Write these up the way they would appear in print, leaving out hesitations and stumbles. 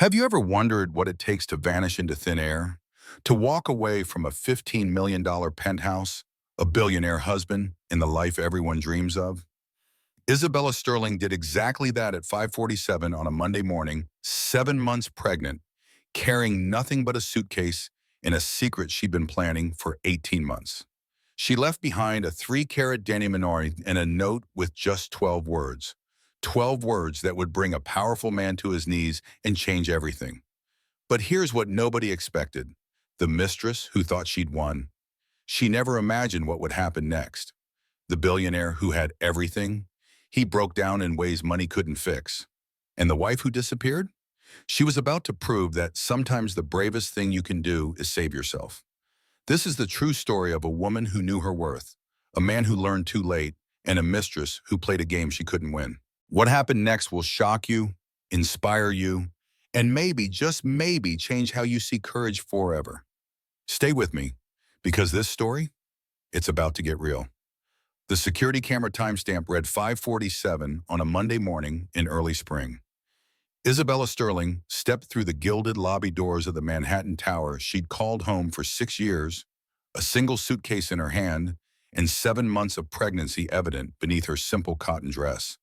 Have you ever wondered what it takes to vanish into thin air? To walk away from a $15 million penthouse, a billionaire husband, and the life everyone dreams of? Isabella Sterling did exactly that at 5:47 on a Monday morning, 7 months pregnant, carrying nothing but a suitcase and a secret she'd been planning for 18 months. She left behind a 3-carat denim ring and a note with just 12 words. 12 words that would bring a powerful man to his knees and change everything. But here's what nobody expected. The mistress who thought she'd won. She never imagined what would happen next. The billionaire who had everything. He broke down in ways money couldn't fix. And the wife who disappeared? She was about to prove that sometimes the bravest thing you can do is save yourself. This is the true story of a woman who knew her worth, a man who learned too late, and a mistress who played a game she couldn't win. What happened next will shock you, inspire you, and maybe, just maybe, change how you see courage forever. Stay with me, because this story, it's about to get real. The security camera timestamp read 5:47 on a Monday morning in early spring. Isabella Sterling stepped through the gilded lobby doors of the Manhattan Tower she'd called home for 6 years, a single suitcase in her hand, and 7 months of pregnancy evident beneath her simple cotton dress.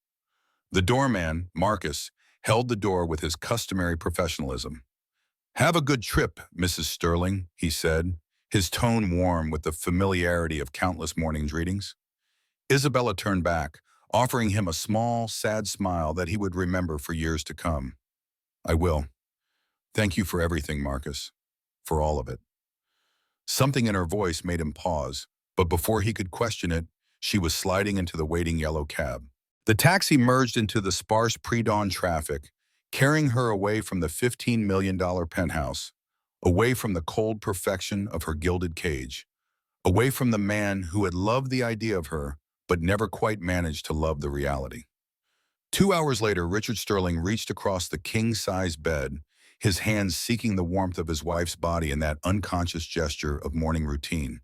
The doorman, Marcus, held the door with his customary professionalism. "Have a good trip, Mrs. Sterling," he said, his tone warm with the familiarity of countless morning greetings. Isabella turned back, offering him a small, sad smile that he would remember for years to come. "I will. Thank you for everything, Marcus. For all of it." Something in her voice made him pause, but before he could question it, she was sliding into the waiting yellow cab. The taxi merged into the sparse pre-dawn traffic, carrying her away from the $15 million penthouse, away from the cold perfection of her gilded cage, away from the man who had loved the idea of her but never quite managed to love the reality. 2 hours later, Richard Sterling reached across the king-size bed, his hands seeking the warmth of his wife's body in that unconscious gesture of morning routine.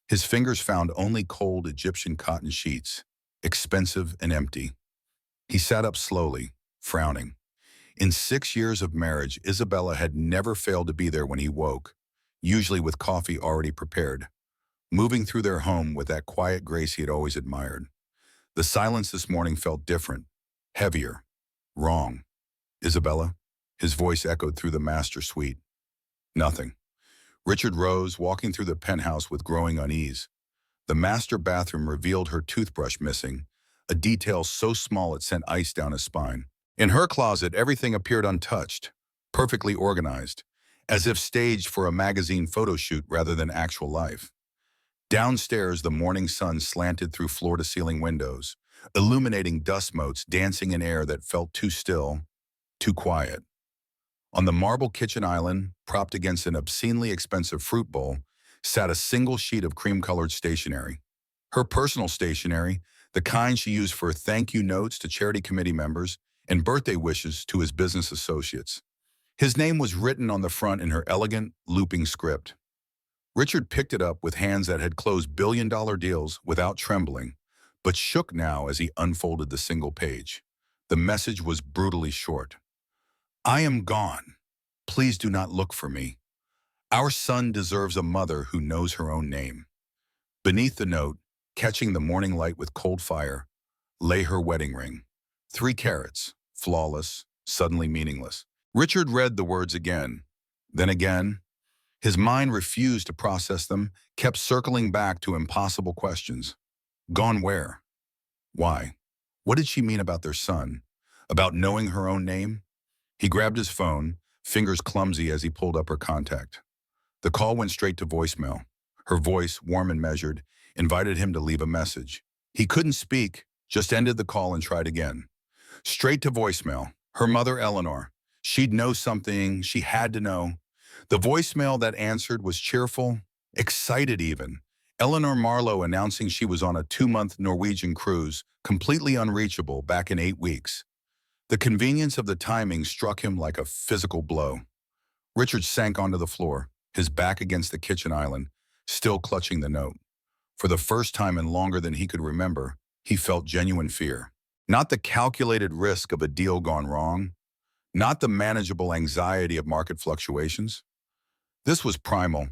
His fingers found only cold Egyptian cotton sheets, expensive and empty. He sat up slowly, frowning. In 6 years of marriage, Isabella had never failed to be there when he woke, usually with coffee already prepared, moving through their home with that quiet grace he had always admired. The silence this morning felt different, heavier, wrong. "Isabella?" His voice echoed through the master suite. "Nothing." Richard rose, walking through the penthouse with growing unease. The master bathroom revealed her toothbrush missing, a detail so small it sent ice down his spine. In her closet, everything appeared untouched, perfectly organized, as if staged for a magazine photo shoot rather than actual life. Downstairs, the morning sun slanted through floor-to-ceiling windows, illuminating dust motes dancing in air that felt too still, too quiet. On the marble kitchen island, propped against an obscenely expensive fruit bowl, sat a single sheet of cream-colored stationery. Her personal stationery, the kind she used for thank-you notes to charity committee members and birthday wishes to his business associates. His name was written on the front in her elegant, looping script. Richard picked it up with hands that had closed billion-dollar deals without trembling, but shook now as he unfolded the single page. The message was brutally short. "I am gone. Please do not look for me. Our son deserves a mother who knows her own name." Beneath the note, catching the morning light with cold fire, lay her wedding ring. 3 carats, flawless, suddenly meaningless. Richard read the words again, then again. His mind refused to process them, kept circling back to impossible questions. Gone where? Why? What did she mean about their son? About knowing her own name? He grabbed his phone, fingers clumsy as he pulled up her contact. The call went straight to voicemail. Her voice, warm and measured, invited him to leave a message. He couldn't speak, just ended the call and tried again. Straight to voicemail. Her mother, Eleanor. She'd know something she had to know. The voicemail that answered was cheerful, excited even. Eleanor Marlowe announcing she was on a 2-month Norwegian cruise, completely unreachable, back in 8 weeks. The convenience of the timing struck him like a physical blow. Richard sank onto the floor, his back against the kitchen island, still clutching the note. For the first time in longer than he could remember, he felt genuine fear. Not the calculated risk of a deal gone wrong, not the manageable anxiety of market fluctuations. This was primal,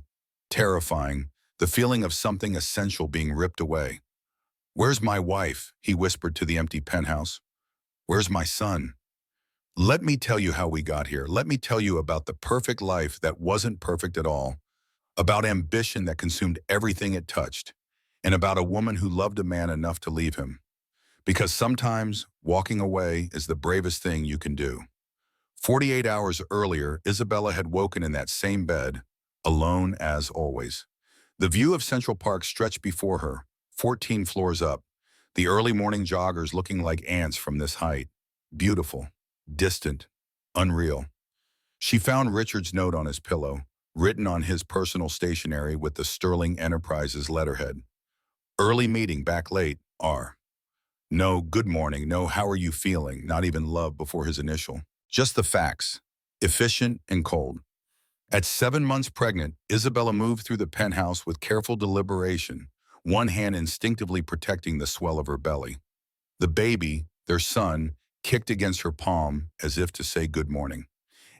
terrifying, the feeling of something essential being ripped away. "Where's my wife?" he whispered to the empty penthouse. "Where's my son? Let me tell you how we got here. Let me tell you about the perfect life that wasn't perfect at all, about ambition that consumed everything it touched, and about a woman who loved a man enough to leave him. Because sometimes walking away is the bravest thing you can do." 48 hours earlier, Isabella had woken in that same bed, alone as always. The view of Central Park stretched before her, 14 floors up, the early morning joggers looking like ants from this height. Beautiful, distant, unreal. She found Richard's note on his pillow, written on his personal stationery with the Sterling Enterprises letterhead. "Early meeting, back late, R." No good morning, no how are you feeling, not even love before his initial. Just the facts, efficient and cold. At 7 months pregnant, Isabella moved through the penthouse with careful deliberation, one hand instinctively protecting the swell of her belly. The baby, their son, kicked against her palm as if to say good morning.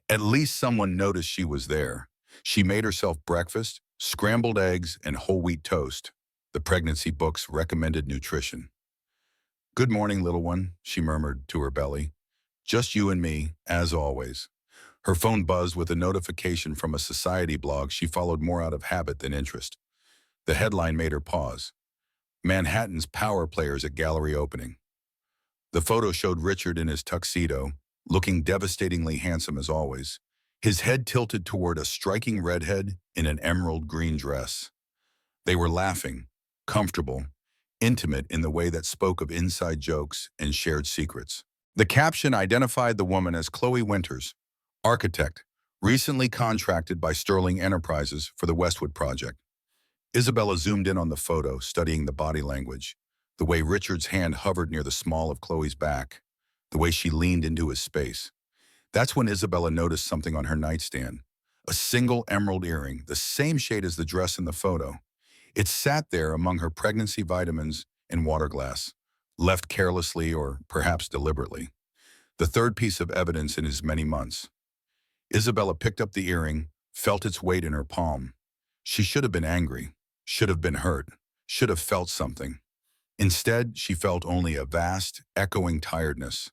At least someone noticed she was there. She made herself breakfast, scrambled eggs, and whole wheat toast. The pregnancy book's recommended nutrition. "Good morning, little one," she murmured to her belly. "Just you and me, as always." Her phone buzzed with a notification from a society blog she followed more out of habit than interest. The headline made her pause. "Manhattan's power players at gallery opening." The photo showed Richard in his tuxedo, looking devastatingly handsome as always, his head tilted toward a striking redhead in an emerald green dress. They were laughing, comfortable, intimate in the way that spoke of inside jokes and shared secrets. The caption identified the woman as Chloe Winters, architect, recently contracted by Sterling Enterprises for the Westwood project. Isabella zoomed in on the photo, studying the body language, the way Richard's hand hovered near the small of Chloe's back, the way she leaned into his space. That's when Isabella noticed something on her nightstand, a single emerald earring, the same shade as the dress in the photo. It sat there among her pregnancy vitamins and water glass, left carelessly or perhaps deliberately. The third piece of evidence in his many months. Isabella picked up the earring, felt its weight in her palm. She should have been angry, should have been hurt, should have felt something. Instead, she felt only a vast, echoing tiredness,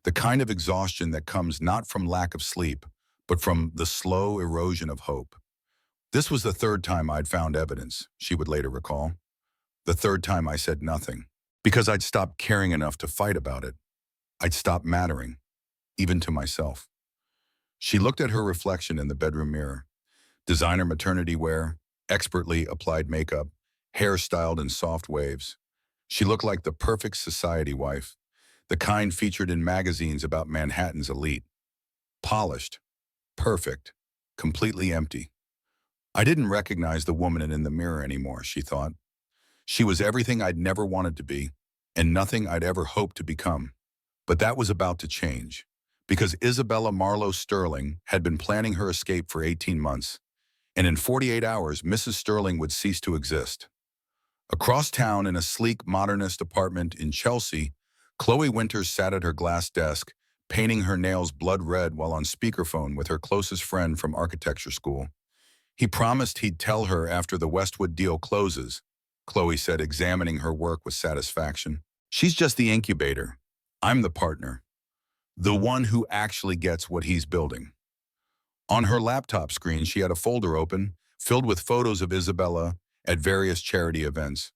the kind of exhaustion that comes not from lack of sleep, but from the slow erosion of hope. "This was the third time I'd found evidence," she would later recall. "The third time I said nothing, because I'd stopped caring enough to fight about it. I'd stopped mattering, even to myself." She looked at her reflection in the bedroom mirror. Designer maternity wear, expertly applied makeup, hair styled in soft waves. She looked like the perfect society wife, the kind featured in magazines about Manhattan's elite. Polished, perfect, completely empty. I didn't recognize the woman in the mirror anymore, she thought. She was everything I'd never wanted to be, and nothing I'd ever hoped to become. But that was about to change, because Isabella Marlowe Sterling had been planning her escape for 18 months, and in 48 hours, Mrs. Sterling would cease to exist. Across town in a sleek, modernist apartment in Chelsea, Chloe Winters sat at her glass desk, painting her nails blood red while on speakerphone with her closest friend from architecture school. "He promised he'd tell her after the Westwood deal closes," Chloe said, examining her work with satisfaction. "She's just the incubator. I'm the partner, the one who actually gets what he's building." On her laptop screen, she had a folder open, filled with photos of Isabella at various charity events.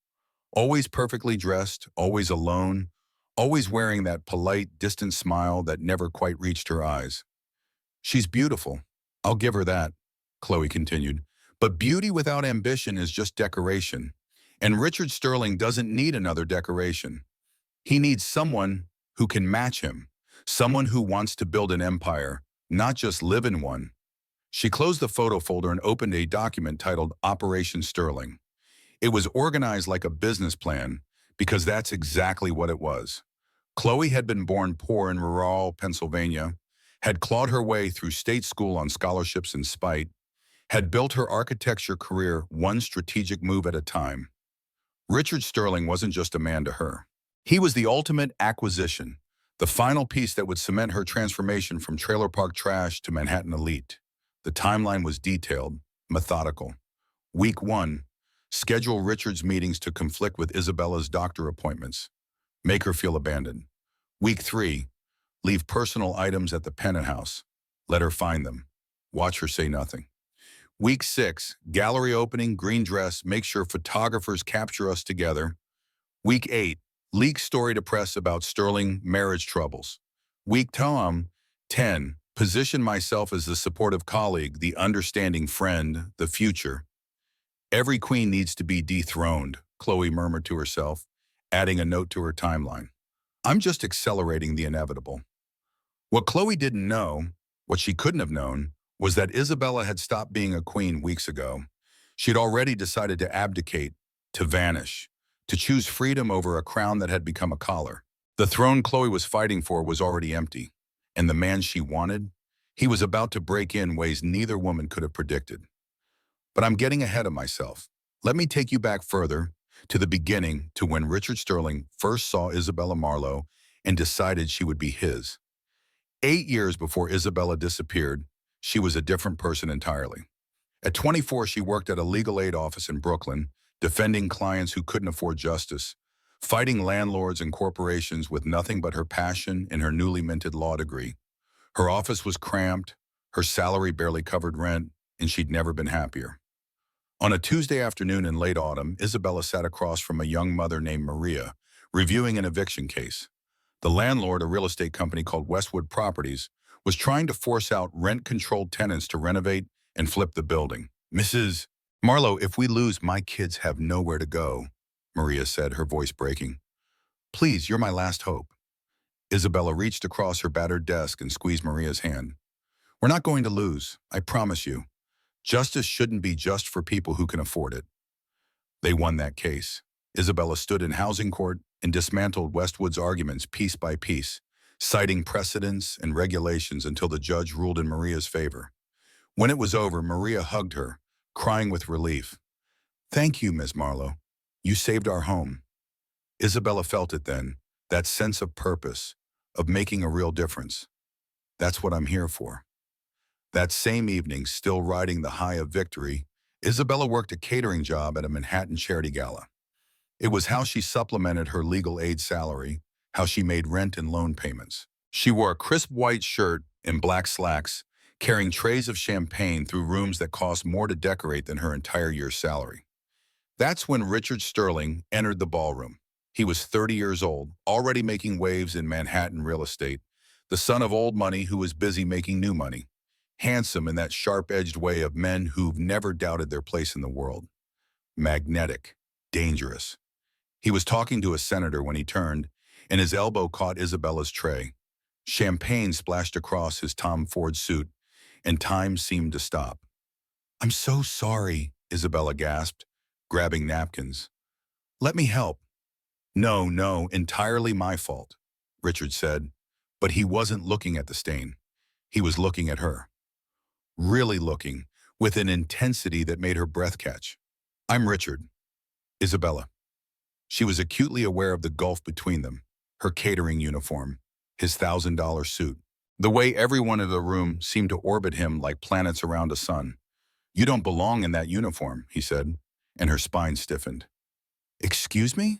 Always perfectly dressed, always alone, always wearing that polite, distant smile that never quite reached her eyes. "She's beautiful. I'll give her that," Chloe continued. "But beauty without ambition is just decoration. And Richard Sterling doesn't need another decoration. He needs someone who can match him, someone who wants to build an empire, not just live in one." She closed the photo folder and opened a document titled Operation Sterling. It was organized like a business plan, because that's exactly what it was. Chloe had been born poor in rural Pennsylvania, had clawed her way through state school on scholarships and spite, had built her architecture career one strategic move at a time. Richard Sterling wasn't just a man to her. He was the ultimate acquisition, The final piece that would cement her transformation from trailer park trash to Manhattan elite. The timeline was detailed, methodical. Week 1, schedule Richard's meetings to conflict with Isabella's doctor appointments. Make her feel abandoned. Week 3, leave personal items at the penthouse. Let her find them. Watch her say nothing. Week 6, gallery opening, green dress, make sure photographers capture us together. Week 8, leak story to press about Sterling marriage troubles. Week 10, position myself as the supportive colleague, the understanding friend, the future. Every queen needs to be dethroned, Chloe murmured to herself, adding a note to her timeline. I'm just accelerating the inevitable. What Chloe didn't know, what she couldn't have known, was that Isabella had stopped being a queen weeks ago. She'd already decided to abdicate, to vanish, to choose freedom over a crown that had become a collar. The throne Chloe was fighting for was already empty, and the man she wanted, he was about to break in ways neither woman could have predicted. But I'm getting ahead of myself. Let me take you back further, to the beginning, to when Richard Sterling first saw Isabella Marlowe and decided she would be his. 8 years before Isabella disappeared, she was a different person entirely. At 24, she worked at a legal aid office in Brooklyn, defending clients who couldn't afford justice, fighting landlords and corporations with nothing but her passion and her newly minted law degree. Her office was cramped, her salary barely covered rent, and she'd never been happier. On a Tuesday afternoon in late autumn, Isabella sat across from a young mother named Maria, reviewing an eviction case. The landlord, a real estate company called Westwood Properties, was trying to force out rent-controlled tenants to renovate and flip the building. Mrs. Marlowe, if we lose, my kids have nowhere to go, Maria said, her voice breaking. Please, you're my last hope. Isabella reached across her battered desk and squeezed Maria's hand. We're not going to lose, I promise you. Justice shouldn't be just for people who can afford it. They won that case. Isabella stood in housing court and dismantled Westwood's arguments piece by piece, citing precedents and regulations until the judge ruled in Maria's favor. When it was over, Maria hugged her, crying with relief. Thank you, Ms. Marlowe. You saved our home. Isabella felt it then, that sense of purpose, of making a real difference. That's what I'm here for. That same evening, still riding the high of victory, Isabella worked a catering job at a Manhattan charity gala. It was how she supplemented her legal aid salary, how she made rent and loan payments. She wore a crisp white shirt and black slacks, carrying trays of champagne through rooms that cost more to decorate than her entire year's salary. That's when Richard Sterling entered the ballroom. He was 30 years old, already making waves in Manhattan real estate, the son of old money who was busy making new money. Handsome in that sharp-edged way of men who've never doubted their place in the world. Magnetic, dangerous. He was talking to a senator when he turned, and his elbow caught Isabella's tray. Champagne splashed across his Tom Ford suit, and time seemed to stop. I'm so sorry, Isabella gasped, grabbing napkins. Let me help. No, entirely my fault, Richard said, but he wasn't looking at the stain. He was looking at her. Really looking, with an intensity that made her breath catch. I'm Richard. Isabella. She was acutely aware of the gulf between them, her catering uniform, his $1,000 suit, the way everyone in the room seemed to orbit him like planets around a sun. You don't belong in that uniform, he said, and her spine stiffened. Excuse me?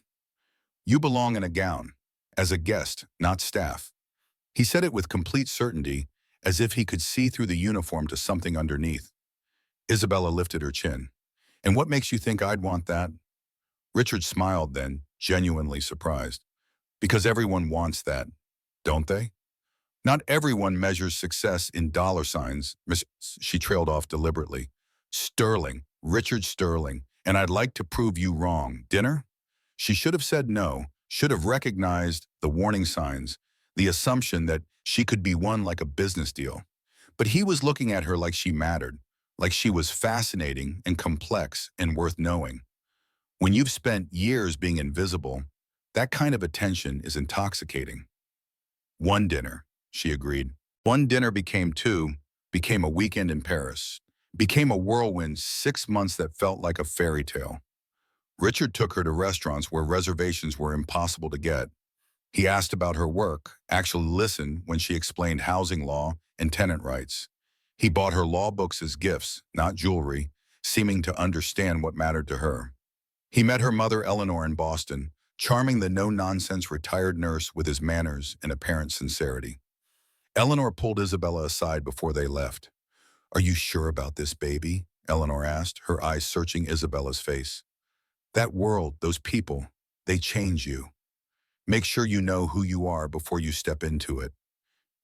You belong in a gown, as a guest, not staff. He said it with complete certainty, as if he could see through the uniform to something underneath. Isabella lifted her chin. And what makes you think I'd want that? Richard smiled then, genuinely surprised. Because everyone wants that, don't they? Not everyone measures success in dollar signs, she trailed off deliberately. Sterling, Richard Sterling, and I'd like to prove you wrong. Dinner? She should have said no, should have recognized the warning signs, the assumption that she could be won like a business deal. But he was looking at her like she mattered, like she was fascinating and complex and worth knowing. When you've spent years being invisible, that kind of attention is intoxicating. One dinner, she agreed. One dinner became two, became a weekend in Paris, became a whirlwind 6 months that felt like a fairy tale. Richard took her to restaurants where reservations were impossible to get. He asked about her work, actually listened when she explained housing law and tenant rights. He bought her law books as gifts, not jewelry, seeming to understand what mattered to her. He met her mother Eleanor in Boston, charming the no-nonsense retired nurse with his manners and apparent sincerity. Eleanor pulled Isabella aside before they left. "Are you sure about this, baby?" Eleanor asked, her eyes searching Isabella's face. "That world, those people, they change you. Make sure you know who you are before you step into it."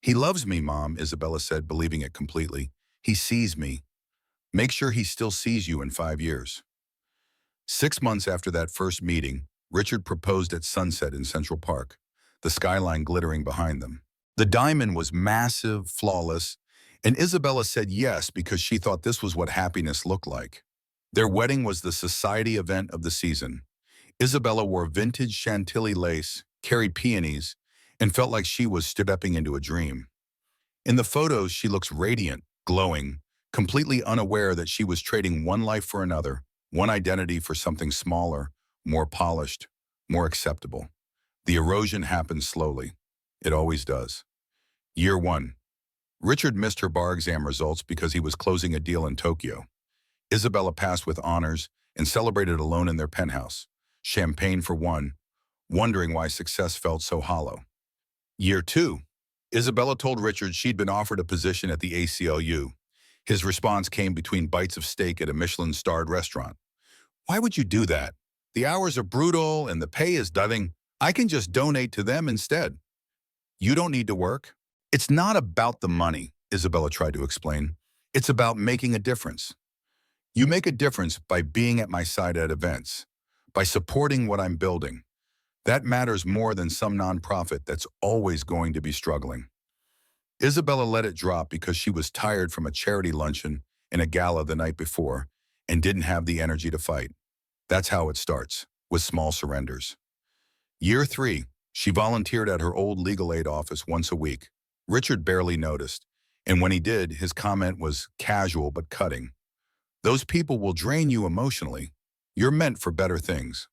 "He loves me, Mom," Isabella said, believing it completely. "He sees me. Make sure he still sees you in 5 years." 6 months after that first meeting, Richard proposed at sunset in Central Park, the skyline glittering behind them. The diamond was massive, flawless, and Isabella said yes because she thought this was what happiness looked like. Their wedding was the society event of the season. Isabella wore vintage Chantilly lace, carried peonies, and felt like she was stepping into a dream. In the photos, she looks radiant, glowing, completely unaware that she was trading one life for another, one identity for something smaller, more polished, more acceptable. The erosion happens slowly. It always does. Year 1. Richard missed her bar exam results because he was closing a deal in Tokyo. Isabella passed with honors and celebrated alone in their penthouse. Champagne for one, wondering why success felt so hollow. Year 2. Isabella told Richard she'd been offered a position at the ACLU. His response came between bites of steak at a Michelin-starred restaurant. "Why would you do that? The hours are brutal and the pay is diving. I can just donate to them instead." "You don't need to work." "It's not about the money," Isabella tried to explain. "It's about making a difference. You make a difference by being at my side at events, by supporting what I'm building. That matters more than some nonprofit that's always going to be struggling." Isabella let it drop because she was tired from a charity luncheon and a gala the night before and didn't have the energy to fight. That's how it starts, with small surrenders. Year 3, she volunteered at her old legal aid office once a week. Richard barely noticed, and when he did, his comment was casual but cutting. "Those people will drain you emotionally. You're meant for better things."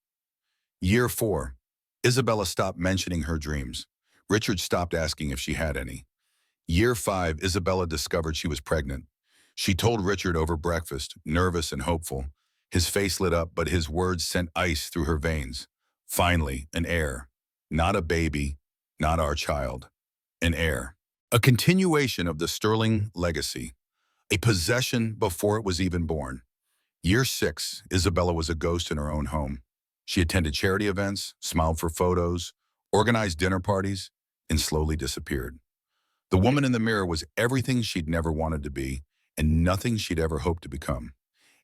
Year 4, Isabella stopped mentioning her dreams. Richard stopped asking if she had any. Year 5, Isabella discovered she was pregnant. She told Richard over breakfast, nervous and hopeful. His face lit up, but his words sent ice through her veins. Finally, an heir. Not a baby, not our child. An heir. A continuation of the Sterling legacy. A possession before it was even born. Year 6, Isabella was a ghost in her own home. She attended charity events, smiled for photos, organized dinner parties, and slowly disappeared. The woman in the mirror was everything she'd never wanted to be and nothing she'd ever hoped to become.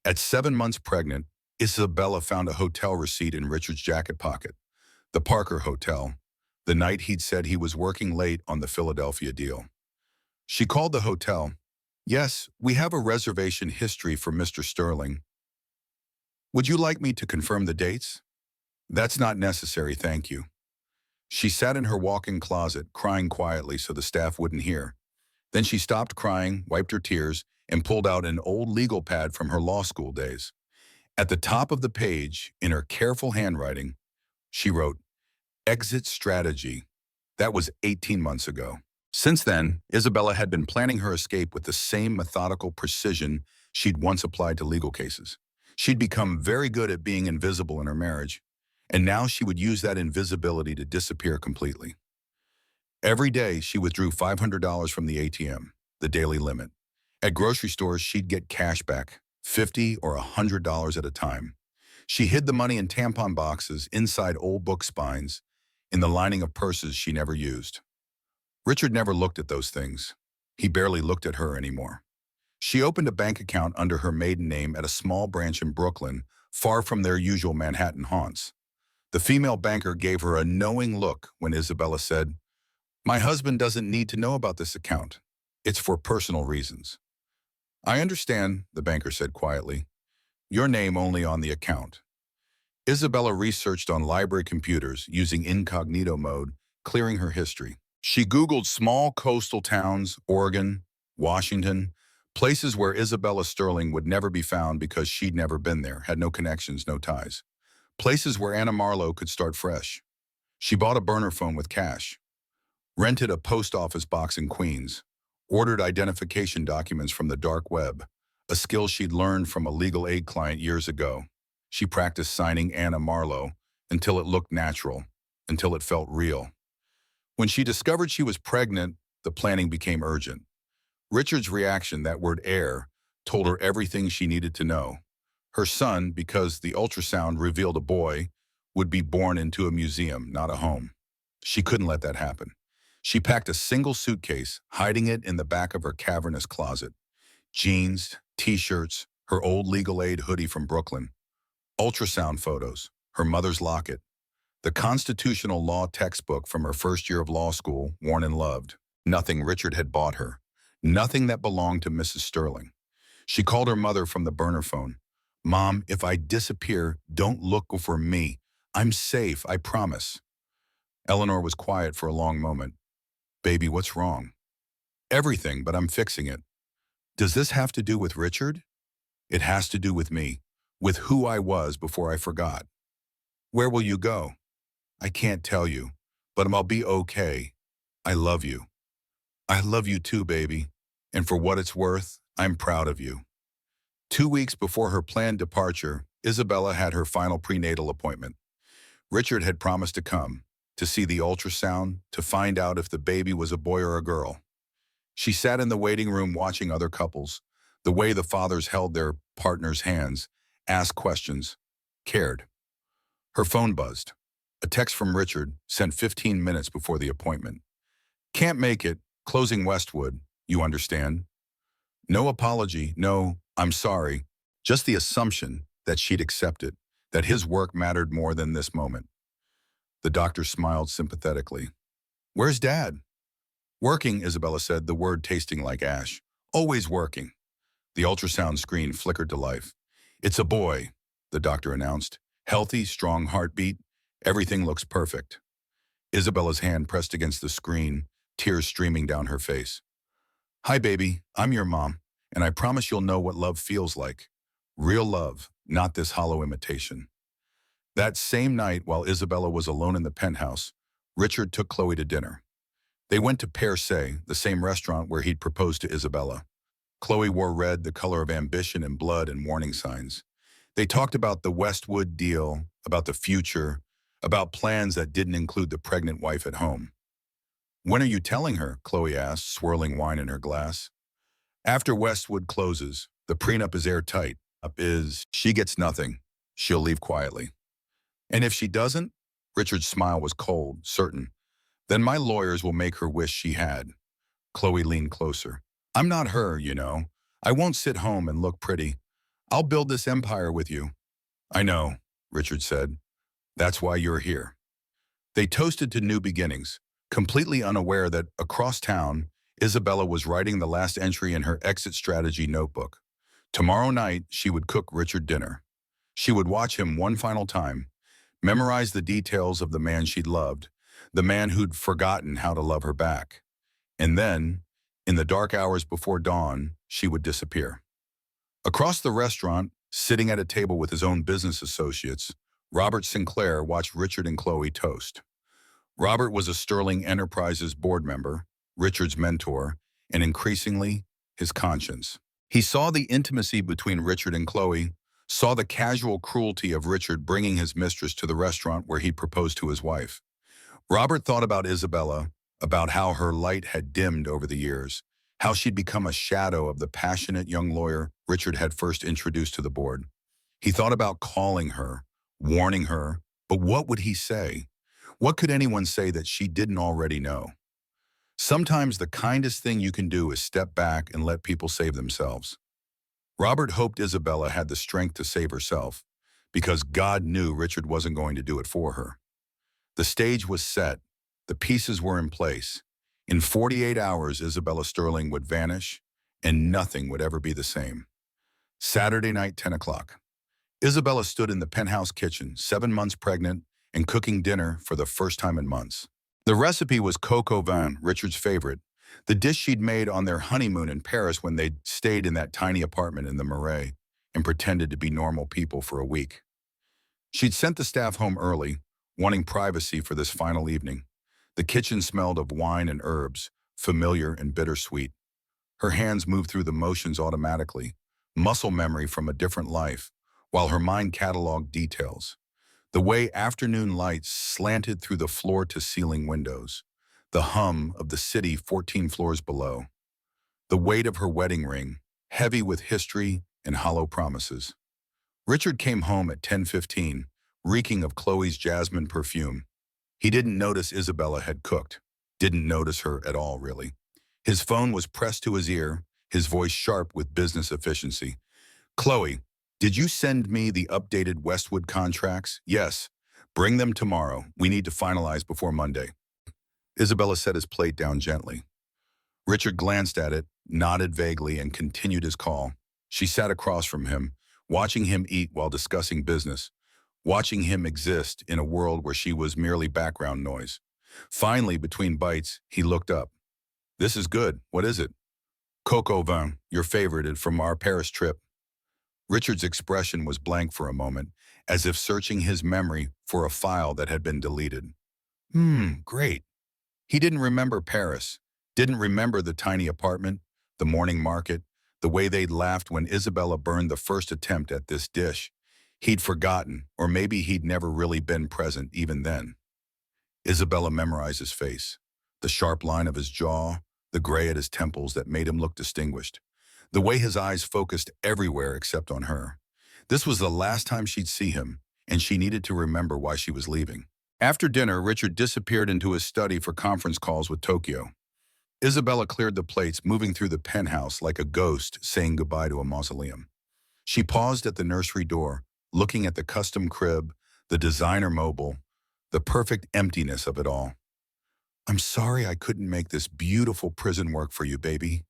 At 7 months pregnant, Isabella found a hotel receipt in Richard's jacket pocket. The Parker Hotel, the night he'd said he was working late on the Philadelphia deal. She called the hotel. "Yes, we have a reservation history for Mr. Sterling. Would you like me to confirm the dates?" "That's not necessary, thank you." She sat in her walk-in closet, crying quietly so the staff wouldn't hear. Then she stopped crying, wiped her tears, and pulled out an old legal pad from her law school days. At the top of the page, in her careful handwriting, she wrote, "Exit strategy." That was 18 months ago. Since then, Isabella had been planning her escape with the same methodical precision she'd once applied to legal cases. She'd become very good at being invisible in her marriage, and now she would use that invisibility to disappear completely. Every day, she withdrew $500 from the ATM, the daily limit. At grocery stores, she'd get cash back, $50 or $100 at a time. She hid the money in tampon boxes, inside old book spines, in the lining of purses she never used. Richard never looked at those things. He barely looked at her anymore. She opened a bank account under her maiden name at a small branch in Brooklyn, far from their usual Manhattan haunts. The female banker gave her a knowing look when Isabella said, "My husband doesn't need to know about this account. It's for personal reasons." "I understand," the banker said quietly. "Your name only on the account." Isabella researched on library computers using incognito mode, clearing her history. She Googled small coastal towns, Oregon, Washington, places where Isabella Sterling would never be found because she'd never been there, had no connections, no ties. Places where Anna Marlowe could start fresh. She bought a burner phone with cash, rented a post office box in Queens, ordered identification documents from the dark web, a skill she'd learned from a legal aid client years ago. She practiced signing Anna Marlowe until it looked natural, until it felt real. When she discovered she was pregnant, the planning became urgent. Richard's reaction, that word heir, told her everything she needed to know. Her son, because the ultrasound revealed a boy, would be born into a museum, not a home. She couldn't let that happen. She packed a single suitcase, hiding it in the back of her cavernous closet. Jeans, t-shirts, her old legal aid hoodie from Brooklyn, ultrasound photos, her mother's locket, the constitutional law textbook from her first year of law school, worn and loved. Nothing Richard had bought her. Nothing that belonged to Mrs. Sterling. She called her mother from the burner phone. "Mom, if I disappear, don't look for me. I'm safe, I promise." Eleanor was quiet for a long moment. "Baby, what's wrong?" "Everything, but I'm fixing it." "Does this have to do with Richard?" "It has to do with me, with who I was before I forgot." "Where will you go?" "I can't tell you, but I'll be okay. I love you." "I love you too, baby. And for what it's worth, I'm proud of you." 2 weeks before her planned departure, Isabella had her final prenatal appointment. Richard had promised to come, to see the ultrasound, to find out if the baby was a boy or a girl. She sat in the waiting room watching other couples, the way the fathers held their partners' hands, asked questions, cared. Her phone buzzed. A text from Richard, sent 15 minutes before the appointment. "Can't make it, closing Westwood, you understand?" No apology, no, "I'm sorry," just the assumption that she'd accept it, that his work mattered more than this moment. The doctor smiled sympathetically. "Where's Dad?" "Working," Isabella said, the word tasting like ash. "Always working." The ultrasound screen flickered to life. "It's a boy," the doctor announced. "Healthy, strong heartbeat. Everything looks perfect." Isabella's hand pressed against the screen, tears streaming down her face. "Hi, baby. I'm your mom, and I promise you'll know what love feels like. Real love, not this hollow imitation." That same night, while Isabella was alone in the penthouse, Richard took Chloe to dinner. They went to Per Se, the same restaurant where he'd proposed to Isabella. Chloe wore red, the color of ambition and blood and warning signs. They talked about the Westwood deal, about the future, about plans that didn't include the pregnant wife at home. "When are you telling her?" Chloe asked, swirling wine in her glass. "After Westwood closes. The prenup is airtight. She gets nothing. She'll leave quietly." "And if she doesn't?" Richard's smile was cold, certain. "Then my lawyers will make her wish she had." Chloe leaned closer. "I'm not her, you know. I won't sit home and look pretty. I'll build this empire with you." "I know," Richard said. "That's why you're here." They toasted to new beginnings, completely unaware that across town, Isabella was writing the last entry in her exit strategy notebook. Tomorrow night, she would cook Richard dinner. She would watch him one final time, memorize the details of the man she'd loved, the man who'd forgotten how to love her back. And then, in the dark hours before dawn, she would disappear. Across the restaurant, sitting at a table with his own business associates, Robert Sinclair watched Richard and Chloe toast. Robert was a Sterling Enterprises board member, Richard's mentor, and increasingly, his conscience. He saw the intimacy between Richard and Chloe, saw the casual cruelty of Richard bringing his mistress to the restaurant where he proposed to his wife. Robert thought about Isabella, about how her light had dimmed over the years, how she'd become a shadow of the passionate young lawyer Richard had first introduced to the board. He thought about calling her, warning her, but what would he say? What could anyone say that she didn't already know? Sometimes the kindest thing you can do is step back and let people save themselves. Robert hoped Isabella had the strength to save herself, because God knew Richard wasn't going to do it for her. The stage was set. The pieces were in place. In 48 hours, Isabella Sterling would vanish, and nothing would ever be the same. Saturday night, 10 o'clock. Isabella stood in the penthouse kitchen, 7 months pregnant, and cooking dinner for the first time in months. The recipe was coq au vin, Richard's favorite, the dish she'd made on their honeymoon in Paris when they'd stayed in that tiny apartment in the Marais and pretended to be normal people for a week. She'd sent the staff home early, wanting privacy for this final evening. The kitchen smelled of wine and herbs, familiar and bittersweet. Her hands moved through the motions automatically, muscle memory from a different life, while her mind cataloged details. The way afternoon lights slanted through the floor-to-ceiling windows, the hum of the city 14 floors below, the weight of her wedding ring, heavy with history and hollow promises. Richard came home at 10:15, reeking of Chloe's jasmine perfume. He didn't notice Isabella had cooked. Didn't notice her at all, really. His phone was pressed to his ear, his voice sharp with business efficiency. Chloe, did you send me the updated Westwood contracts? Yes. Bring them tomorrow. We need to finalize before Monday. Isabella set his plate down gently. Richard glanced at it, nodded vaguely, and continued his call. She sat across from him, watching him eat while discussing business, watching him exist in a world where she was merely background noise. Finally, between bites, he looked up. This is good. What is it? Coco vin, your favorite from our Paris trip. Richard's expression was blank for a moment, as if searching his memory for a file that had been deleted. Great. He didn't remember Paris, didn't remember the tiny apartment, the morning market, the way they'd laughed when Isabella burned the first attempt at this dish. He'd forgotten, or maybe he'd never really been present even then. Isabella memorized his face, the sharp line of his jaw, the gray at his temples that made him look distinguished, the way his eyes focused everywhere except on her. This was the last time she'd see him, and she needed to remember why she was leaving. After dinner, Richard disappeared into his study for conference calls with Tokyo. Isabella cleared the plates, moving through the penthouse like a ghost saying goodbye to a mausoleum. She paused at the nursery door, looking at the custom crib, the designer mobile, the perfect emptiness of it all. I'm sorry I couldn't make this beautiful prison work for you, baby,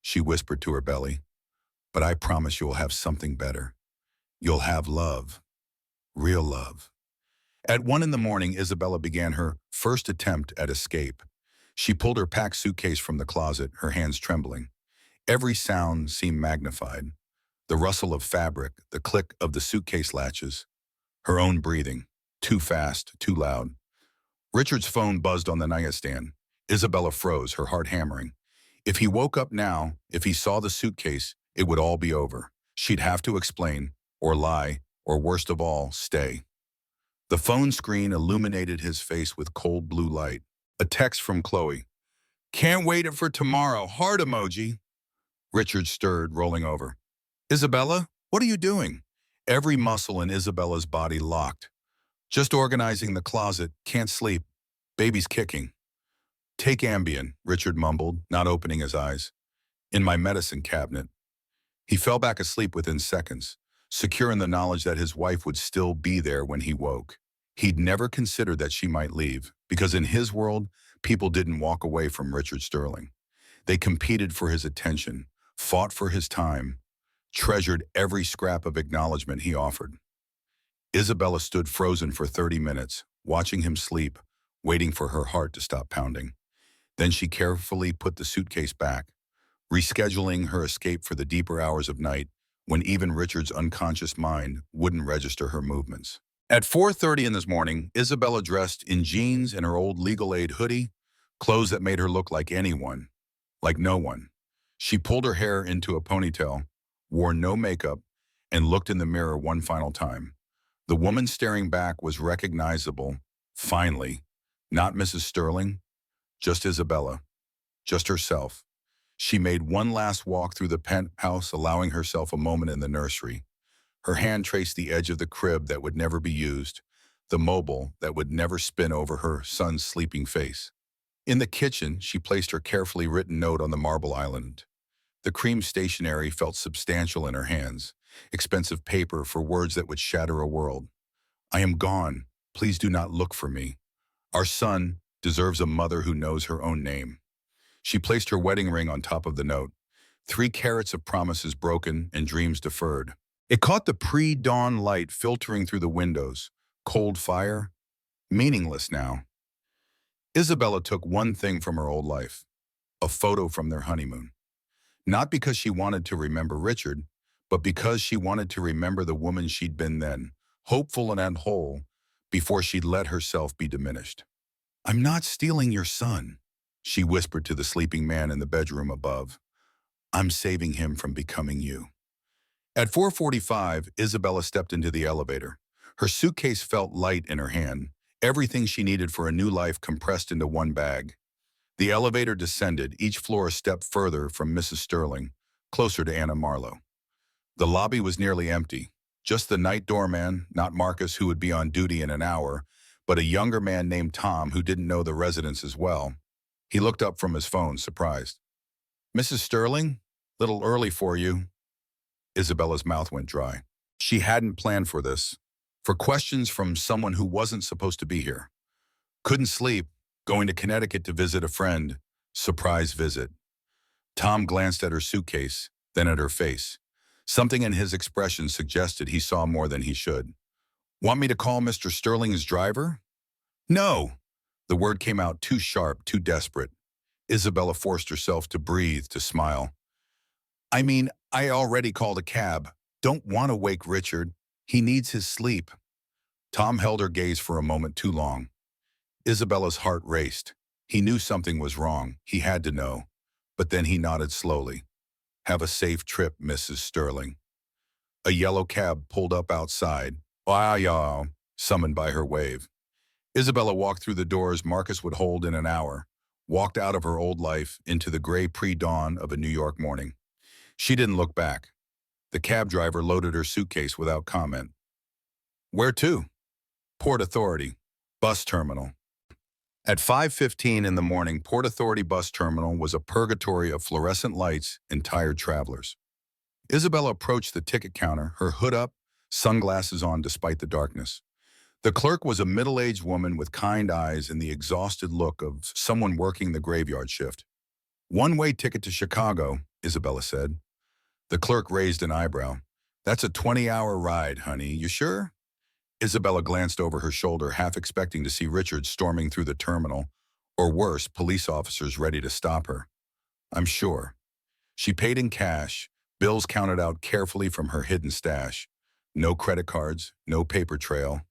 she whispered to her belly. But I promise you'll have something better. You'll have love. Real love. At 1 in the morning, Isabella began her first attempt at escape. She pulled her packed suitcase from the closet, her hands trembling. Every sound seemed magnified. The rustle of fabric, the click of the suitcase latches, her own breathing, too fast, too loud. Richard's phone buzzed on the nightstand. Isabella froze, her heart hammering. If he woke up now, if he saw the suitcase, it would all be over. She'd have to explain, or lie, or worst of all, stay. The phone screen illuminated his face with cold blue light. A text from Chloe. Can't wait for tomorrow. Heart emoji. Richard stirred, rolling over. Isabella, what are you doing? Every muscle in Isabella's body locked. Just organizing the closet. Can't sleep. Baby's kicking. Take Ambien, Richard mumbled, not opening his eyes. In my medicine cabinet. He fell back asleep within seconds, secure in the knowledge that his wife would still be there when he woke. He'd never considered that she might leave, because in his world, people didn't walk away from Richard Sterling. They competed for his attention, fought for his time, treasured every scrap of acknowledgement he offered. Isabella stood frozen for 30 minutes, watching him sleep, waiting for her heart to stop pounding. Then she carefully put the suitcase back, rescheduling her escape for the deeper hours of night when even Richard's unconscious mind wouldn't register her movements. At 4:30 in this morning, Isabella dressed in jeans and her old legal aid hoodie, clothes that made her look like anyone, like no one. She pulled her hair into a ponytail, wore no makeup, and looked in the mirror one final time. The woman staring back was recognizable, finally. Not Mrs. Sterling, just Isabella, just herself. She made one last walk through the penthouse, allowing herself a moment in the nursery. Her hand traced the edge of the crib that would never be used, the mobile that would never spin over her son's sleeping face. In the kitchen, she placed her carefully written note on the marble island. The cream stationery felt substantial in her hands, expensive paper for words that would shatter a world. I am gone. Please do not look for me. Our son deserves a mother who knows her own name. She placed her wedding ring on top of the note, 3 carats of promises broken and dreams deferred. It caught the pre-dawn light filtering through the windows, cold fire, meaningless now. Isabella took one thing from her old life, a photo from their honeymoon. Not because she wanted to remember Richard, but because she wanted to remember the woman she'd been then, hopeful and whole, before she'd let herself be diminished. "I'm not stealing your son," she whispered to the sleeping man in the bedroom above. "I'm saving him from becoming you." At 4:45, Isabella stepped into the elevator. Her suitcase felt light in her hand, everything she needed for a new life compressed into one bag. The elevator descended, each floor a step further from Mrs. Sterling, closer to Anna Marlowe. The lobby was nearly empty. Just the night doorman, not Marcus, who would be on duty in an hour, but a younger man named Tom who didn't know the residents as well. He looked up from his phone, surprised. "Mrs. Sterling? Little early for you." Isabella's mouth went dry. She hadn't planned for this. For questions from someone who wasn't supposed to be here. Couldn't sleep, going to Connecticut to visit a friend. Surprise visit. Tom glanced at her suitcase, then at her face. Something in his expression suggested he saw more than he should. "Want me to call Mr. Sterling's driver?" "No." The word came out too sharp, too desperate. Isabella forced herself to breathe, to smile. "I mean, I already called a cab. Don't want to wake Richard. He needs his sleep." Tom held her gaze for a moment too long. Isabella's heart raced. He knew something was wrong. He had to know. But then he nodded slowly. "Have a safe trip, Mrs. Sterling." A yellow cab pulled up outside. "Wow," summoned by her wave. Isabella walked through the doors Marcus would hold in an hour, walked out of her old life into the gray pre-dawn of a New York morning. She didn't look back. The cab driver loaded her suitcase without comment. "Where to?" "Port Authority. Bus terminal." At 5:15 in the morning, Port Authority bus terminal was a purgatory of fluorescent lights and tired travelers. Isabella approached the ticket counter, her hood up, sunglasses on despite the darkness. The clerk was a middle-aged woman with kind eyes and the exhausted look of someone working the graveyard shift. "One-way ticket to Chicago," Isabella said. The clerk raised an eyebrow. "That's a 20-hour ride, honey. You sure?" Isabella glanced over her shoulder, half expecting to see Richard storming through the terminal, or worse, police officers ready to stop her. "I'm sure." She paid in cash, bills counted out carefully from her hidden stash. No credit cards, no paper trail.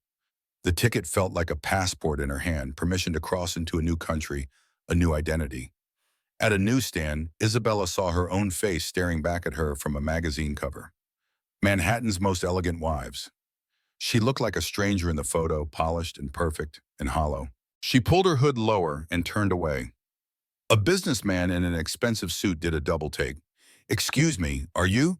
The ticket felt like a passport in her hand, permission to cross into a new country, a new identity. At a newsstand, Isabella saw her own face staring back at her from a magazine cover. Manhattan's Most Elegant Wives. She looked like a stranger in the photo, polished and perfect and hollow. She pulled her hood lower and turned away. A businessman in an expensive suit did a double take. "Excuse me, are you?"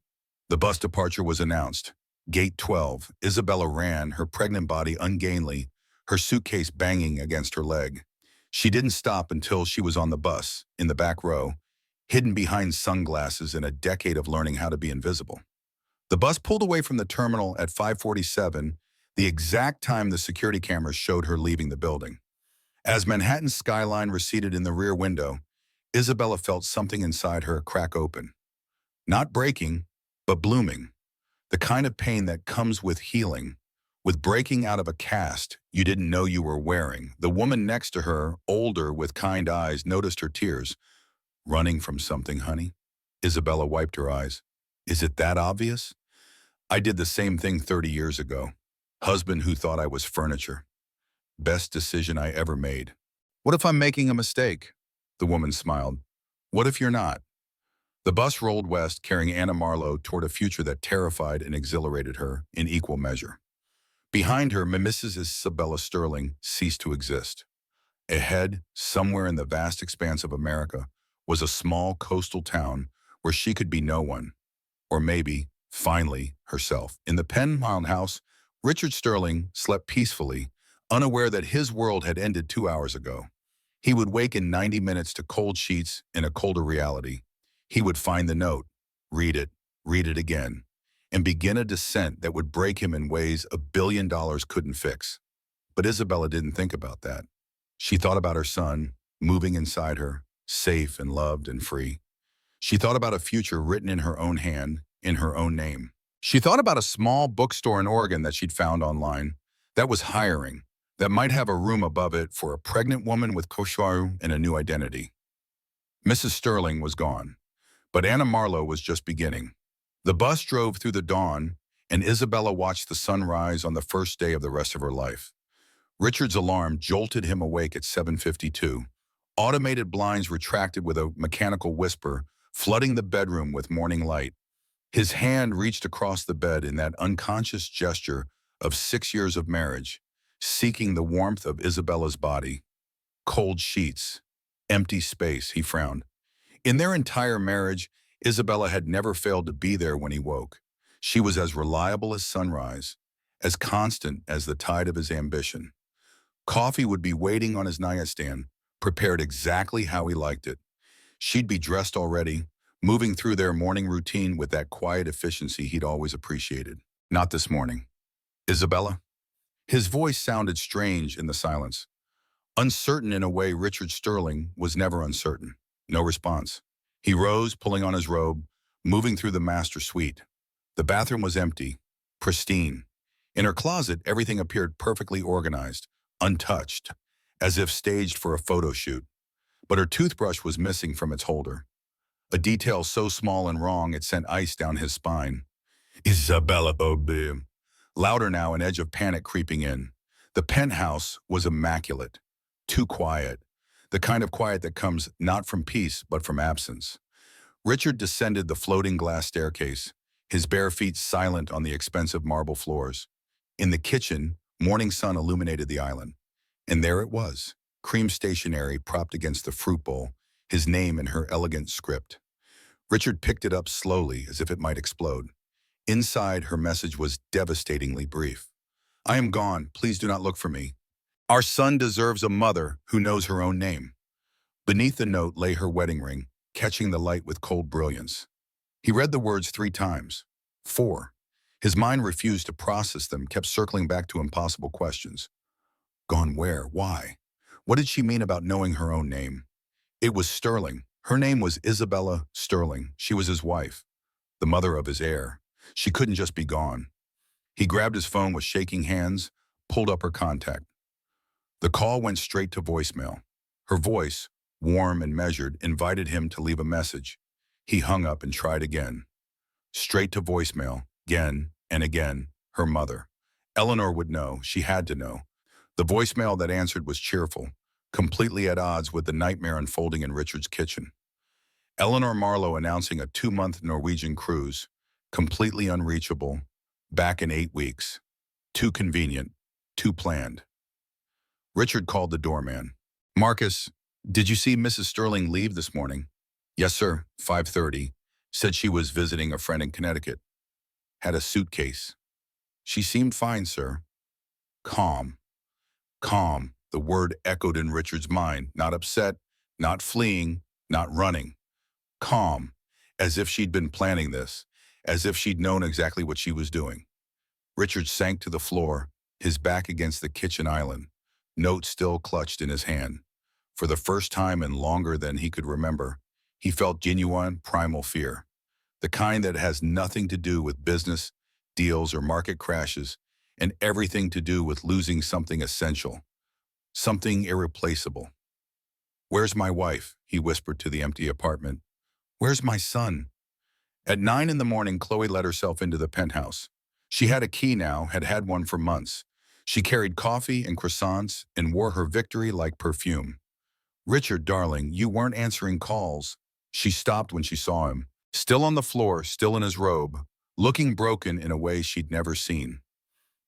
The bus departure was announced. Gate 12. Isabella ran, her pregnant body ungainly, her suitcase banging against her leg. She didn't stop until she was on the bus, in the back row, hidden behind sunglasses and a decade of learning how to be invisible. The bus pulled away from the terminal at 5:47, the exact time the security cameras showed her leaving the building. As Manhattan's skyline receded in the rear window, Isabella felt something inside her crack open. Not breaking, but blooming. The kind of pain that comes with healing, with breaking out of a cast you didn't know you were wearing. The woman next to her, older with kind eyes, noticed her tears. "Running from something, honey?" Isabella wiped her eyes. "Is it that obvious? I did the same thing 30 years ago. Husband who thought I was furniture. Best decision I ever made." "What if I'm making a mistake?" The woman smiled. "What if you're not?" The bus rolled west, carrying Anna Marlowe toward a future that terrified and exhilarated her in equal measure. Behind her, Mrs. Isabella Sterling ceased to exist. Ahead, somewhere in the vast expanse of America, was a small coastal town where she could be no one. Or maybe, finally, herself. In the Penmount house, Richard Sterling slept peacefully, unaware that his world had ended 2 hours ago. He would wake in 90 minutes to cold sheets in a colder reality. He would find the note, read it again, and begin a descent that would break him in ways $1 billion couldn't fix. But Isabella didn't think about that. She thought about her son, moving inside her, safe and loved and free. She thought about a future written in her own hand, in her own name. She thought about a small bookstore in Oregon that she'd found online, that was hiring, that might have a room above it for a pregnant woman with Kosharu and a new identity. Mrs. Sterling was gone, but Anna Marlowe was just beginning. The bus drove through the dawn, and Isabella watched the sun rise on the first day of the rest of her life. Richard's alarm jolted him awake at 7:52. Automated blinds retracted with a mechanical whisper, flooding the bedroom with morning light. His hand reached across the bed in that unconscious gesture of 6 years of marriage, seeking the warmth of Isabella's body. Cold sheets, empty space, he frowned. In their entire marriage, Isabella had never failed to be there when he woke. She was as reliable as sunrise, as constant as the tide of his ambition. Coffee would be waiting on his nightstand, prepared exactly how he liked it. She'd be dressed already, moving through their morning routine with that quiet efficiency he'd always appreciated. Not this morning. Isabella? His voice sounded strange in the silence. Uncertain in a way Richard Sterling was never uncertain. No response. He rose, pulling on his robe, moving through the master suite. The bathroom was empty, pristine. In her closet, everything appeared perfectly organized, untouched, as if staged for a photo shoot. But her toothbrush was missing from its holder, a detail so small and wrong it sent ice down his spine. Isabella Obim. Louder now, an edge of panic creeping in. The penthouse was immaculate, too quiet, the kind of quiet that comes not from peace but from absence. Richard descended the floating glass staircase, his bare feet silent on the expensive marble floors. In the kitchen, morning sun illuminated the island. And there it was, cream stationery propped against the fruit bowl, his name in her elegant script. Richard picked it up slowly, as if it might explode. Inside, her message was devastatingly brief. I am gone. Please do not look for me. Our son deserves a mother who knows her own name. Beneath the note lay her wedding ring, catching the light with cold brilliance. He read the words 3 times. 4. His mind refused to process them, kept circling back to impossible questions. Gone where? Why? What did she mean about knowing her own name? It was Sterling. Her name was Isabella Sterling. She was his wife, the mother of his heir. She couldn't just be gone. He grabbed his phone with shaking hands, pulled up her contact. The call went straight to voicemail. Her voice, warm and measured, invited him to leave a message. He hung up and tried again. Straight to voicemail, again and again, her mother. Eleanor would know, she had to know. The voicemail that answered was cheerful, completely at odds with the nightmare unfolding in Richard's kitchen. Eleanor Marlowe announcing a 2-month Norwegian cruise, completely unreachable, back in 8 weeks. Too convenient, too planned. Richard called the doorman. Marcus, did you see Mrs. Sterling leave this morning? Yes, sir, 5:30. Said she was visiting a friend in Connecticut. Had a suitcase. She seemed fine, sir. Calm. Calm. The word echoed in Richard's mind. Not upset, not fleeing, not running. Calm. As if she'd been planning this. As if she'd known exactly what she was doing. Richard sank to the floor, his back against the kitchen island, note still clutched in his hand. For the first time and longer than he could remember, he felt genuine, primal fear. The kind that has nothing to do with business, deals, or market crashes, and everything to do with losing something essential, something irreplaceable. Where's my wife? He whispered to the empty apartment. Where's my son? At 9 in the morning, Chloe let herself into the penthouse. She had a key now, had had one for months. She carried coffee and croissants and wore her victory like perfume. Richard, darling, you weren't answering calls. She stopped when she saw him, still on the floor, still in his robe, looking broken in a way she'd never seen.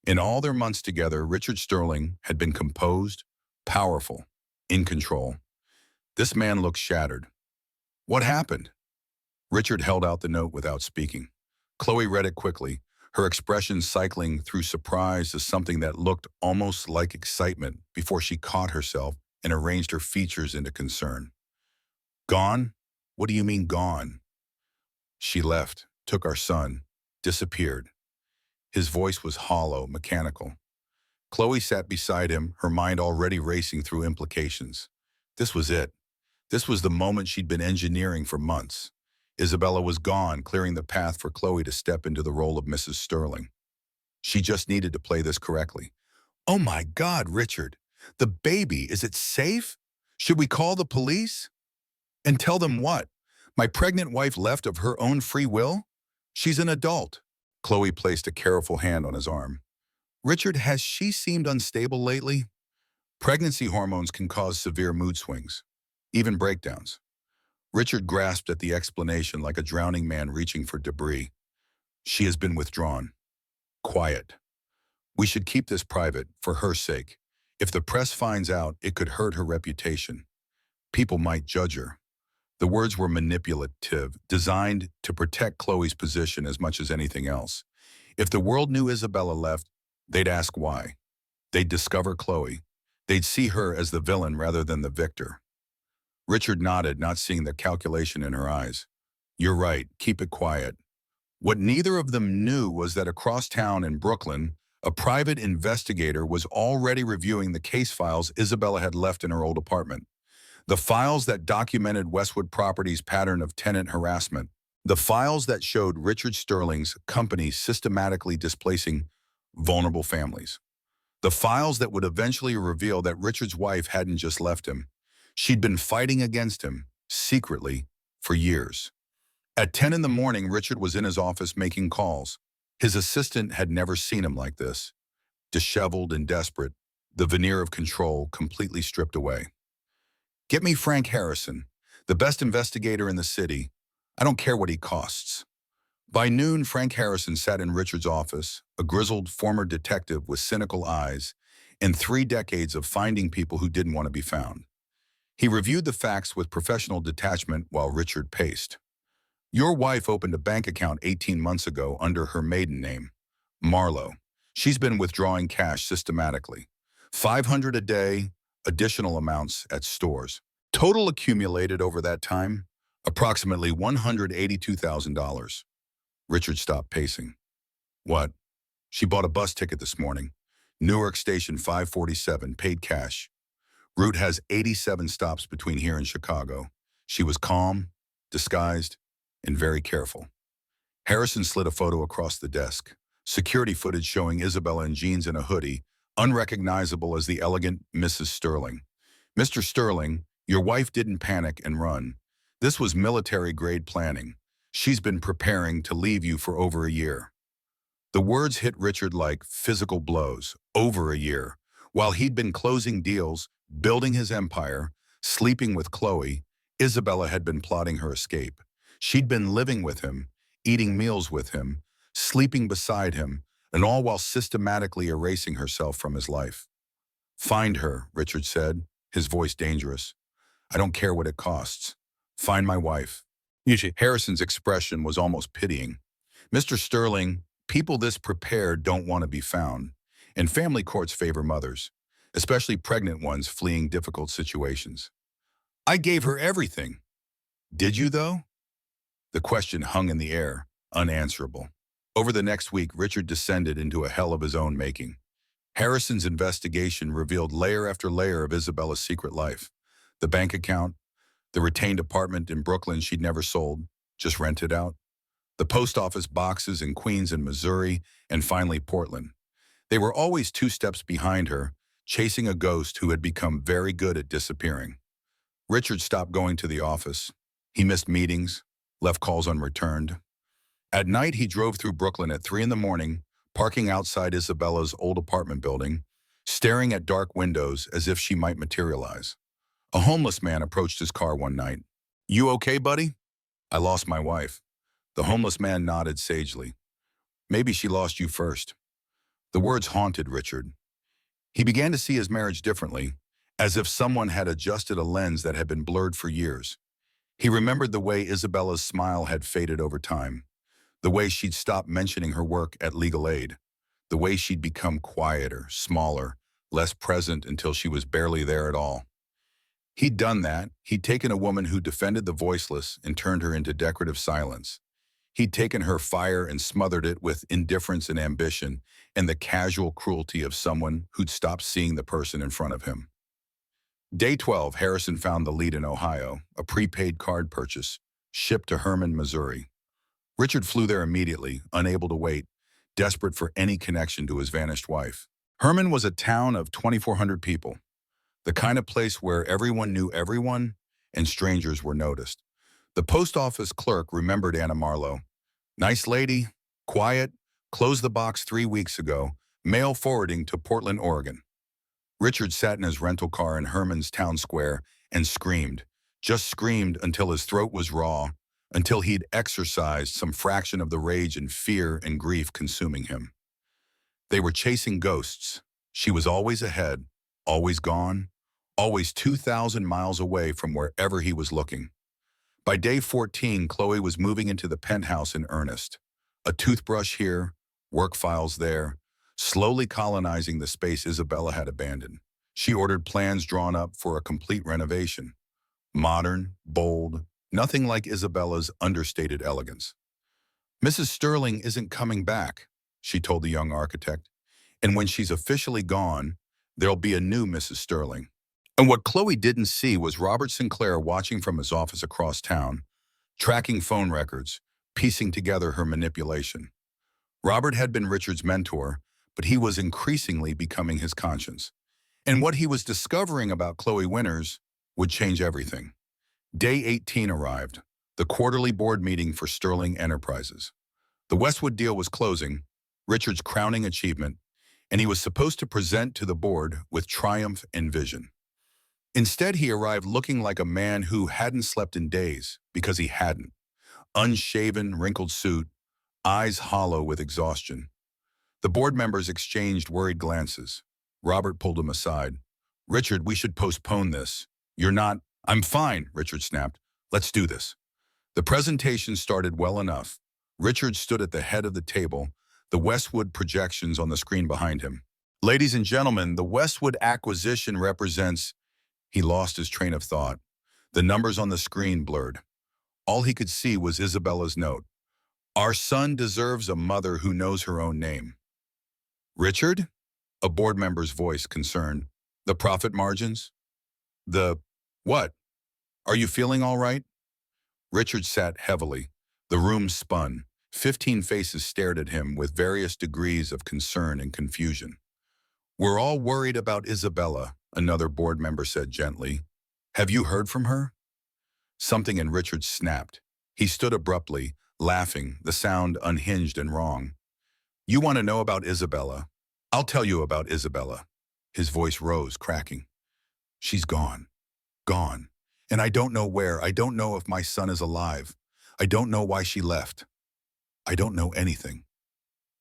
In all their months together, Richard Sterling had been composed, powerful, in control. This man looked shattered. What happened? Richard held out the note without speaking. Chloe read it quickly, her expression cycling through surprise to something that looked almost like excitement before she caught herself and arranged her features into concern. Gone? What do you mean gone? She left, took our son, disappeared. His voice was hollow, mechanical. Chloe sat beside him, her mind already racing through implications. This was it. This was the moment she'd been engineering for months. Isabella was gone, clearing the path for Chloe to step into the role of Mrs. Sterling. She just needed to play this correctly. Oh my God, Richard. The baby, is it safe? Should we call the police? And tell them what? My pregnant wife left of her own free will? She's an adult. Chloe placed a careful hand on his arm. Richard, has she seemed unstable lately? Pregnancy hormones can cause severe mood swings, even breakdowns. Richard grasped at the explanation like a drowning man reaching for debris. She has been withdrawn. Quiet. We should keep this private, for her sake. If the press finds out, it could hurt her reputation. People might judge her. The words were manipulative, designed to protect Chloe's position as much as anything else. If the world knew Isabella left, they'd ask why. They'd discover Chloe. They'd see her as the villain rather than the victor. Richard nodded, not seeing the calculation in her eyes. You're right, keep it quiet. What neither of them knew was that across town in Brooklyn, a private investigator was already reviewing the case files Isabella had left in her old apartment. The files that documented Westwood Properties' pattern of tenant harassment. The files that showed Richard Sterling's company systematically displacing vulnerable families. The files that would eventually reveal that Richard's wife hadn't just left him. She'd been fighting against him, secretly, for years. At 10 in the morning, Richard was in his office making calls. His assistant had never seen him like this. Disheveled and desperate, the veneer of control completely stripped away. Get me Frank Harrison, the best investigator in the city. I don't care what he costs. By noon, Frank Harrison sat in Richard's office, a grizzled former detective with cynical eyes and 3 decades of finding people who didn't want to be found. He reviewed the facts with professional detachment while Richard paced. Your wife opened a bank account 18 months ago under her maiden name, Marlowe. She's been withdrawing cash systematically. 500 a day, additional amounts at stores. Total accumulated over that time, approximately $182,000. Richard stopped pacing. What? She bought a bus ticket this morning. Newark Station 547, paid cash. Route has 87 stops between here and Chicago. She was calm, disguised, and very careful. Harrison slid a photo across the desk. Security footage showing Isabella in jeans and a hoodie, unrecognizable as the elegant Mrs. Sterling. Mr. Sterling, your wife didn't panic and run. This was military-grade planning. She's been preparing to leave you for over a year. The words hit Richard like physical blows. Over a year. While he'd been closing deals, building his empire, sleeping with Chloe, Isabella had been plotting her escape. She'd been living with him, eating meals with him, sleeping beside him, and all while systematically erasing herself from his life. Find her, Richard said, his voice dangerous. I don't care what it costs. Find my wife. Harrison's expression was almost pitying. Mr. Sterling, people this prepared don't want to be found, and family courts favor mothers, especially pregnant ones fleeing difficult situations. I gave her everything. Did you, though? The question hung in the air, unanswerable. Over the next week, Richard descended into a hell of his own making. Harrison's investigation revealed layer after layer of Isabella's secret life. The bank account, the retained apartment in Brooklyn she'd never sold, just rented out, the post office boxes in Queens and Missouri, and finally Portland. They were always 2 steps behind her, chasing a ghost who had become very good at disappearing. Richard stopped going to the office. He missed meetings, left calls unreturned. At night, he drove through Brooklyn at 3 in the morning, parking outside Isabella's old apartment building, staring at dark windows as if she might materialize. A homeless man approached his car one night. You okay, buddy? I lost my wife. The homeless man nodded sagely. Maybe she lost you first. The words haunted Richard. He began to see his marriage differently, as if someone had adjusted a lens that had been blurred for years. He remembered the way Isabella's smile had faded over time, the way she'd stopped mentioning her work at Legal Aid, the way she'd become quieter, smaller, less present until she was barely there at all. He'd done that. He'd taken a woman who defended the voiceless and turned her into decorative silence. He'd taken her fire and smothered it with indifference and ambition and the casual cruelty of someone who'd stopped seeing the person in front of him. Day 12, Harrison found the lead in Ohio, a prepaid card purchase, shipped to Herman, Missouri. Richard flew there immediately, unable to wait, desperate for any connection to his vanished wife. Herman was a town of 2,400 people, the kind of place where everyone knew everyone and strangers were noticed. The post office clerk remembered Anna Marlowe. Nice lady, quiet, closed the box 3 weeks ago, mail forwarding to Portland, Oregon. Richard sat in his rental car in Herman's town square and screamed, just screamed until his throat was raw, until he'd exorcised some fraction of the rage and fear and grief consuming him. They were chasing ghosts. She was always ahead, always gone, always 2,000 miles away from wherever he was looking. By day 14, Chloe was moving into the penthouse in earnest. A toothbrush here, work files there, slowly colonizing the space Isabella had abandoned. She ordered plans drawn up for a complete renovation. Modern, bold, nothing like Isabella's understated elegance. "Mrs. Sterling isn't coming back," she told the young architect. "And when she's officially gone, there'll be a new Mrs. Sterling." And what Chloe didn't see was Robert Sinclair watching from his office across town, tracking phone records, piecing together her manipulation. Robert had been Richard's mentor, but he was increasingly becoming his conscience. And what he was discovering about Chloe Winters would change everything. Day 18 arrived, the quarterly board meeting for Sterling Enterprises. The Westwood deal was closing, Richard's crowning achievement, and he was supposed to present to the board with triumph and vision. Instead, he arrived looking like a man who hadn't slept in days, because he hadn't. Unshaven, wrinkled suit, eyes hollow with exhaustion. The board members exchanged worried glances. Robert pulled him aside. "Richard, we should postpone this. You're not—" "I'm fine," Richard snapped. "Let's do this." The presentation started well enough. Richard stood at the head of the table, the Westwood projections on the screen behind him. "Ladies and gentlemen, the Westwood acquisition represents—" He lost his train of thought. The numbers on the screen blurred. All he could see was Isabella's note. "Our son deserves a mother who knows her own name." "Richard?" A board member's voice, concerned. "The profit margins?" What? Are you feeling all right?" Richard sat heavily. The room spun. 15 faces stared at him with various degrees of concern and confusion. "We're all worried about Isabella," another board member said gently. "Have you heard from her?" Something in Richard snapped. He stood abruptly, laughing, the sound unhinged and wrong. "You want to know about Isabella? I'll tell you about Isabella." His voice rose, cracking. "She's gone. Gone. And I don't know where. I don't know if my son is alive. I don't know why she left. I don't know anything."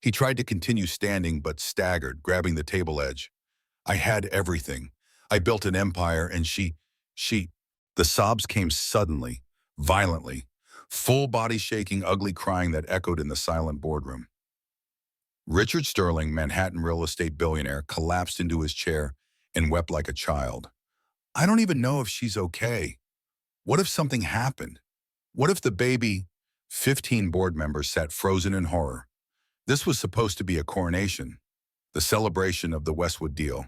He tried to continue standing, but staggered, grabbing the table edge. "I had everything. I built an empire, and she... The sobs came suddenly, violently, full body shaking, ugly crying that echoed in the silent boardroom. Richard Sterling, Manhattan real estate billionaire, collapsed into his chair and wept like a child. "I don't even know if she's okay. What if something happened? What if the baby—" 15 board members sat frozen in horror. This was supposed to be a coronation, the celebration of the Westwood deal.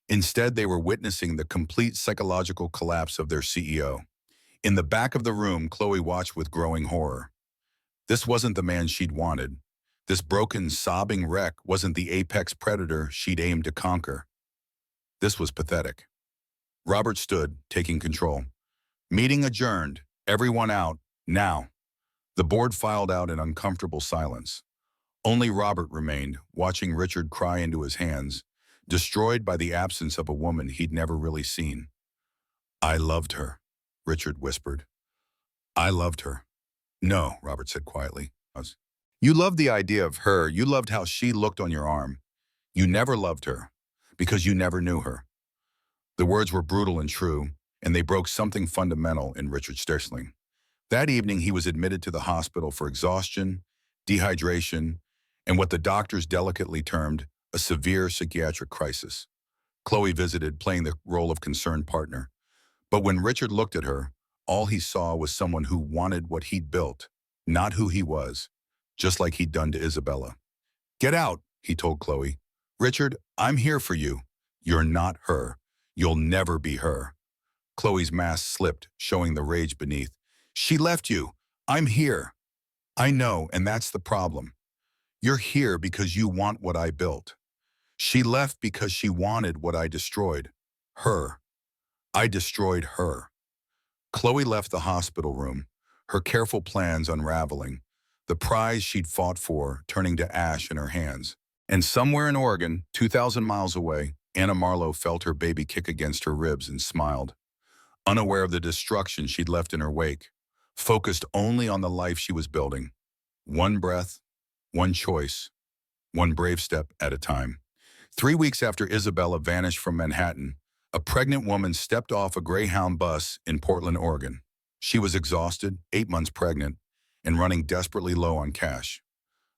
Instead, they were witnessing the complete psychological collapse of their CEO. In the back of the room, Chloe watched with growing horror. This wasn't the man she'd wanted. This broken, sobbing wreck wasn't the apex predator she'd aimed to conquer. This was pathetic. Robert stood, taking control. "Meeting adjourned. Everyone out. Now." The board filed out in uncomfortable silence. Only Robert remained, watching Richard cry into his hands, destroyed by the absence of a woman he'd never really seen. "I loved her," Richard whispered. "I loved her." "No," Robert said quietly. "You loved the idea of her. You loved how she looked on your arm. You never loved her, because you never knew her." The words were brutal and true, and they broke something fundamental in Richard Sterling. That evening, he was admitted to the hospital for exhaustion, dehydration, and what the doctors delicately termed a severe psychiatric crisis. Chloe visited, playing the role of concerned partner. But when Richard looked at her, all he saw was someone who wanted what he'd built, not who he was, just like he'd done to Isabella. "Get out," he told Chloe. "Richard, I'm here for you. You're not her. You'll never be her." Chloe's mask slipped, showing the rage beneath. "She left you. I'm here." "I know, and that's the problem. You're here because you want what I built. She left because she wanted what I destroyed. Her. I destroyed her." Chloe left the hospital room, her careful plans unraveling, the prize she'd fought for turning to ash in her hands. And somewhere in Oregon, 2,000 miles away, Anna Marlowe felt her baby kick against her ribs and smiled, unaware of the destruction she'd left in her wake, focused only on the life she was building. One breath, one choice, one brave step at a time. 3 weeks after Isabella vanished from Manhattan, a pregnant woman stepped off a Greyhound bus in Portland, Oregon. She was exhausted, 8 months pregnant, and running desperately low on cash.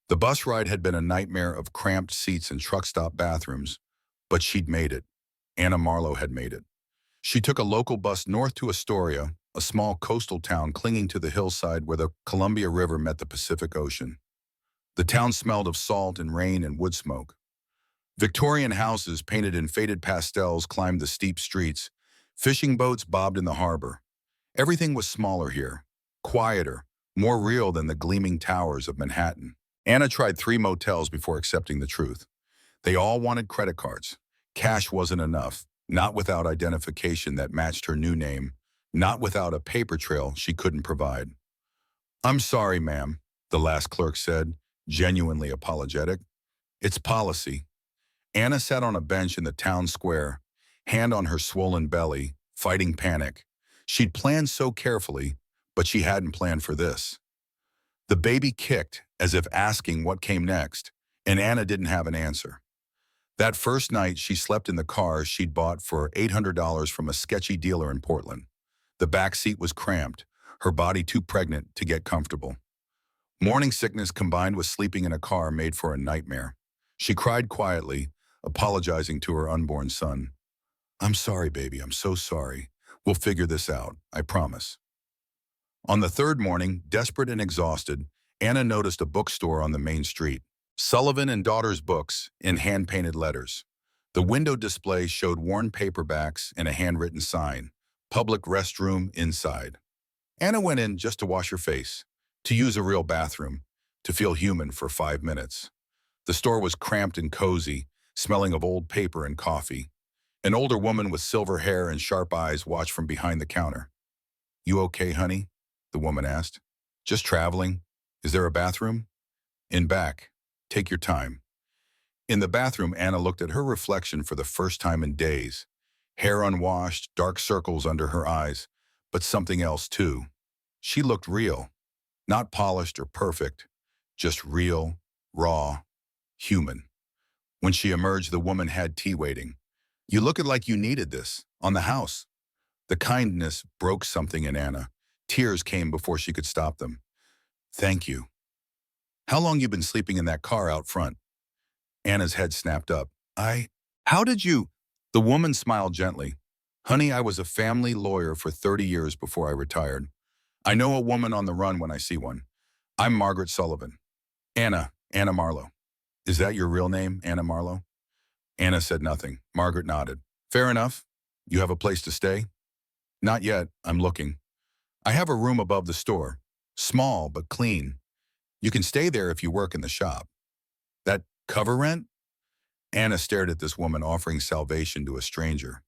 The bus ride had been a nightmare of cramped seats and truck stop bathrooms, but she'd made it. Anna Marlowe had made it. She took a local bus north to Astoria, a small coastal town clinging to the hillside where the Columbia River met the Pacific Ocean. The town smelled of salt and rain and wood smoke. Victorian houses painted in faded pastels climbed the steep streets. Fishing boats bobbed in the harbor. Everything was smaller here, quieter, more real than the gleaming towers of Manhattan. Anna tried 3 motels before accepting the truth. They all wanted credit cards. Cash wasn't enough, not without identification that matched her new name, not without a paper trail she couldn't provide. "I'm sorry, ma'am," the last clerk said, genuinely apologetic. "It's policy." Anna sat on a bench in the town square, hand on her swollen belly, fighting panic. She'd planned so carefully, but she hadn't planned for this. The baby kicked, as if asking what came next, and Anna didn't have an answer. That first night, she slept in the car she'd bought for $800 from a sketchy dealer in Portland. The back seat was cramped, her body too pregnant to get comfortable. Morning sickness combined with sleeping in a car made for a nightmare. She cried quietly, apologizing to her unborn son. "I'm sorry, baby, I'm so sorry. We'll figure this out, I promise." On the third morning, desperate and exhausted, Anna noticed a bookstore on the main street. Sullivan and Daughters Books in hand-painted letters. The window display showed worn paperbacks and a handwritten sign, "Public restroom inside." Anna went in just to wash her face, to use a real bathroom, to feel human for 5 minutes. The store was cramped and cozy, smelling of old paper and coffee. An older woman with silver hair and sharp eyes watched from behind the counter. "You okay, honey?" the woman asked. "Just traveling. Is there a bathroom?" "In back. Take your time." In the bathroom, Anna looked at her reflection for the first time in days. Hair unwashed, dark circles under her eyes, but something else too. She looked real. Not polished or perfect, just real, raw, human. When she emerged, the woman had tea waiting. "You look like you needed this, on the house." The kindness broke something in Anna. Tears came before she could stop them. "Thank you." "How long you been sleeping in that car out front?" Anna's head snapped up. How did you?" The woman smiled gently. "Honey, I was a family lawyer for 30 years before I retired. I know a woman on the run when I see one. I'm Margaret Sullivan." Anna Marlowe." "Is that your real name, Anna Marlowe?" Anna said nothing. Margaret nodded. "Fair enough. You have a place to stay?" "Not yet. I'm looking. I have a room above the store. Small, but clean. You can stay there if you work in the shop." "That cover rent?" Anna stared at this woman offering salvation to a stranger.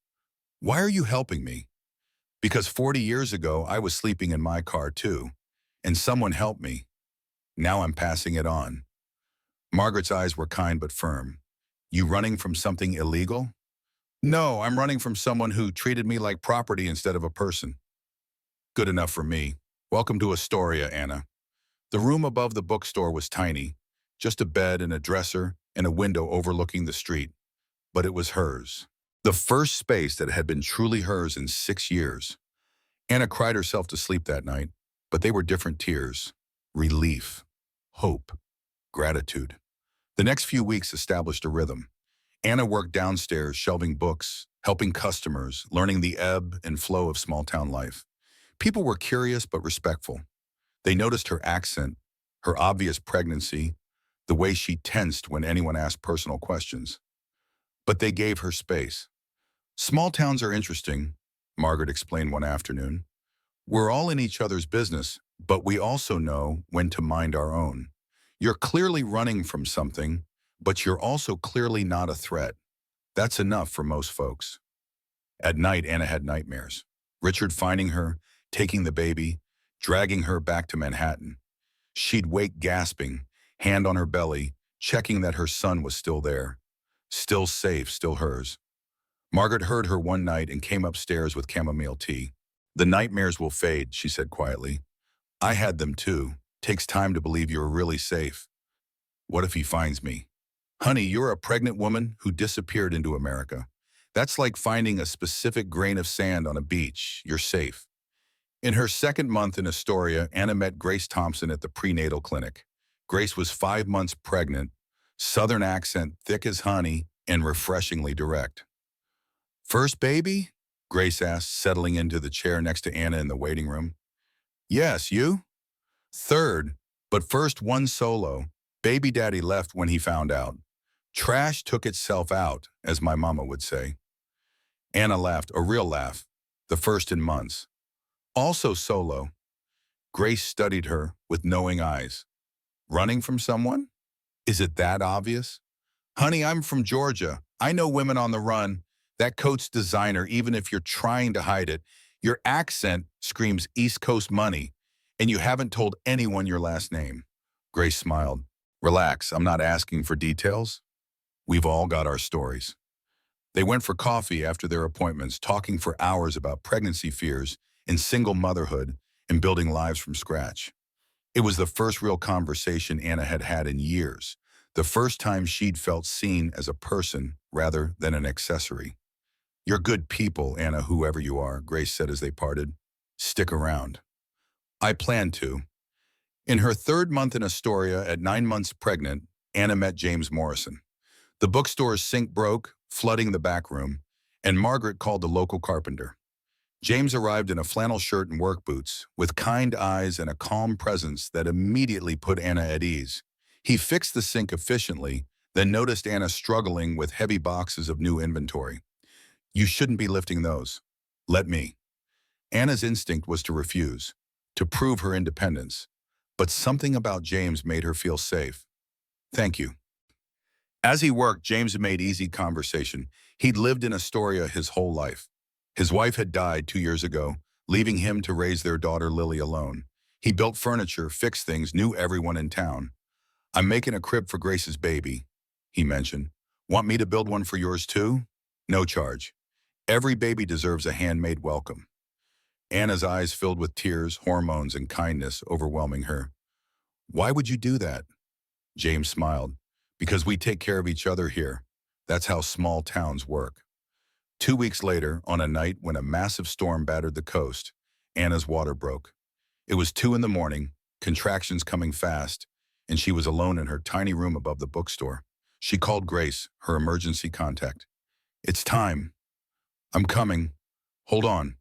"Why are you helping me?" "Because 40 years ago, I was sleeping in my car too, and someone helped me. Now I'm passing it on." Margaret's eyes were kind but firm. "You running from something illegal?" "No, I'm running from someone who treated me like property instead of a person." "Good enough for me. Welcome to Astoria, Anna." The room above the bookstore was tiny, just a bed and a dresser and a window overlooking the street. But it was hers. The first space that had been truly hers in 6 years. Anna cried herself to sleep that night, but they were different tears. Relief, hope, gratitude. The next few weeks established a rhythm. Anna worked downstairs, shelving books, helping customers, learning the ebb and flow of small-town life. People were curious but respectful. They noticed her accent, her obvious pregnancy, the way she tensed when anyone asked personal questions. But they gave her space. "Small towns are interesting," Margaret explained one afternoon. "We're all in each other's business, but we also know when to mind our own. You're clearly running from something, but you're also clearly not a threat. That's enough for most folks." At night, Anna had nightmares. Richard finding her, taking the baby, dragging her back to Manhattan. She'd wake gasping, hand on her belly, checking that her son was still there. Still safe, still hers. Margaret heard her one night and came upstairs with chamomile tea. The nightmares will fade, she said quietly. I had them too. Takes time to believe you're really safe. What if he finds me? Honey, you're a pregnant woman who disappeared into America. That's like finding a specific grain of sand on a beach. You're safe. In her second month in Astoria, Anna met Grace Thompson at the prenatal clinic. Grace was 5 months pregnant, southern accent thick as honey, and refreshingly direct. First baby? Grace asked, settling into the chair next to Anna in the waiting room. Yes, you? Third, but first one solo. Baby daddy left when he found out. Trash took itself out, as my mama would say. Anna laughed, a real laugh, the first in months. Also solo. Grace studied her with knowing eyes. Running from someone? Is it that obvious? Honey, I'm from Georgia. I know women on the run. That coat's designer, even if you're trying to hide it. Your accent screams East Coast money, and you haven't told anyone your last name. Grace smiled. Relax, I'm not asking for details. We've all got our stories. They went for coffee after their appointments, talking for hours about pregnancy fears and single motherhood and building lives from scratch. It was the first real conversation Anna had had in years, the first time she'd felt seen as a person rather than an accessory. You're good people, Anna, whoever you are, Grace said as they parted. Stick around. I plan to. In her third month in Astoria, at 9 months pregnant, Anna met James Morrison. The bookstore's sink broke, flooding the back room, and Margaret called the local carpenter. James arrived in a flannel shirt and work boots, with kind eyes and a calm presence that immediately put Anna at ease. He fixed the sink efficiently, then noticed Anna struggling with heavy boxes of new inventory. You shouldn't be lifting those. Let me. Anna's instinct was to refuse, to prove her independence, but something about James made her feel safe. Thank you. As he worked, James made easy conversation. He'd lived in Astoria his whole life. His wife had died 2 years ago, leaving him to raise their daughter Lily alone. He built furniture, fixed things, knew everyone in town. I'm making a crib for Grace's baby, he mentioned. Want me to build one for yours too? No charge. Every baby deserves a handmade welcome. Anna's eyes filled with tears, hormones, and kindness overwhelming her. Why would you do that? James smiled. Because we take care of each other here. That's how small towns work. 2 weeks later, on a night when a massive storm battered the coast, Anna's water broke. It was 2 in the morning, contractions coming fast, and she was alone in her tiny room above the bookstore. She called Grace, her emergency contact. It's time. I'm coming. Hold on.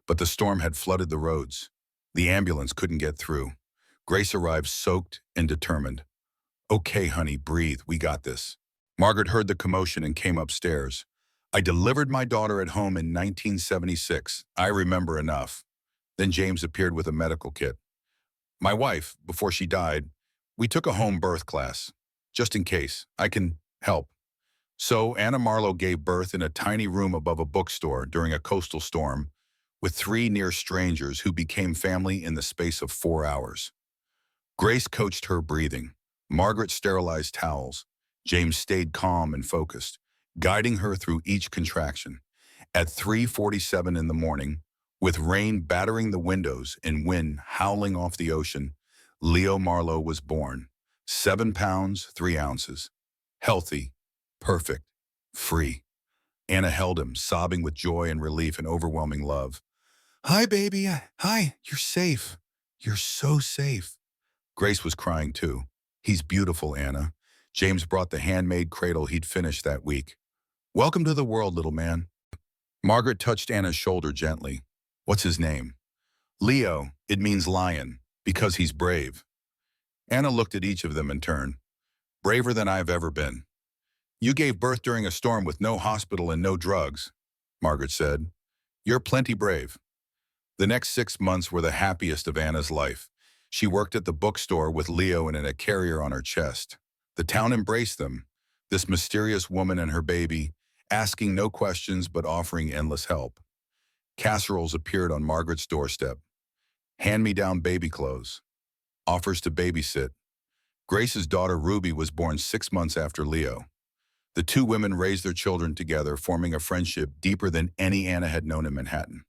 But the storm had flooded the roads. The ambulance couldn't get through. Grace arrived soaked and determined. Okay, honey, breathe. We got this. Margaret heard the commotion and came upstairs. I delivered my daughter at home in 1976. I remember enough. Then James appeared with a medical kit. My wife, before she died, we took a home birth class. Just in case. I can help. So Anna Marlowe gave birth in a tiny room above a bookstore during a coastal storm with 3 near strangers who became family in the space of 4 hours. Grace coached her breathing. Margaret sterilized towels. James stayed calm and focused, guiding her through each contraction. At 3:47 in the morning, with rain battering the windows and wind howling off the ocean, Leo Marlowe was born. 7 pounds, 3 ounces. Healthy, perfect, free. Anna held him, sobbing with joy and relief and overwhelming love. Hi, baby. Hi, you're safe. You're so safe. Grace was crying too. He's beautiful, Anna. James brought the handmade cradle he'd finished that week. Welcome to the world, little man. Margaret touched Anna's shoulder gently. What's his name? Leo. It means lion, because he's brave. Anna looked at each of them in turn. Braver than I've ever been. You gave birth during a storm with no hospital and no drugs, Margaret said. You're plenty brave. The next 6 months were the happiest of Anna's life. She worked at the bookstore with Leo in a carrier on her chest. The town embraced them, this mysterious woman and her baby, asking no questions but offering endless help. Casseroles appeared on Margaret's doorstep. Hand-me-down baby clothes. Offers to babysit. Grace's daughter Ruby was born 6 months after Leo. The two women raised their children together, forming a friendship deeper than any Anna had known in Manhattan.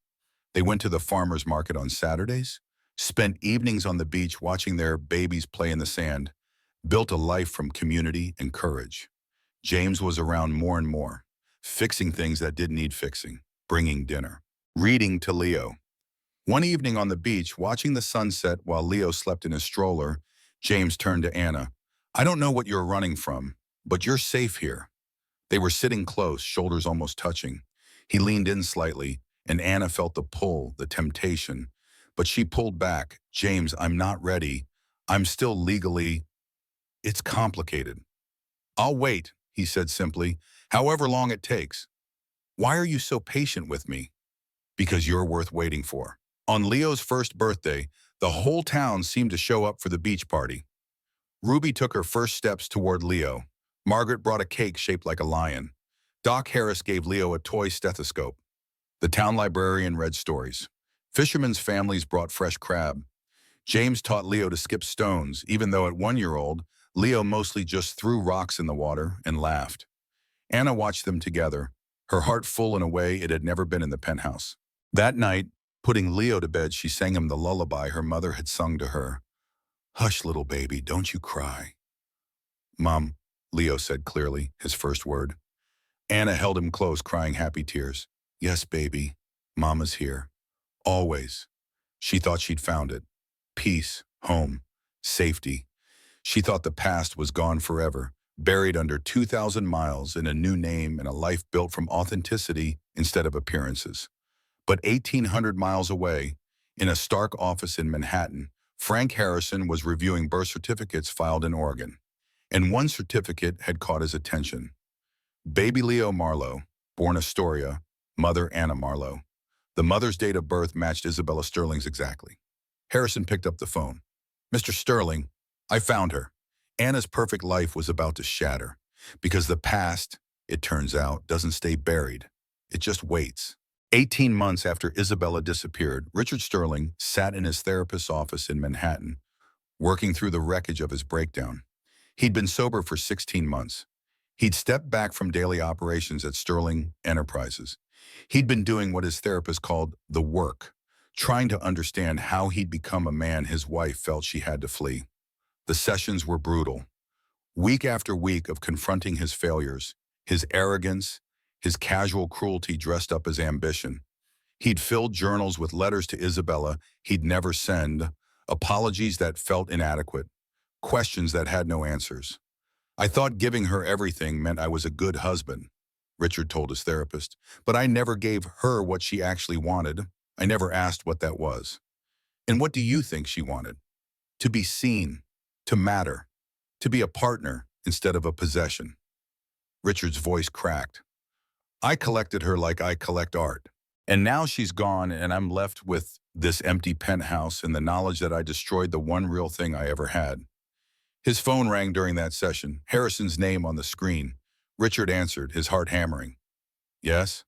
They went to the farmer's market on Saturdays, spent evenings on the beach watching their babies play in the sand, built a life from community and courage. James was around more and more, fixing things that didn't need fixing, bringing dinner, reading to Leo. One evening on the beach, watching the sunset while Leo slept in his stroller, James turned to Anna. I don't know what you're running from, but you're safe here. They were sitting close, shoulders almost touching. He leaned in slightly, and Anna felt the pull, the temptation. But she pulled back. James, I'm not ready. I'm still legally. It's complicated. I'll wait, he said simply, however long it takes. Why are you so patient with me? Because you're worth waiting for. On Leo's first birthday, the whole town seemed to show up for the beach party. Ruby took her first steps toward Leo. Margaret brought a cake shaped like a lion. Doc Harris gave Leo a toy stethoscope. The town librarian read stories. Fishermen's families brought fresh crab. James taught Leo to skip stones, even though at 1-year-old, Leo mostly just threw rocks in the water and laughed. Anna watched them together, her heart full in a way it had never been in the penthouse. That night, putting Leo to bed, she sang him the lullaby her mother had sung to her. Hush, little baby, don't you cry. Mom, Leo said clearly, his first word. Anna held him close, crying happy tears. Yes, baby, Mama's here. Always. She thought she'd found it. Peace, home, safety. She thought the past was gone forever, buried under 2,000 miles in a new name and a life built from authenticity instead of appearances. But 1,800 miles away, in a stark office in Manhattan, Frank Harrison was reviewing birth certificates filed in Oregon. And one certificate had caught his attention. Baby Leo Marlowe, born Astoria, mother Anna Marlowe. The mother's date of birth matched Isabella Sterling's exactly. Harrison picked up the phone. Mr. Sterling, I found her. Anna's perfect life was about to shatter. Because the past, it turns out, doesn't stay buried. It just waits. 18 months after Isabella disappeared, Richard Sterling sat in his therapist's office in Manhattan, working through the wreckage of his breakdown. He'd been sober for 16 months. He'd stepped back from daily operations at Sterling Enterprises. He'd been doing what his therapist called the work, trying to understand how he'd become a man his wife felt she had to flee. The sessions were brutal. Week after week of confronting his failures, his arrogance, his casual cruelty dressed up as ambition. He'd filled journals with letters to Isabella he'd never send, apologies that felt inadequate, questions that had no answers. I thought giving her everything meant I was a good husband, Richard told his therapist, but I never gave her what she actually wanted. I never asked what that was. And what do you think she wanted? To be seen, to matter, to be a partner instead of a possession. Richard's voice cracked. I collected her like I collect art. And now she's gone and I'm left with this empty penthouse and the knowledge that I destroyed the one real thing I ever had. His phone rang during that session, Harrison's name on the screen. Richard answered, his heart hammering. Yes?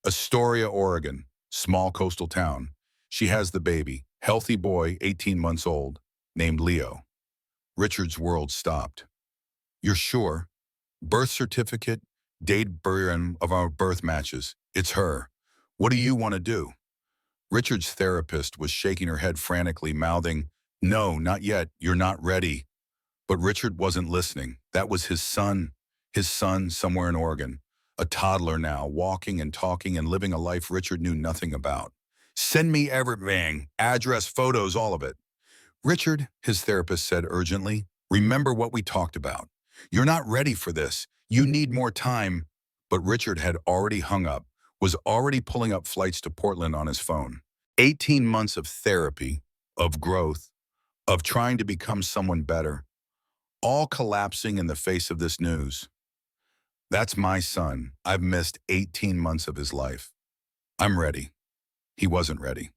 Astoria, Oregon, small coastal town. She has the baby, healthy boy, 18 months old, named Leo. Richard's world stopped. You're sure? Birth certificate, date of our birth matches. It's her. What do you want to do? Richard's therapist was shaking her head frantically, mouthing, No, not yet. You're not ready. But Richard wasn't listening. That was his son somewhere in Oregon. A toddler now, walking and talking and living a life Richard knew nothing about. Send me everything, address, photos, all of it. Richard, his therapist said urgently, remember what we talked about. You're not ready for this. You need more time. But Richard had already hung up, was already pulling up flights to Portland on his phone. 18 months of therapy, of growth, of trying to become someone better, all collapsing in the face of this news. That's my son. I've missed 18 months of his life. I'm ready. He wasn't ready.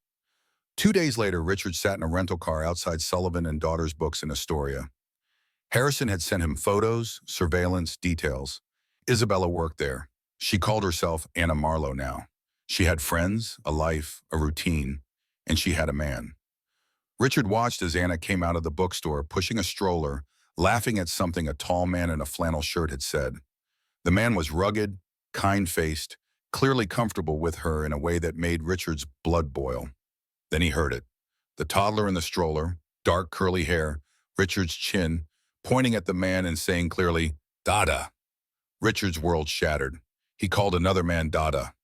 2 days later, Richard sat in a rental car outside Sullivan and Daughter's Books in Astoria. Harrison had sent him photos, surveillance, details. Isabella worked there. She called herself Anna Marlowe now. She had friends, a life, a routine, and she had a man. Richard watched as Anna came out of the bookstore, pushing a stroller, laughing at something a tall man in a flannel shirt had said. The man was rugged, kind-faced, clearly comfortable with her in a way that made Richard's blood boil. Then he heard it. The toddler in the stroller, dark curly hair, Richard's chin, pointing at the man and saying clearly, "Dada." Richard's world shattered. He called another man Dada.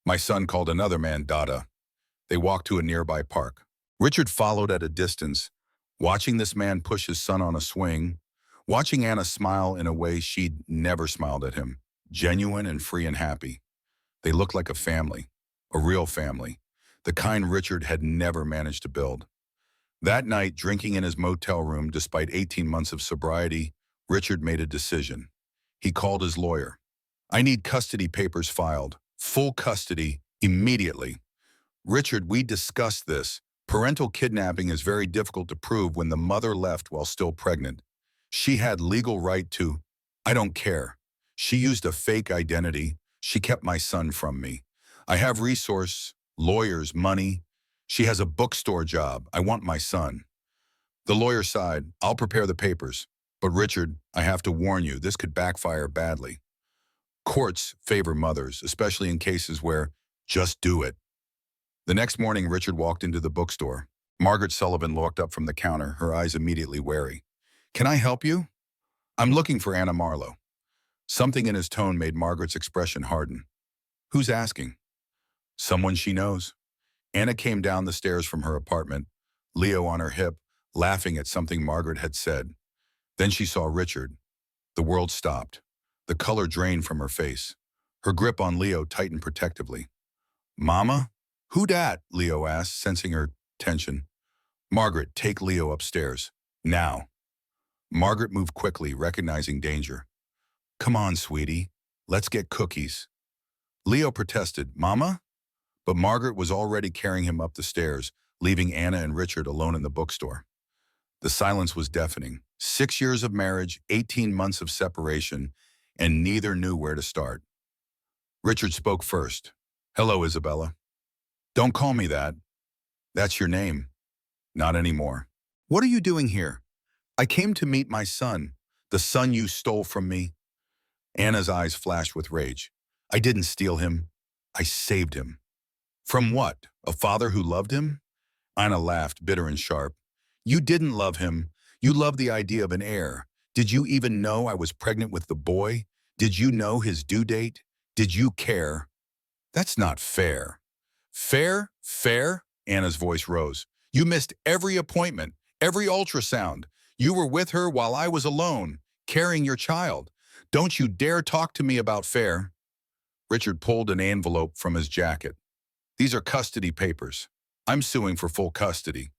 My son called another man Dada. They walked to a nearby park. Richard followed at a distance, watching this man push his son on a swing, watching Anna smile in a way she'd never smiled at him, genuine and free and happy. They looked like a family, a real family, the kind Richard had never managed to build. That night, drinking in his motel room despite 18 months of sobriety, Richard made a decision. He called his lawyer. "I need custody papers filed, full custody, immediately." "Richard, we discussed this. Parental kidnapping is very difficult to prove when the mother left while still pregnant. She had legal right to—" "I don't care. She used a fake identity. She kept my son from me. I have resource, lawyers, money. She has a bookstore job. I want my son." The lawyer sighed. "I'll prepare the papers. But Richard, I have to warn you, this could backfire badly. Courts favor mothers, especially in cases where— just do it." The next morning, Richard walked into the bookstore. Margaret Sullivan looked up from the counter, her eyes immediately wary. "Can I help you?" "I'm looking for Anna Marlowe." Something in his tone made Margaret's expression harden. "Who's asking?" "Someone she knows." Anna came down the stairs from her apartment, Leo on her hip, laughing at something Margaret had said. Then she saw Richard. The world stopped. The color drained from her face. Her grip on Leo tightened protectively. "Mama?" "Who dat?" Leo asked, sensing her tension. "Margaret, take Leo upstairs. Now." Margaret moved quickly, recognizing danger. "Come on, sweetie. Let's get cookies." Leo protested, "Mama?" But Margaret was already carrying him up the stairs, leaving Anna and Richard alone in the bookstore. The silence was deafening. 6 years of marriage, 18 months of separation, and neither knew where to start. Richard spoke first. "Hello, Isabella." "Don't call me that." "That's your name." "Not anymore." "What are you doing here?" "I came to meet my son, the son you stole from me." Anna's eyes flashed with rage. "I didn't steal him. I saved him." "From what? A father who loved him?" Anna laughed, bitter and sharp. "You didn't love him. You loved the idea of an heir. Did you even know I was pregnant with the boy? Did you know his due date? Did you care?" "That's not fair." "Fair? Fair?" Anna's voice rose. "You missed every appointment, every ultrasound. You were with her while I was alone, carrying your child. Don't you dare talk to me about fair." Richard pulled an envelope from his jacket. "These are custody papers. I'm suing for full custody."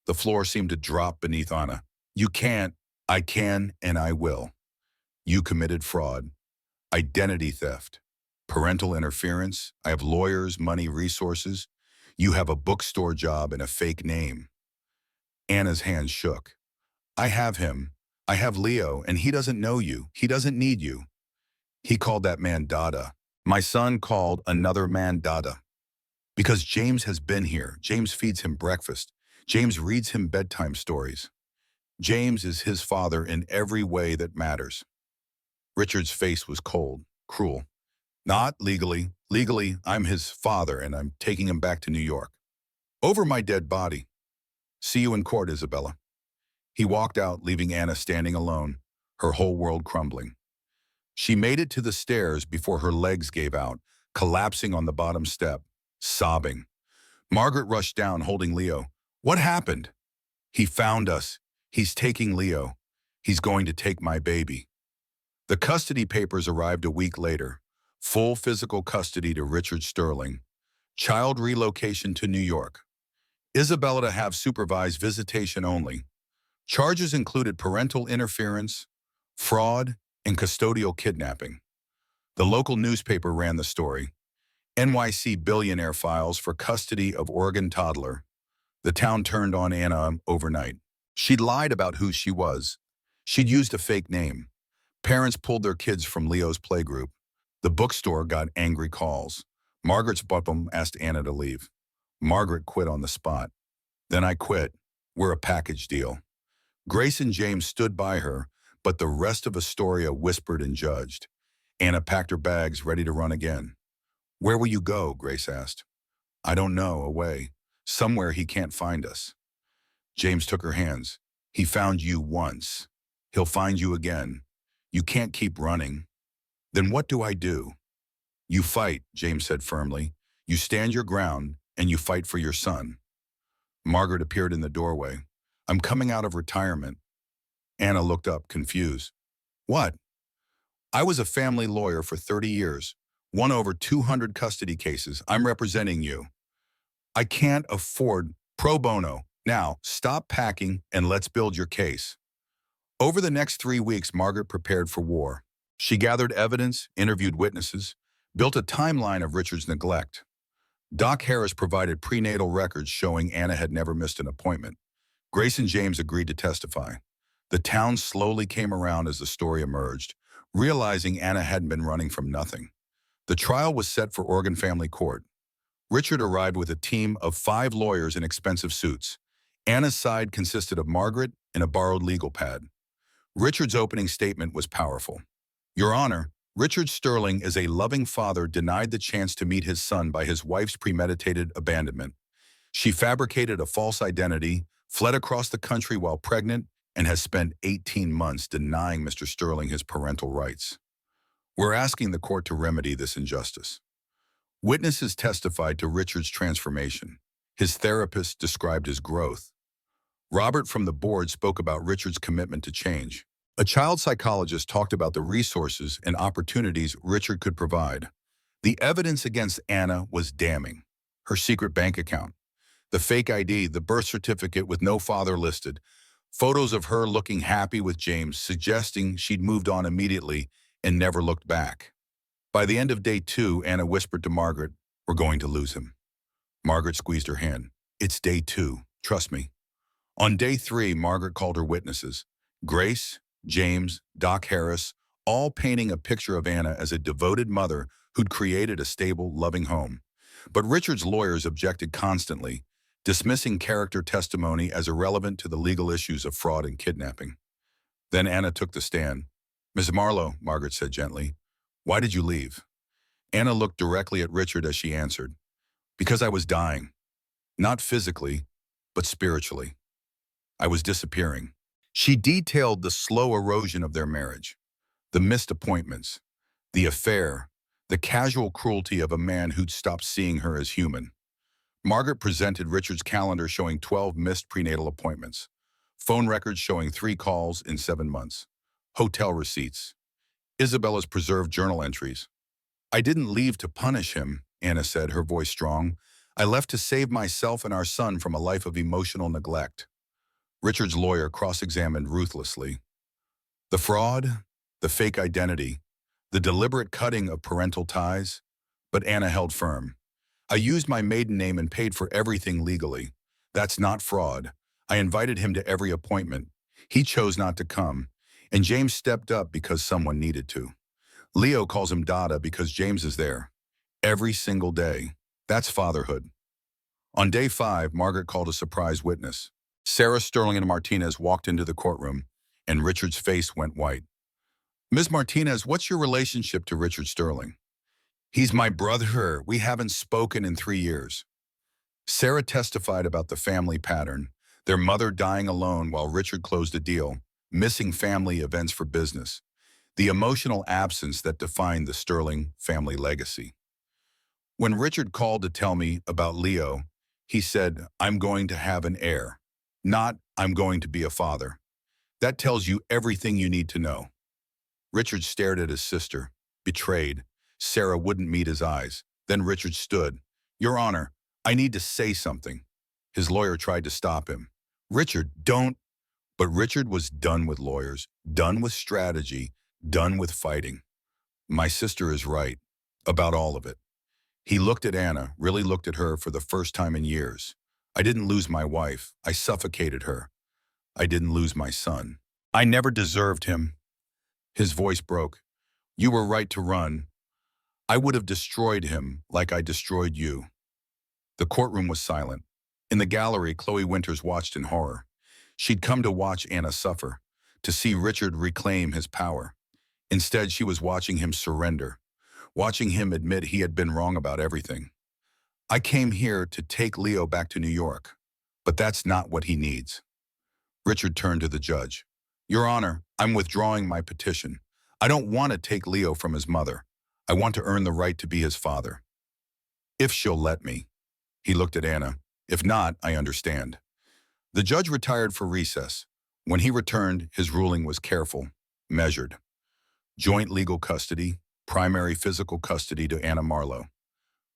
The floor seemed to drop beneath Anna. "You can't." "I can and I will. You committed fraud, identity theft, parental interference. I have lawyers, money, resources. You have a bookstore job and a fake name." Anna's hands shook. "I have him. I have Leo, and he doesn't know you. He doesn't need you." He called that man Dada. My son called another man Dada. Because James has been here. James feeds him breakfast. James reads him bedtime stories. James is his father in every way that matters. Richard's face was cold, cruel. "Not legally. Legally, I'm his father, and I'm taking him back to New York. Over my dead body. See you in court, Isabella." He walked out, leaving Anna standing alone, her whole world crumbling. She made it to the stairs before her legs gave out, collapsing on the bottom step, sobbing. Margaret rushed down, holding Leo. "What happened?" "He found us. He's taking Leo. He's going to take my baby." The custody papers arrived a week later. Full physical custody to Richard Sterling. Child relocation to New York. Isabella to have supervised visitation only. Charges included parental interference, fraud, and custodial kidnapping. The local newspaper ran the story. NYC Billionaire files for custody of Oregon toddler. The town turned on Anna overnight. She'd lied about who she was. She'd used a fake name. Parents pulled their kids from Leo's playgroup. The bookstore got angry calls. Margaret's bottom asked Anna to leave. Margaret quit on the spot. "Then I quit. We're a package deal." Grace and James stood by her, but the rest of Astoria whispered and judged. Anna packed her bags, ready to run again. Where will you go? Grace asked. I don't know, away. Somewhere he can't find us. James took her hands. He found you once. He'll find you again. You can't keep running. Then what do I do? You fight, James said firmly. You stand your ground, and you fight for your son. Margaret appeared in the doorway. I'm coming out of retirement. Anna looked up, confused. What? I was a family lawyer for 30 years, won over 200 custody cases. I'm representing you. I can't afford pro bono. Now, stop packing and let's build your case. Over the next 3 weeks, Margaret prepared for war. She gathered evidence, interviewed witnesses, built a timeline of Richard's neglect. Doc Harris provided prenatal records showing Anna had never missed an appointment. Grace and James agreed to testify. The town slowly came around as the story emerged, realizing Anna hadn't been running from nothing. The trial was set for Oregon Family Court. Richard arrived with a team of 5 lawyers in expensive suits. Anna's side consisted of Margaret and a borrowed legal pad. Richard's opening statement was powerful. Your Honor, Richard Sterling is a loving father denied the chance to meet his son by his wife's premeditated abandonment. She fabricated a false identity, fled across the country while pregnant, and has spent 18 months denying Mr. Sterling his parental rights. We're asking the court to remedy this injustice. Witnesses testified to Richard's transformation. His therapist described his growth. Robert from the board spoke about Richard's commitment to change. A child psychologist talked about the resources and opportunities Richard could provide. The evidence against Anna was damning. Her secret bank account, the fake ID, the birth certificate with no father listed, photos of her looking happy with James, suggesting she'd moved on immediately and never looked back. By the end of day 2, Anna whispered to Margaret, we're going to lose him. Margaret squeezed her hand. It's day 2, trust me. On day 3, Margaret called her witnesses. Grace, James, Doc Harris, all painting a picture of Anna as a devoted mother who'd created a stable, loving home. But Richard's lawyers objected constantly, dismissing character testimony as irrelevant to the legal issues of fraud and kidnapping. Then Anna took the stand. Ms. Marlowe, Margaret said gently, why did you leave? Anna looked directly at Richard as she answered, because I was dying. Not physically, but spiritually. I was disappearing. She detailed the slow erosion of their marriage, the missed appointments, the affair, the casual cruelty of a man who'd stopped seeing her as human. Margaret presented Richard's calendar showing 12 missed prenatal appointments, phone records showing 3 calls in 7 months, hotel receipts, Isabella's preserved journal entries. I didn't leave to punish him, Anna said, her voice strong. I left to save myself and our son from a life of emotional neglect. Richard's lawyer cross-examined ruthlessly. The fraud, the fake identity, the deliberate cutting of parental ties, but Anna held firm. I used my maiden name and paid for everything legally. That's not fraud. I invited him to every appointment. He chose not to come, and James stepped up because someone needed to. Leo calls him Dada because James is there. Every single day. That's fatherhood. On day 5, Margaret called a surprise witness. Sarah Sterling and Martinez walked into the courtroom, and Richard's face went white. Ms. Martinez, what's your relationship to Richard Sterling? He's my brother. We haven't spoken in 3 years. Sarah testified about the family pattern, their mother dying alone while Richard closed a deal, missing family events for business, the emotional absence that defined the Sterling family legacy. When Richard called to tell me about Leo, he said, I'm going to have an heir. Not, I'm going to be a father. That tells you everything you need to know. Richard stared at his sister, betrayed. Sarah wouldn't meet his eyes. Then Richard stood. Your Honor, I need to say something. His lawyer tried to stop him. Richard, don't. But Richard was done with lawyers, done with strategy, done with fighting. My sister is right about all of it. He looked at Anna, really looked at her for the first time in years. I didn't lose my wife. I suffocated her. I didn't lose my son. I never deserved him. His voice broke. You were right to run. I would have destroyed him like I destroyed you. The courtroom was silent. In the gallery, Chloe Winters watched in horror. She'd come to watch Anna suffer, to see Richard reclaim his power. Instead, she was watching him surrender, watching him admit he had been wrong about everything. I came here to take Leo back to New York, but that's not what he needs. Richard turned to the judge. Your Honor, I'm withdrawing my petition. I don't want to take Leo from his mother. I want to earn the right to be his father. If she'll let me. He looked at Anna. If not, I understand. The judge retired for recess. When he returned, his ruling was careful, measured. Joint legal custody, primary physical custody to Anna Marlowe.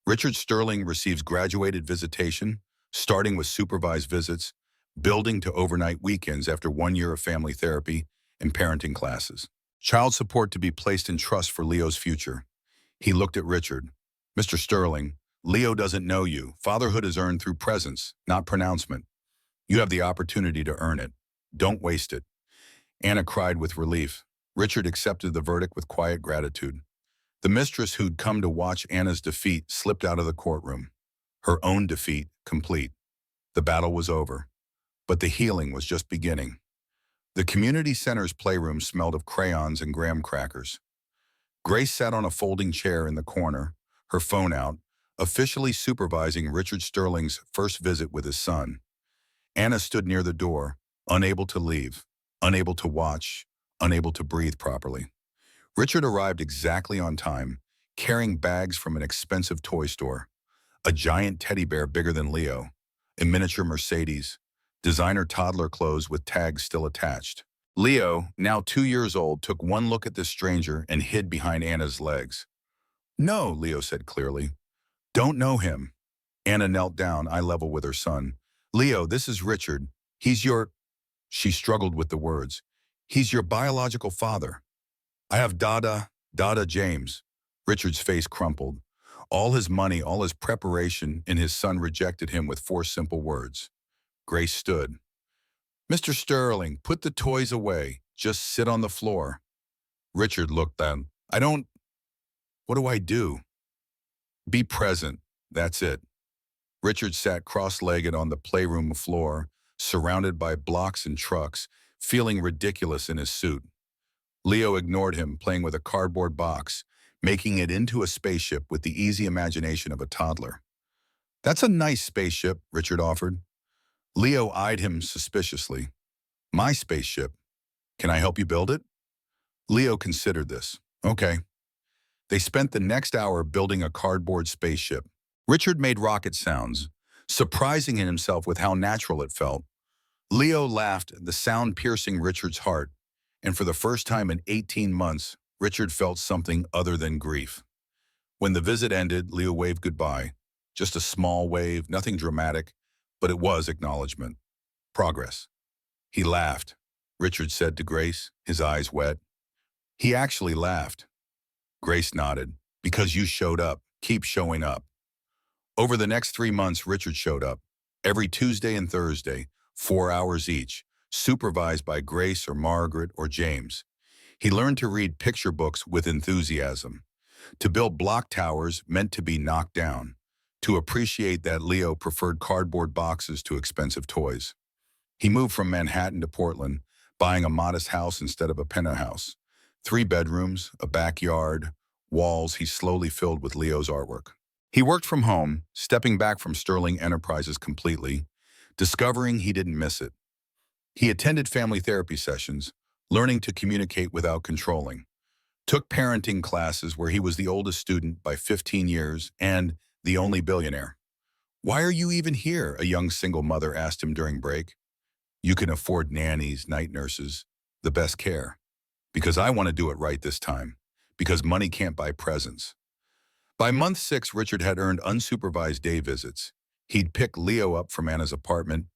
Richard Sterling receives graduated visitation, starting with supervised visits, building to overnight weekends after 1 year of family therapy and parenting classes. Child support to be placed in trust for Leo's future. He looked at Richard. Mr. Sterling, Leo doesn't know you. Fatherhood is earned through presence, not pronouncement. You have the opportunity to earn it. Don't waste it. Anna cried with relief. Richard accepted the verdict with quiet gratitude. The mistress who'd come to watch Anna's defeat slipped out of the courtroom. Her own defeat complete. The battle was over. But the healing was just beginning. The community center's playroom smelled of crayons and graham crackers. Grace sat on a folding chair in the corner, her phone out, officially supervising Richard Sterling's first visit with his son. Anna stood near the door, unable to leave, unable to watch, unable to breathe properly. Richard arrived exactly on time, carrying bags from an expensive toy store, a giant teddy bear bigger than Leo, a miniature Mercedes, designer toddler clothes with tags still attached. Leo, now 2 years old, took one look at the stranger and hid behind Anna's legs. No, Leo said clearly. Don't know him. Anna knelt down, eye level with her son. Leo, this is Richard. He's your... She struggled with the words. He's your biological father. I have Dada James. Richard's face crumpled. All his money, all his preparation, and his son rejected him with 4 simple words. Grace stood. Mr. Sterling, put the toys away. Just sit on the floor. Richard looked down. What do I do? Be present. That's it. Richard sat cross-legged on the playroom floor, surrounded by blocks and trucks, feeling ridiculous in his suit. Leo ignored him, playing with a cardboard box, making it into a spaceship with the easy imagination of a toddler. That's a nice spaceship, Richard offered. Leo eyed him suspiciously. My spaceship. Can I help you build it? Leo considered this. Okay. They spent the next hour building a cardboard spaceship. Richard made rocket sounds, surprising himself with how natural it felt. Leo laughed, the sound piercing Richard's heart, and for the first time in 18 months, Richard felt something other than grief. When the visit ended, Leo waved goodbye. Just a small wave, nothing dramatic, but it was acknowledgement. Progress. He laughed, Richard said to Grace, his eyes wet. He actually laughed. Grace nodded. Because you showed up. Keep showing up. Over the next 3 months, Richard showed up. Every Tuesday and Thursday, 4 hours each, supervised by Grace or Margaret or James. He learned to read picture books with enthusiasm, to build block towers meant to be knocked down, to appreciate that Leo preferred cardboard boxes to expensive toys. He moved from Manhattan to Portland, buying a modest house instead of a penthouse. 3 bedrooms, a backyard, walls he slowly filled with Leo's artwork. He worked from home, stepping back from Sterling Enterprises completely, discovering he didn't miss it. He attended family therapy sessions, learning to communicate without controlling, took parenting classes where he was the oldest student by 15 years and the only billionaire. Why are you even here? A young single mother asked him during break. You can afford nannies, night nurses, the best care. Because I want to do it right this time. Because money can't buy presents. By month 6, Richard had earned unsupervised day visits. He'd pick Leo up from Anna's apartment,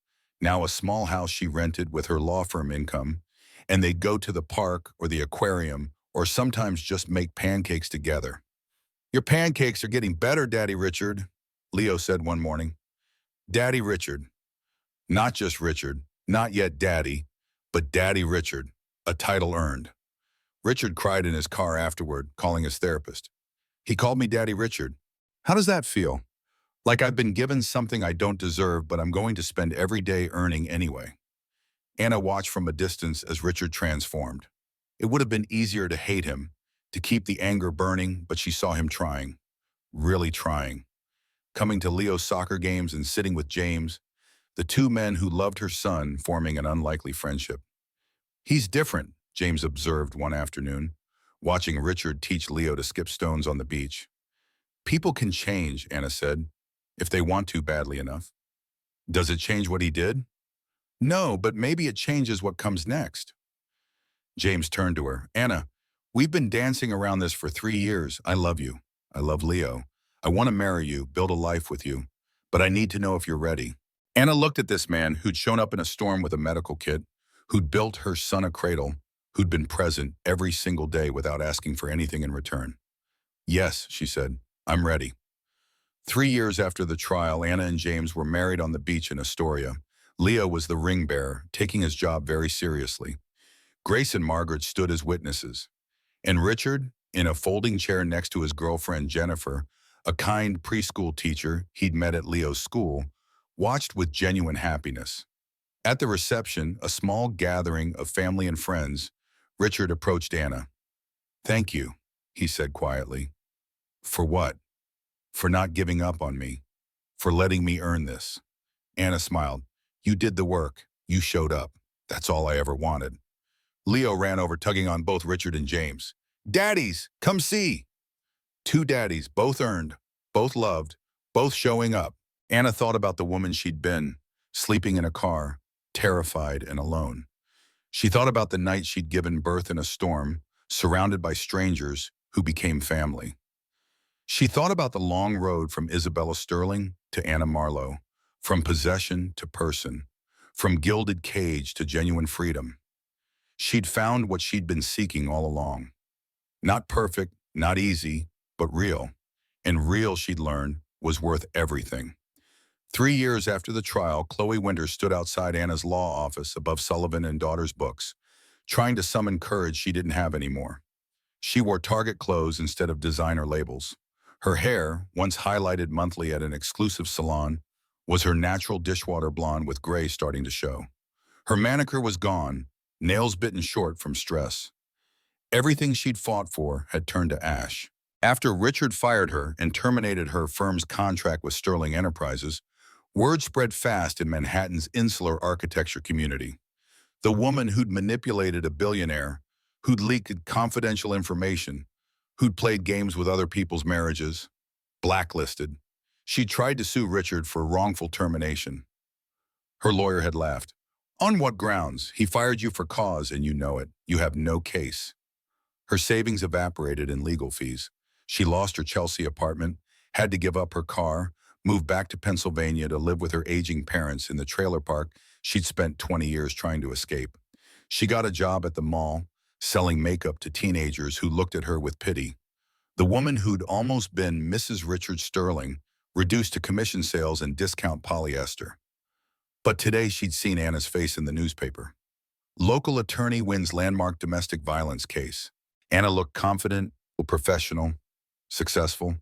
now a small house she rented with her law firm income, and they'd go to the park or the aquarium or sometimes just make pancakes together. Your pancakes are getting better, Daddy Richard, Leo said one morning. Daddy Richard. Not just Richard, not yet Daddy, but Daddy Richard, a title earned. Richard cried in his car afterward, calling his therapist. He called me Daddy Richard. How does that feel? Like I've been given something I don't deserve, but I'm going to spend every day earning anyway. Anna watched from a distance as Richard transformed. It would have been easier to hate him, to keep the anger burning, but she saw him trying, really trying, coming to Leo's soccer games and sitting with James, the two men who loved her son, forming an unlikely friendship. He's different, James observed one afternoon, watching Richard teach Leo to skip stones on the beach. People can change, Anna said, if they want to badly enough. Does it change what he did? No, but maybe it changes what comes next. James turned to her. Anna, we've been dancing around this for 3 years. I love you. I love Leo. I want to marry you, build a life with you. But I need to know if you're ready. Anna looked at this man who'd shown up in a storm with a medical kit, who'd built her son a cradle, who'd been present every single day without asking for anything in return. Yes, she said, I'm ready. 3 years after the trial, Anna and James were married on the beach in Astoria. Leo was the ring bearer, taking his job very seriously. Grace and Margaret stood as witnesses. And Richard, in a folding chair next to his girlfriend Jennifer, a kind preschool teacher he'd met at Leo's school, watched with genuine happiness. At the reception, a small gathering of family and friends, Richard approached Anna. Thank you, he said quietly. For what? For not giving up on me. For letting me earn this. Anna smiled. You did the work. You showed up. That's all I ever wanted. Leo ran over, tugging on both Richard and James. Daddies, come see. Two daddies, both earned, both loved, both showing up. Anna thought about the woman she'd been, sleeping in a car, terrified and alone. She thought about the night she'd given birth in a storm, surrounded by strangers who became family. She thought about the long road from Isabella Sterling to Anna Marlowe, from possession to person, from gilded cage to genuine freedom. She'd found what she'd been seeking all along. Not perfect, not easy, but real. And real, she'd learned, was worth everything. 3 years after the trial, Chloe Winters stood outside Anna's law office above Sullivan and Daughter's books, trying to summon courage she didn't have anymore. She wore Target clothes instead of designer labels. Her hair, once highlighted monthly at an exclusive salon, was her natural dishwater blonde with gray starting to show. Her manicure was gone, nails bitten short from stress. Everything she'd fought for had turned to ash. After Richard fired her and terminated her firm's contract with Sterling Enterprises, word spread fast in Manhattan's insular architecture community. The woman who'd manipulated a billionaire, who'd leaked confidential information, who'd played games with other people's marriages, blacklisted. She tried to sue Richard for wrongful termination. Her lawyer had laughed. On what grounds? He fired you for cause and you know it. You have no case. Her savings evaporated in legal fees. She lost her Chelsea apartment, had to give up her car, moved back to Pennsylvania to live with her aging parents in the trailer park she'd spent 20 years trying to escape. She got a job at the mall, selling makeup to teenagers who looked at her with pity. The woman who'd almost been Mrs. Richard Sterling, reduced to commission sales and discount polyester. But today she'd seen Anna's face in the newspaper. Local attorney wins landmark domestic violence case. Anna looked confident, professional, successful.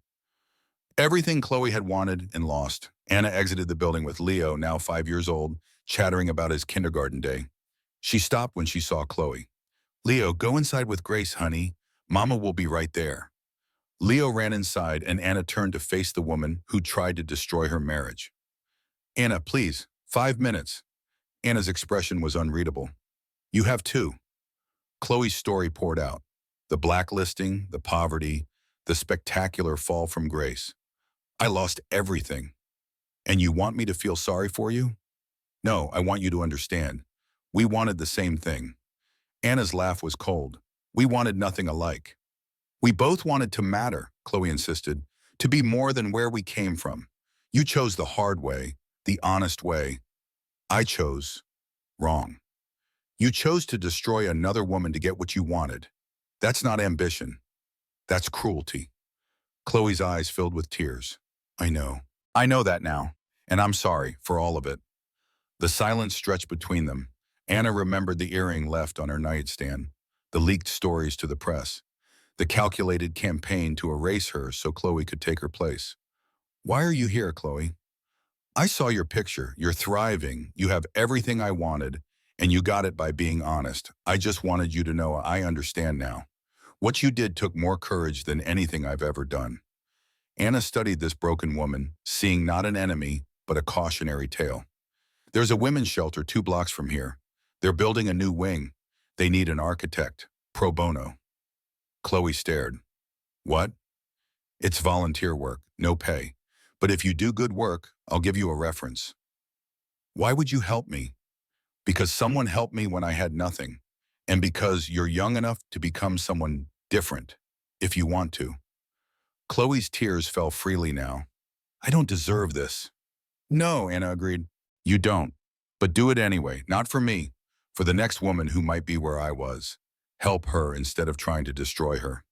Everything Chloe had wanted and lost. Anna exited the building with Leo, now 5 years old, chattering about his kindergarten day. She stopped when she saw Chloe. Leo, go inside with Grace, honey. Mama will be right there. Leo ran inside and Anna turned to face the woman who tried to destroy her marriage. Anna, please, 5 minutes. Anna's expression was unreadable. You have two. Chloe's story poured out. The blacklisting, the poverty, the spectacular fall from grace. I lost everything. And you want me to feel sorry for you? No, I want you to understand. We wanted the same thing. Anna's laugh was cold. We wanted nothing alike. We both wanted to matter, Chloe insisted, to be more than where we came from. You chose the hard way, the honest way. I chose wrong. You chose to destroy another woman to get what you wanted. That's not ambition. That's cruelty. Chloe's eyes filled with tears. I know. I know that now, and I'm sorry for all of it. The silence stretched between them. Anna remembered the earring left on her nightstand, the leaked stories to the press, the calculated campaign to erase her so Chloe could take her place. Why are you here, Chloe? I saw your picture. You're thriving. You have everything I wanted, And you got it by being honest. I just wanted you to know I understand now. What you did took more courage than anything I've ever done. Anna studied this broken woman, seeing not an enemy, but a cautionary tale. There's a women's shelter 2 blocks from here. They're building a new wing. They need an architect. Pro bono. Chloe stared. What? It's volunteer work, no pay. But if you do good work, I'll give you a reference. Why would you help me? Because someone helped me when I had nothing. And because you're young enough to become someone different, if you want to. Chloe's tears fell freely now. I don't deserve this. No, Anna agreed. You don't. But do it anyway, not for me. For the next woman who might be where I was. Help her instead of trying to destroy her.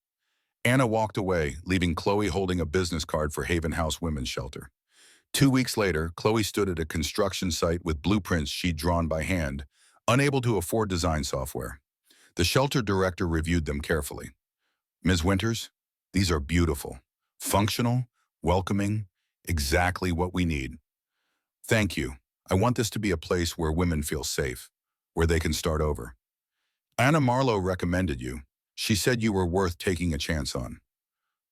Anna walked away, leaving Chloe holding a business card for Haven House Women's Shelter. 2 weeks later, Chloe stood at a construction site with blueprints she'd drawn by hand, unable to afford design software. The shelter director reviewed them carefully. Ms. Winters, these are beautiful, functional, welcoming, exactly what we need. Thank you. I want this to be a place where women feel safe, where they can start over. Anna Marlowe recommended you. She said you were worth taking a chance on.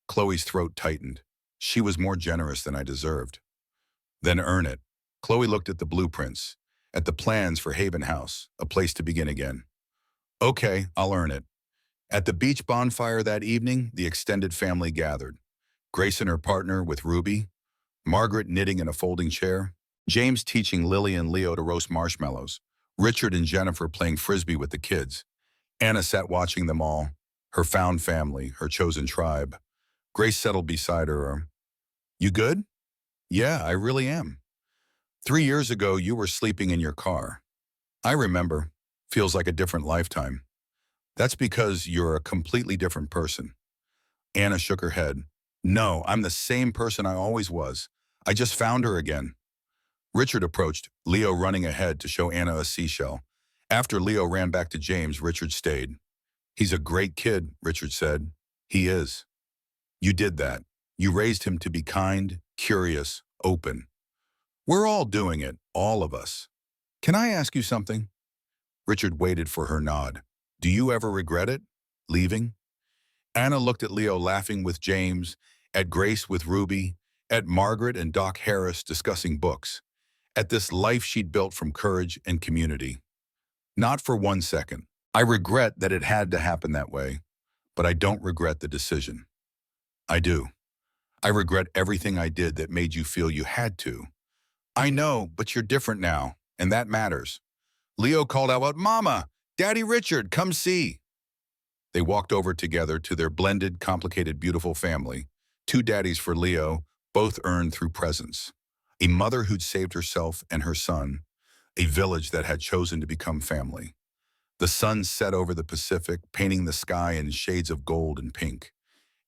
Chloe's throat tightened. She was more generous than I deserved. Then earn it. Chloe looked at the blueprints, at the plans for Haven House, a place to begin again. Okay, I'll earn it. At the beach bonfire that evening, the extended family gathered. Grace and her partner with Ruby, Margaret knitting in a folding chair, James teaching Lily and Leo to roast marshmallows, Richard and Jennifer playing frisbee with the kids. Anna sat watching them all, her found family, her chosen tribe. Grace settled beside her. You good? Yeah, I really am. 3 years ago, you were sleeping in your car. I remember. Feels like a different lifetime. That's because you're a completely different person. Anna shook her head. No, I'm the same person I always was. I just found her again. Richard approached, Leo running ahead to show Anna a seashell. After Leo ran back to James, Richard stayed. He's a great kid, Richard said. He is. You did that. You raised him to be kind, curious, open. We're all doing it, all of us. Can I ask you something? Richard waited for her nod. Do you ever regret it? Leaving? Anna looked at Leo laughing with James, at Grace with Ruby, at Margaret and Doc Harris discussing books, at this life she'd built from courage and community. Not for 1 second. I regret that it had to happen that way, but I don't regret the decision. I do. I regret everything I did that made you feel you had to. I know, but you're different now, and that matters. Leo called out, Mama, Daddy Richard, come see. They walked over together to their blended, complicated, beautiful family. 2 daddies for Leo, both earned through presence. A mother who'd saved herself and her son, a village that had chosen to become family. The sun set over the Pacific, painting the sky in shades of gold and pink.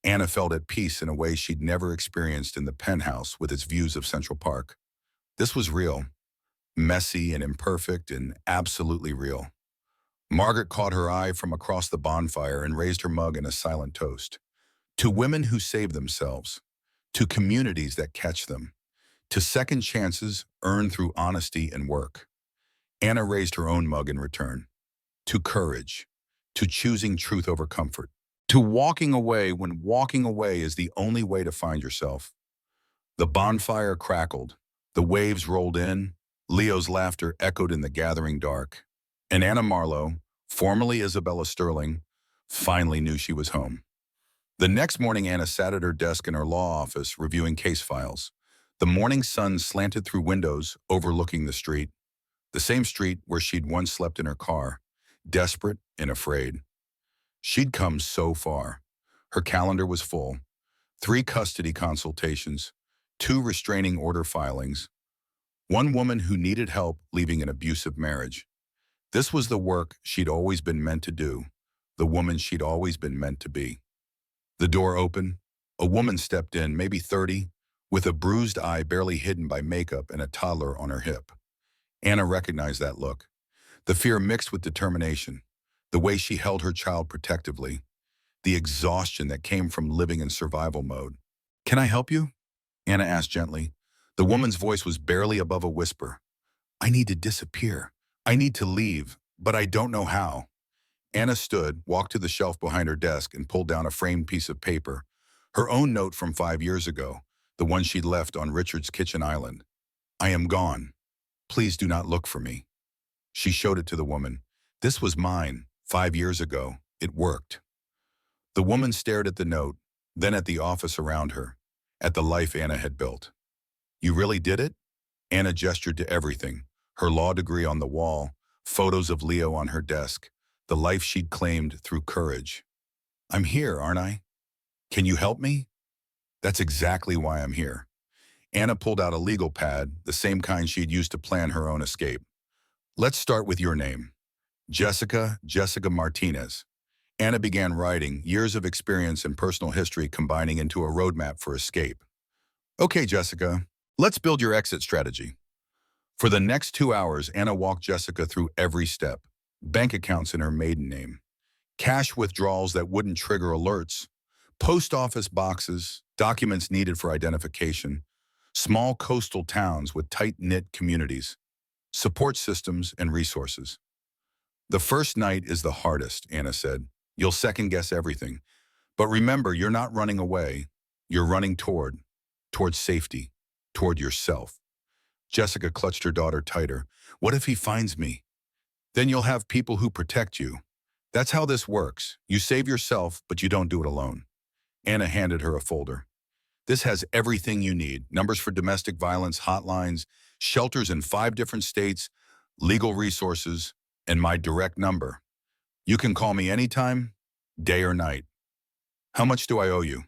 Anna felt at peace in a way she'd never experienced in the penthouse with its views of Central Park. This was real, messy and imperfect and absolutely real. Margaret caught her eye from across the bonfire and raised her mug in a silent toast. To women who save themselves, to communities that catch them, to second chances earned through honesty and work. Anna raised her own mug in return. To courage, to choosing truth over comfort, to walking away when walking away is the only way to find yourself. The bonfire crackled, the waves rolled in, Leo's laughter echoed in the gathering dark, and Anna Marlowe, formerly Isabella Sterling, finally knew she was home. The next morning, Anna sat at her desk in her law office reviewing case files. The morning sun slanted through windows overlooking the street where she'd once slept in her car, desperate and afraid. She'd come so far. Her calendar was full. 3 custody consultations, 2 restraining order filings, 1 woman who needed help leaving an abusive marriage. This was the work she'd always been meant to do, the woman she'd always been meant to be. The door opened. A woman stepped in, maybe 30, with a bruised eye barely hidden by makeup and a toddler on her hip. Anna recognized that look. The fear mixed with determination, the way she held her child protectively, the exhaustion that came from living in survival mode. Can I help you? Anna asked gently. The woman's voice was barely above a whisper. I need to disappear, I need to leave, but I don't know how. Anna stood, walked to the shelf behind her desk, and pulled down a framed piece of paper. Her own note from 5 years ago, the one she'd left on Richard's kitchen island. I am gone. Please do not look for me. She showed it to the woman. This was mine, 5 years ago. It worked. The woman stared at the note, then at the office around her, at the life Anna had built. You really did it? Anna gestured to everything, her law degree on the wall, photos of Leo on her desk, the life she'd claimed through courage. I'm here, aren't I? Can you help me? That's exactly why I'm here. Anna pulled out a legal pad, the same kind she'd used to plan her own escape. Let's start with your name. Jessica Martinez. Anna began writing, years of experience and personal history combining into a roadmap for escape. Okay, Jessica, let's build your exit strategy. For the next 2 hours, Anna walked Jessica through every step. Bank accounts in her maiden name, cash withdrawals that wouldn't trigger alerts, post office boxes, documents needed for identification, small coastal towns with tight-knit communities, support systems and resources. The first night is the hardest, Anna said. You'll second-guess everything. But remember, you're not running away. You're running toward safety, toward yourself. Jessica clutched her daughter tighter. What if he finds me? Then you'll have people who protect you. That's how this works. You save yourself, but you don't do it alone. Anna handed her a folder. This has everything you need. Numbers for domestic violence hotlines, shelters in 5 different states, legal resources, and my direct number. You can call me anytime, day or night. How much do I owe you?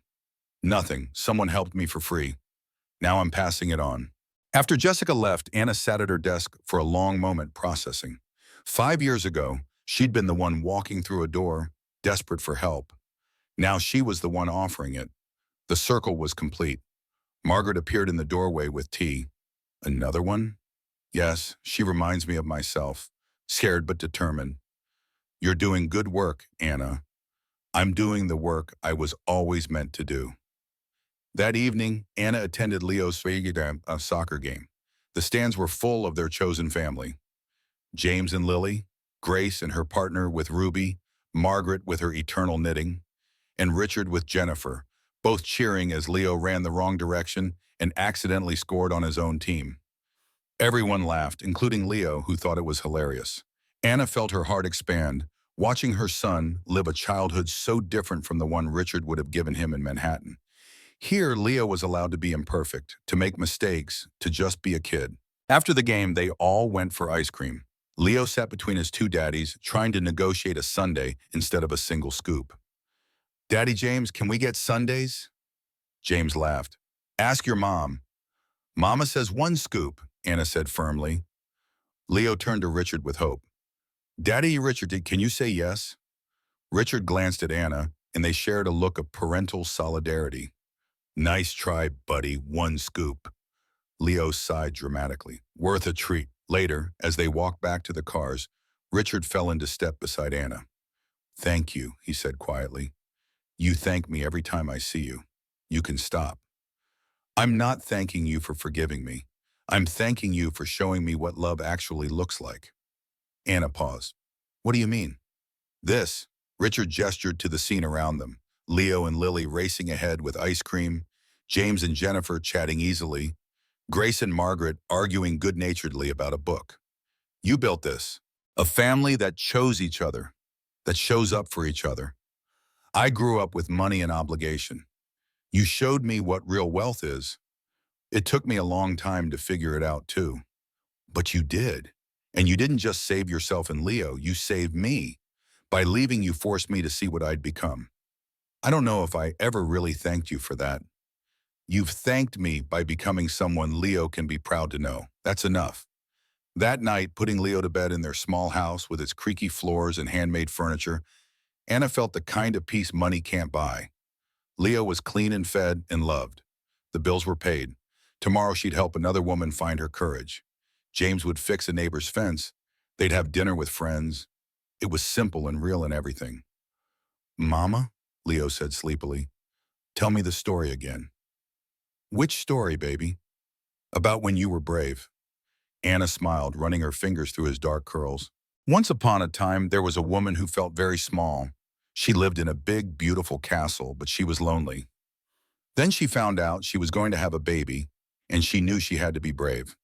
Nothing. Someone helped me for free. Now I'm passing it on. After Jessica left, Anna sat at her desk for a long moment processing. 5 years ago, she'd been the one walking through a door, desperate for help. Now she was the one offering it. The circle was complete. Margaret appeared in the doorway with tea. Another one? Yes, she reminds me of myself, scared but determined. You're doing good work, Anna. I'm doing the work I was always meant to do. That evening, Anna attended Leo's soccer game. The stands were full of their chosen family. James and Lily, Grace and her partner with Ruby, Margaret with her eternal knitting, and Richard with Jennifer, both cheering as Leo ran the wrong direction and accidentally scored on his own team. Everyone laughed, including Leo, who thought it was hilarious. Anna felt her heart expand, watching her son live a childhood so different from the one Richard would have given him in Manhattan. Here, Leo was allowed to be imperfect, to make mistakes, to just be a kid. After the game, they all went for ice cream. Leo sat between his two daddies, trying to negotiate a sundae instead of a single scoop. Daddy James, can we get sundaes? James laughed. Ask your mom. Mama says 1 scoop, Anna said firmly. Leo turned to Richard with hope. Daddy Richard, can you say yes? Richard glanced at Anna, and they shared a look of parental solidarity. Nice try, buddy, 1 scoop. Leo sighed dramatically. Worth a treat. Later, as they walked back to the cars, Richard fell into step beside Anna. Thank you, he said quietly. You thank me every time I see you. You can stop. I'm not thanking you for forgiving me. I'm thanking you for showing me what love actually looks like. Anna paused. What do you mean? This. Richard gestured to the scene around them. Leo and Lily racing ahead with ice cream, James and Jennifer chatting easily, Grace and Margaret arguing good-naturedly about a book. You built this. A family that chose each other, that shows up for each other. I grew up with money and obligation. You showed me what real wealth is. It took me a long time to figure it out too. But you did. And you didn't just save yourself and Leo, you saved me. By leaving, you forced me to see what I'd become. I don't know if I ever really thanked you for that. You've thanked me by becoming someone Leo can be proud to know. That's enough. That night, putting Leo to bed in their small house with its creaky floors and handmade furniture, Anna felt the kind of peace money can't buy. Leo was clean and fed and loved. The bills were paid. Tomorrow she'd help another woman find her courage. James would fix a neighbor's fence. They'd have dinner with friends. It was simple and real in everything. Mama, Leo said sleepily, tell me the story again. Which story, baby? About when you were brave. Anna smiled, running her fingers through his dark curls. Once upon a time, there was a woman who felt very small. She lived in a big, beautiful castle, but she was lonely. Then she found out she was going to have a baby, and she knew she had to be brave.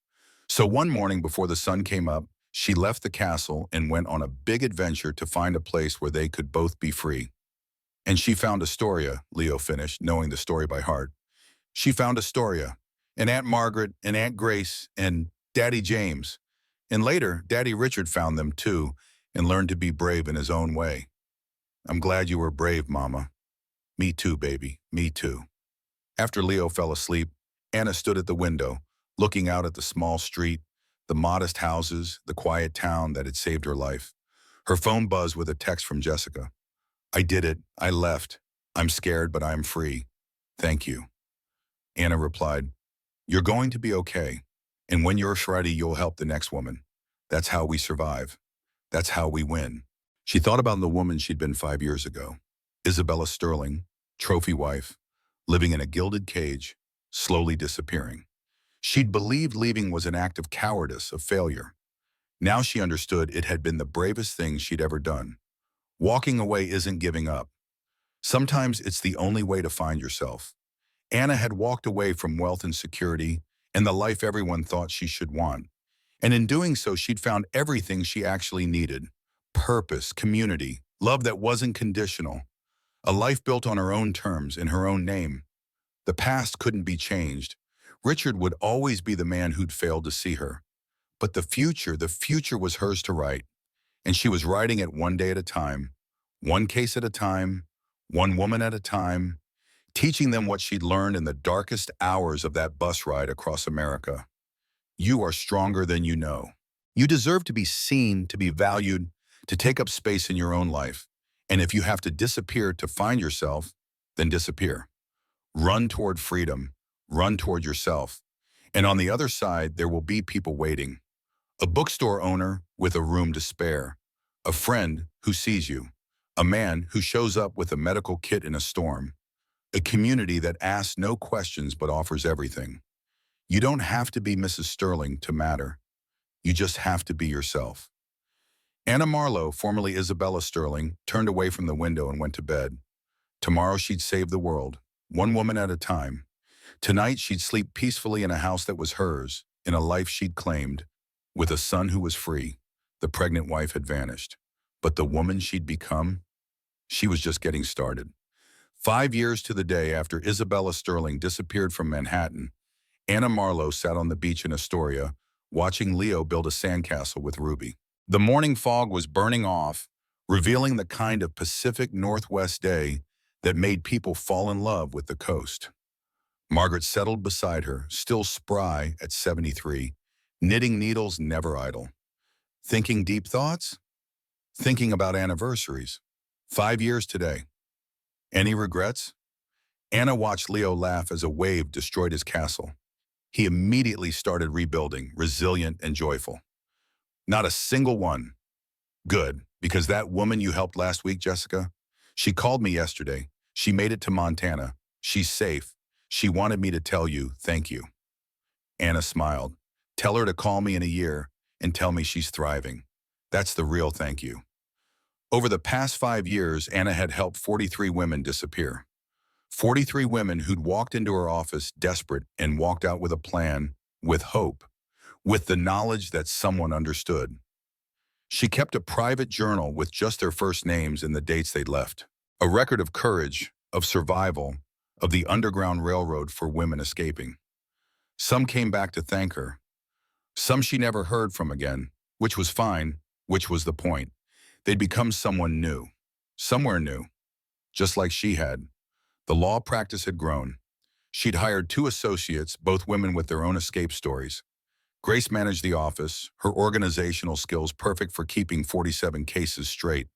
So one morning before the sun came up, she left the castle and went on a big adventure to find a place where they could both be free. And she found Astoria, Leo finished, knowing the story by heart. She found Astoria, and Aunt Margaret, and Aunt Grace, and Daddy James. And later, Daddy Richard found them too, and learned to be brave in his own way. I'm glad you were brave, Mama. Me too, baby, me too. After Leo fell asleep, Anna stood at the window, looking out at the small street, the modest houses, the quiet town that had saved her life. Her phone buzzed with a text from Jessica. I did it. I left. I'm scared, but I'm free. Thank you. Anna replied, You're going to be okay. And when you're ready, you'll help the next woman. That's how we survive. That's how we win. She thought about the woman she'd been 5 years ago. Isabella Sterling, trophy wife, living in a gilded cage, slowly disappearing. She'd believed leaving was an act of cowardice, of failure. Now she understood it had been the bravest thing she'd ever done. Walking away isn't giving up. Sometimes it's the only way to find yourself. Anna had walked away from wealth and security and the life everyone thought she should want. And in doing so, she'd found everything she actually needed. Purpose, community, love that wasn't conditional. A life built on her own terms, in her own name. The past couldn't be changed. Richard would always be the man who'd failed to see her. But the future was hers to write. And she was writing it one day at a time, one case at a time, one woman at a time, teaching them what she'd learned in the darkest hours of that bus ride across America. You are stronger than you know. You deserve to be seen, to be valued, to take up space in your own life. And if you have to disappear to find yourself, then disappear. Run toward freedom. Run toward yourself. And on the other side, there will be people waiting. A bookstore owner with a room to spare. A friend who sees you. A man who shows up with a medical kit in a storm. A community that asks no questions but offers everything. You don't have to be Mrs. Sterling to matter. You just have to be yourself. Anna Marlowe, formerly Isabella Sterling, turned away from the window and went to bed. Tomorrow she'd save the world, one woman at a time. Tonight she'd sleep peacefully in a house that was hers, in a life she'd claimed, with a son who was free. The pregnant wife had vanished. But the woman she'd become, she was just getting started. 5 years to the day after Isabella Sterling disappeared from Manhattan, Anna Marlowe sat on the beach in Astoria, watching Leo build a sandcastle with Ruby. The morning fog was burning off, revealing the kind of Pacific Northwest day that made people fall in love with the coast. Margaret settled beside her, still spry at 73, knitting needles never idle. Thinking deep thoughts? Thinking about anniversaries. 5 years today. Any regrets? Anna watched Leo laugh as a wave destroyed his castle. He immediately started rebuilding, resilient and joyful. Not a single one. Good, because that woman you helped last week, Jessica, she called me yesterday. She made it to Montana. She's safe. She wanted me to tell you thank you. Anna smiled. Tell her to call me in a year and tell me she's thriving. That's the real thank you. Over the past 5 years, Anna had helped 43 women disappear. 43 women who'd walked into her office desperate and walked out with a plan, with hope, with the knowledge that someone understood. She kept a private journal with just their first names and the dates they'd left. A record of courage, of survival, of the Underground Railroad for women escaping. Some came back to thank her. Some she never heard from again, which was fine, which was the point. They'd become someone new, somewhere new, just like she had. The law practice had grown. She'd hired 2 associates, both women with their own escape stories. Grace managed the office, her organizational skills perfect for keeping 47 cases straight.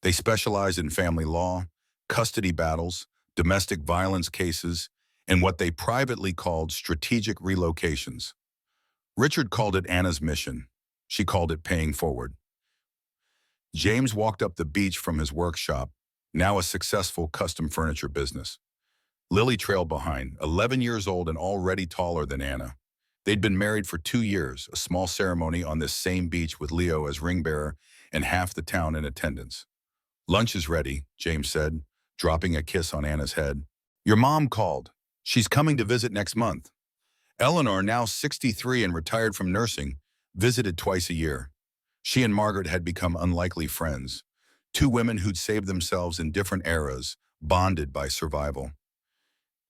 They specialized in family law, custody battles, domestic violence cases, and what they privately called strategic relocations. Richard called it Anna's mission. She called it paying forward. James walked up the beach from his workshop, now a successful custom furniture business. Lily trailed behind, 11 years old and already taller than Anna. They'd been married for 2 years, a small ceremony on this same beach with Leo as ring bearer and half the town in attendance. Lunch is ready, James said, dropping a kiss on Anna's head. Your mom called. She's coming to visit next month. Eleanor, now 63 and retired from nursing, visited twice a year. She and Margaret had become unlikely friends, two women who'd saved themselves in different eras, bonded by survival.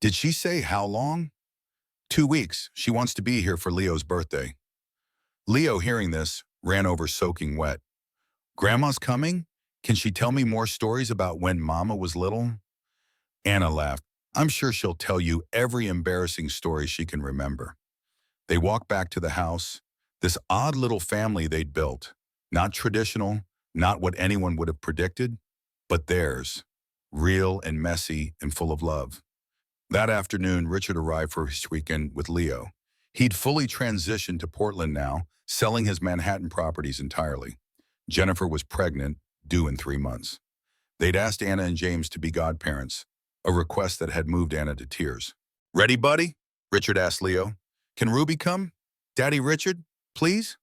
Did she say how long? 2 weeks. She wants to be here for Leo's birthday. Leo, hearing this, ran over soaking wet. Grandma's coming? Can she tell me more stories about when Mama was little? Anna laughed. I'm sure she'll tell you every embarrassing story she can remember. They walked back to the house, this odd little family they'd built. Not traditional, not what anyone would have predicted, but theirs. Real and messy and full of love. That afternoon, Richard arrived for his weekend with Leo. He'd fully transitioned to Portland now, selling his Manhattan properties entirely. Jennifer was pregnant, due in 3 months. They'd asked Anna and James to be godparents, a request that had moved Anna to tears. Ready, buddy? Richard asked Leo. Can Ruby come? Daddy Richard, please?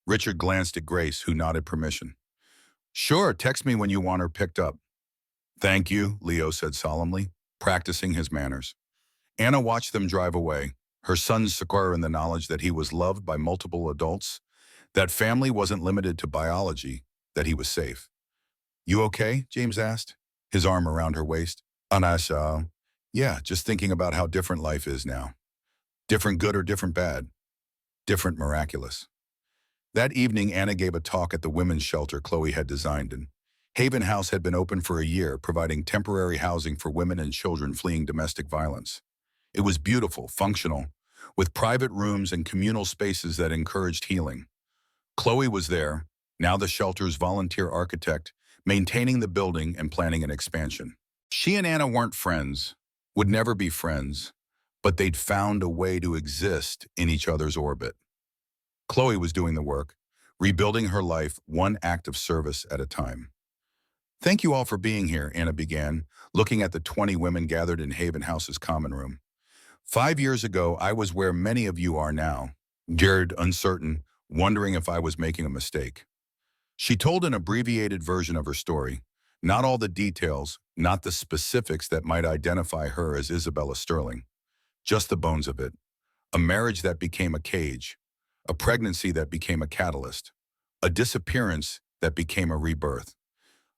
Richard glanced at Grace, who nodded permission. Sure, text me when you want her picked up. Thank you, Leo said solemnly, practicing his manners. Anna watched them drive away, her son secure in the knowledge that he was loved by multiple adults, that family wasn't limited to biology, that he was safe. You okay? James asked, his arm around her waist. Anna, yeah, just thinking about how different life is now. Different good or different bad. Different miraculous. That evening, Anna gave a talk at the women's shelter Chloe had designed, and Haven House had been open for a year, providing temporary housing for women and children fleeing domestic violence. It was beautiful, functional, with private rooms and communal spaces that encouraged healing. Chloe was there, now the shelter's volunteer architect, maintaining the building and planning an expansion. She and Anna weren't friends, would never be friends, but they'd found a way to exist in each other's orbit. Chloe was doing the work, rebuilding her life one act of service at a time. Thank you all for being here, Anna began, looking at the 20 women gathered in Haven House's common room. 5 years ago, I was where many of you are now, dared, uncertain, wondering if I was making a mistake. She told an abbreviated version of her story, not all the details, not the specifics that might identify her as Isabella Sterling, just the bones of it. A marriage that became a cage, a pregnancy that became a catalyst, a disappearance that became a rebirth.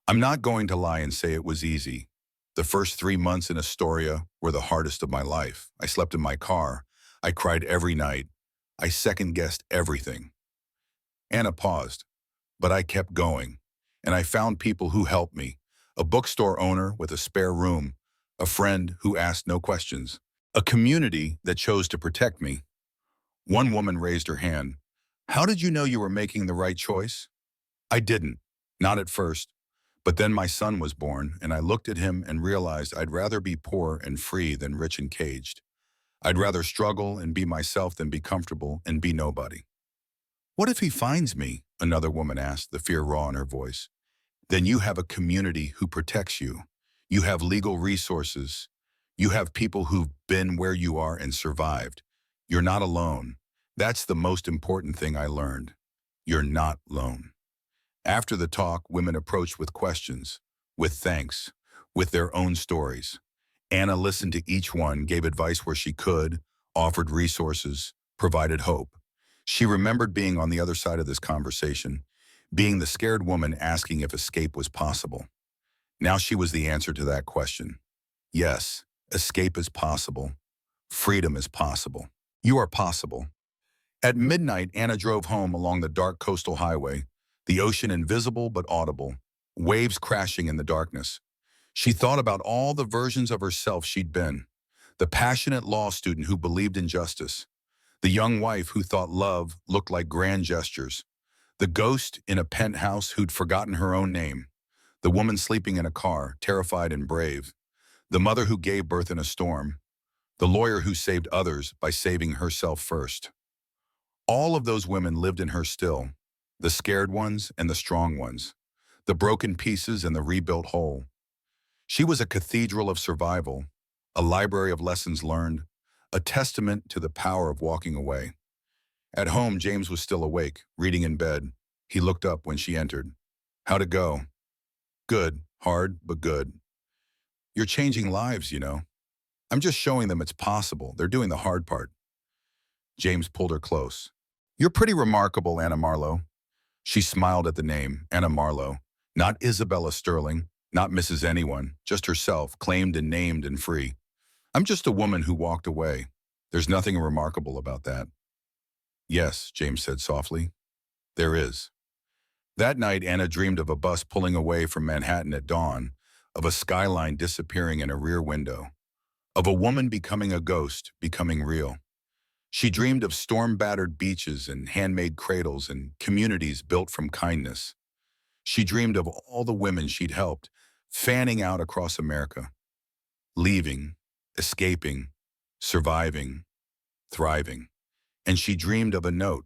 I'm not going to lie and say it was easy. The first 3 months in Astoria were the hardest of my life. I slept in my car. I cried every night. I second-guessed everything. Anna paused, but I kept going, and I found people who helped me, a bookstore owner with a spare room, a friend who asked no questions, a community that chose to protect me. One woman raised her hand. How did you know you were making the right choice? I didn't, not at first. But then my son was born, and I looked at him and realized I'd rather be poor and free than rich and caged. I'd rather struggle and be myself than be comfortable and be nobody. What if he finds me? Another woman asked, the fear raw in her voice. Then you have a community who protects you. You have legal resources. You have people who've been where you are and survived. You're not alone. That's the most important thing I learned. You're not alone. After the talk, women approached with questions, with thanks, with their own stories. Anna listened to each one, gave advice where she could, offered resources, provided hope. She remembered being on the other side of this conversation, being the scared woman asking if escape was possible. Now she was the answer to that question. Yes, escape is possible. Freedom is possible. You are possible. At midnight, Anna drove home along the dark coastal highway, the ocean invisible but audible, waves crashing in the darkness. She thought about all the versions of herself she'd been, the passionate law student who believed in justice, the young wife who thought love looked like grand gestures, the ghost in a penthouse who'd forgotten her own name, the woman sleeping in a car, terrified and brave, the mother who gave birth in a storm, the lawyer who saved others by saving herself first. All of those women lived in her still, the scared ones and the strong ones, the broken pieces and the rebuilt whole. She was a cathedral of survival, a library of lessons learned, a testament to the power of walking away. At home, James was still awake, reading in bed. He looked up when she entered. How'd it go? Good. Hard, but good. You're changing lives, you know. I'm just showing them it's possible. They're doing the hard part. James pulled her close. You're pretty remarkable, Anna Marlowe. She smiled at the name, Anna Marlowe. Not Isabella Sterling, not Mrs. Anyone, just herself, claimed and named and free. I'm just a woman who walked away. There's nothing remarkable about that. Yes, James said softly. There is. That night, Anna dreamed of a bus pulling away from Manhattan at dawn, of a skyline disappearing in a rear window, of a woman becoming a ghost, becoming real. She dreamed of storm-battered beaches and handmade cradles and communities built from kindness. She dreamed of all the women she'd helped, fanning out across America, leaving, escaping, surviving, thriving. And she dreamed of a note,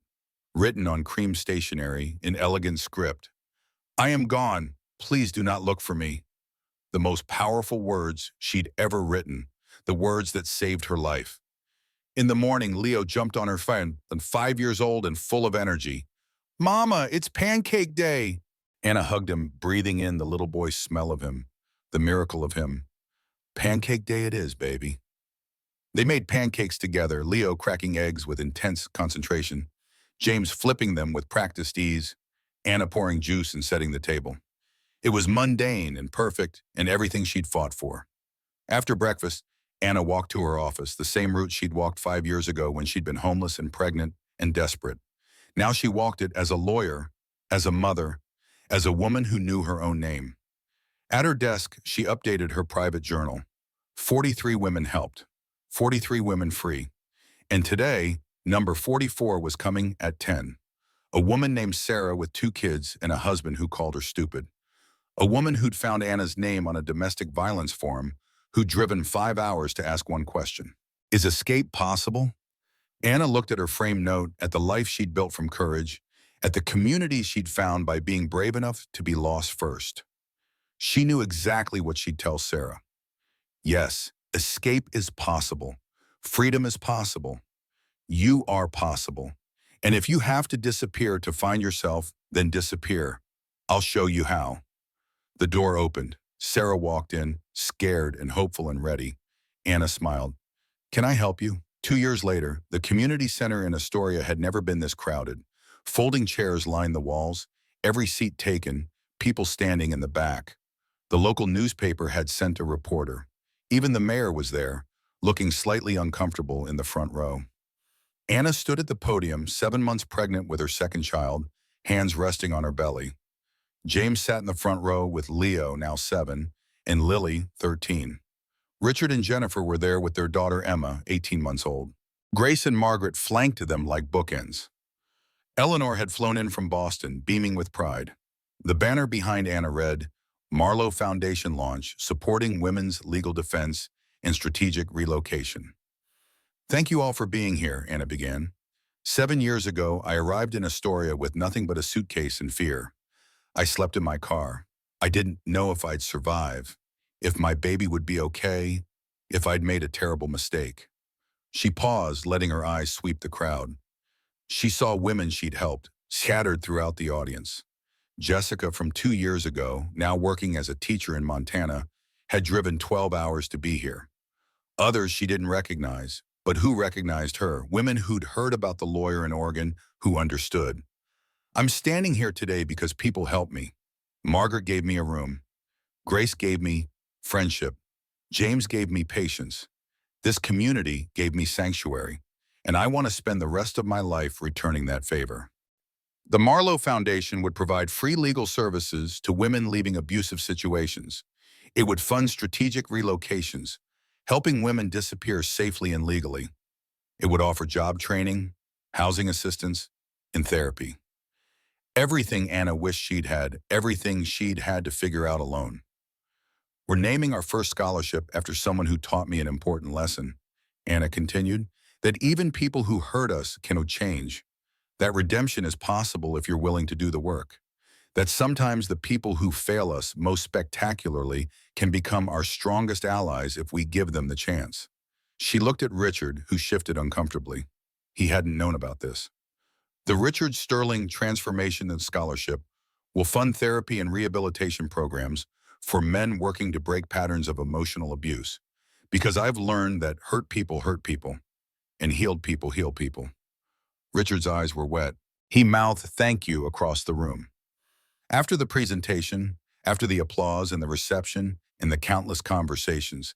written on cream stationery in elegant script. I am gone. Please do not look for me. The most powerful words she'd ever written, the words that saved her life. In the morning, Leo jumped on her phone, 5 years old and full of energy. Mama, it's pancake day. Anna hugged him, breathing in the little boy's smell of him, the miracle of him. Pancake day it is, baby. They made pancakes together, Leo cracking eggs with intense concentration, James flipping them with practiced ease, Anna pouring juice and setting the table. It was mundane and perfect and everything she'd fought for. After breakfast, Anna walked to her office, the same route she'd walked 5 years ago when she'd been homeless and pregnant and desperate. Now she walked it as a lawyer, as a mother, as a woman who knew her own name. At her desk, she updated her private journal. 43 women helped, 43 women free. And today, number 44 was coming at 10. A woman named Sarah with 2 kids and a husband who called her stupid. A woman who'd found Anna's name on a domestic violence forum, who'd driven 5 hours to ask one question. Is escape possible? Anna looked at her framed note, at the life she'd built from courage, at the community she'd found by being brave enough to be lost first. She knew exactly what she'd tell Sarah. Yes, escape is possible. Freedom is possible. You are possible. And if you have to disappear to find yourself, then disappear. I'll show you how. The door opened. Sarah walked in, scared and hopeful and ready. Anna smiled. Can I help you? 2 years later, the community center in Astoria had never been this crowded. Folding chairs lined the walls, every seat taken, people standing in the back. The local newspaper had sent a reporter. Even the mayor was there, looking slightly uncomfortable in the front row. Anna stood at the podium, 7 months pregnant with her second child, hands resting on her belly. James sat in the front row with Leo, now 7, and Lily, 13. Richard and Jennifer were there with their daughter Emma, 18 months old. Grace and Margaret flanked them like bookends. Eleanor had flown in from Boston, beaming with pride. The banner behind Anna read, Marlowe Foundation launch, supporting women's legal defense and strategic relocation. Thank you all for being here, Anna began. 7 years ago, I arrived in Astoria with nothing but a suitcase and fear. I slept in my car. I didn't know if I'd survive, if my baby would be okay, if I'd made a terrible mistake. She paused, letting her eyes sweep the crowd. She saw women she'd helped, scattered throughout the audience. Jessica from 2 years ago, now working as a teacher in Montana, had driven 12 hours to be here. Others she didn't recognize, but who recognized her, women who'd heard about the lawyer in Oregon, who understood. I'm standing here today because people helped me. Margaret gave me a room. Grace gave me friendship. James gave me patience. This community gave me sanctuary, and I want to spend the rest of my life returning that favor. The Marlowe Foundation would provide free legal services to women leaving abusive situations. It would fund strategic relocations, helping women disappear safely and legally. It would offer job training, housing assistance, and therapy. Everything Anna wished she'd had, everything she'd had to figure out alone. We're naming our first scholarship after someone who taught me an important lesson, Anna continued, that even people who hurt us can change, that redemption is possible if you're willing to do the work, that sometimes the people who fail us most spectacularly can become our strongest allies if we give them the chance. She looked at Richard, who shifted uncomfortably. He hadn't known about this. The Richard Sterling Transformation and Scholarship will fund therapy and rehabilitation programs for men working to break patterns of emotional abuse. Because I've learned that hurt people, and healed people heal people. Richard's eyes were wet. He mouthed thank you across the room. After the presentation, after the applause and the reception and the countless conversations,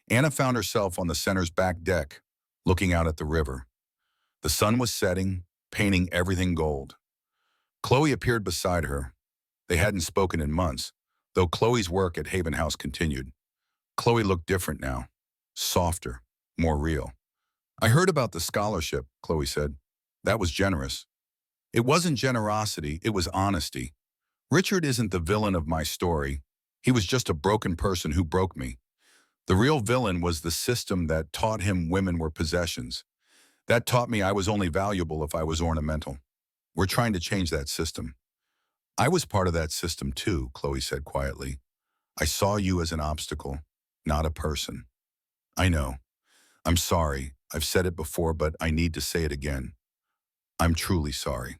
Anna found herself on the center's back deck, looking out at the river. The sun was setting, painting everything gold. Chloe appeared beside her. They hadn't spoken in months, though Chloe's work at Haven House continued. Chloe looked different now, softer, more real. I heard about the scholarship, Chloe said. That was generous. It wasn't generosity, it was honesty. Richard isn't the villain of my story. He was just a broken person who broke me. The real villain was the system that taught him women were possessions. That taught me I was only valuable if I was ornamental. We're trying to change that system. I was part of that system too, Chloe said quietly. I saw you as an obstacle, not a person. I know. I'm sorry. I've said it before, but I need to say it again. I'm truly sorry.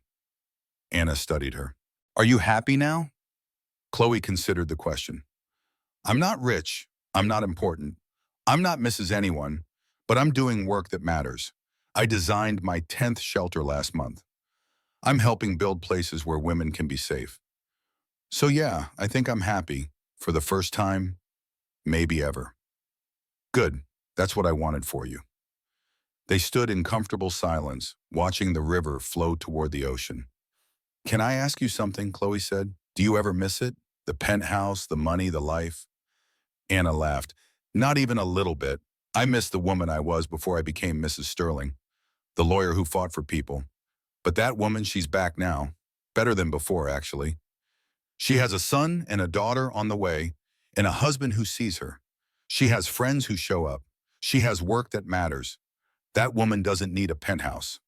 Anna studied her. Are you happy now? Chloe considered the question. I'm not rich. I'm not important. I'm not Mrs. Anyone, but I'm doing work that matters. I designed my 10th shelter last month. I'm helping build places where women can be safe. So yeah, I think I'm happy. For the first time, maybe ever. Good. That's what I wanted for you. They stood in comfortable silence, watching the river flow toward the ocean. Can I ask you something, Chloe said. Do you ever miss it? The penthouse, the money, the life? Anna laughed. Not even a little bit. I miss the woman I was before I became Mrs. Sterling, the lawyer who fought for people. But that woman, she's back now. Better than before, actually. She has a son and a daughter on the way, and a husband who sees her. She has friends who show up. She has work that matters. That woman doesn't need a penthouse.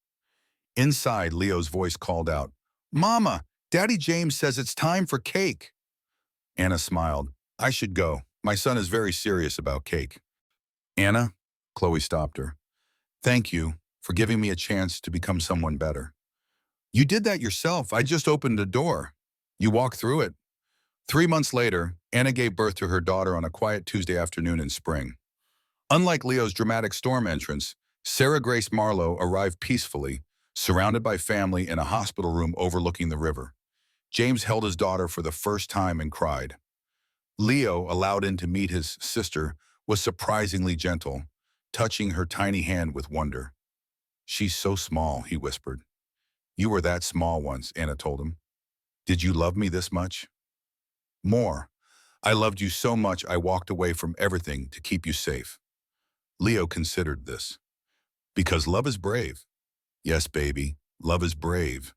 Inside, Leo's voice called out, Mama, Daddy James says it's time for cake. Anna smiled. I should go. My son is very serious about cake. Anna, Chloe stopped her. Thank you for giving me a chance to become someone better. You did that yourself. I just opened a door. You walked through it. 3 months later, Anna gave birth to her daughter on a quiet Tuesday afternoon in spring. Unlike Leo's dramatic storm entrance, Sarah Grace Marlowe arrived peacefully, surrounded by family in a hospital room overlooking the river. James held his daughter for the first time and cried. Leo, allowed in to meet his sister, was surprisingly gentle, touching her tiny hand with wonder. She's so small, he whispered. You were that small once, Anna told him. Did you love me this much? More. I loved you so much I walked away from everything to keep you safe. Leo considered this. Because love is brave. Yes, baby, love is brave.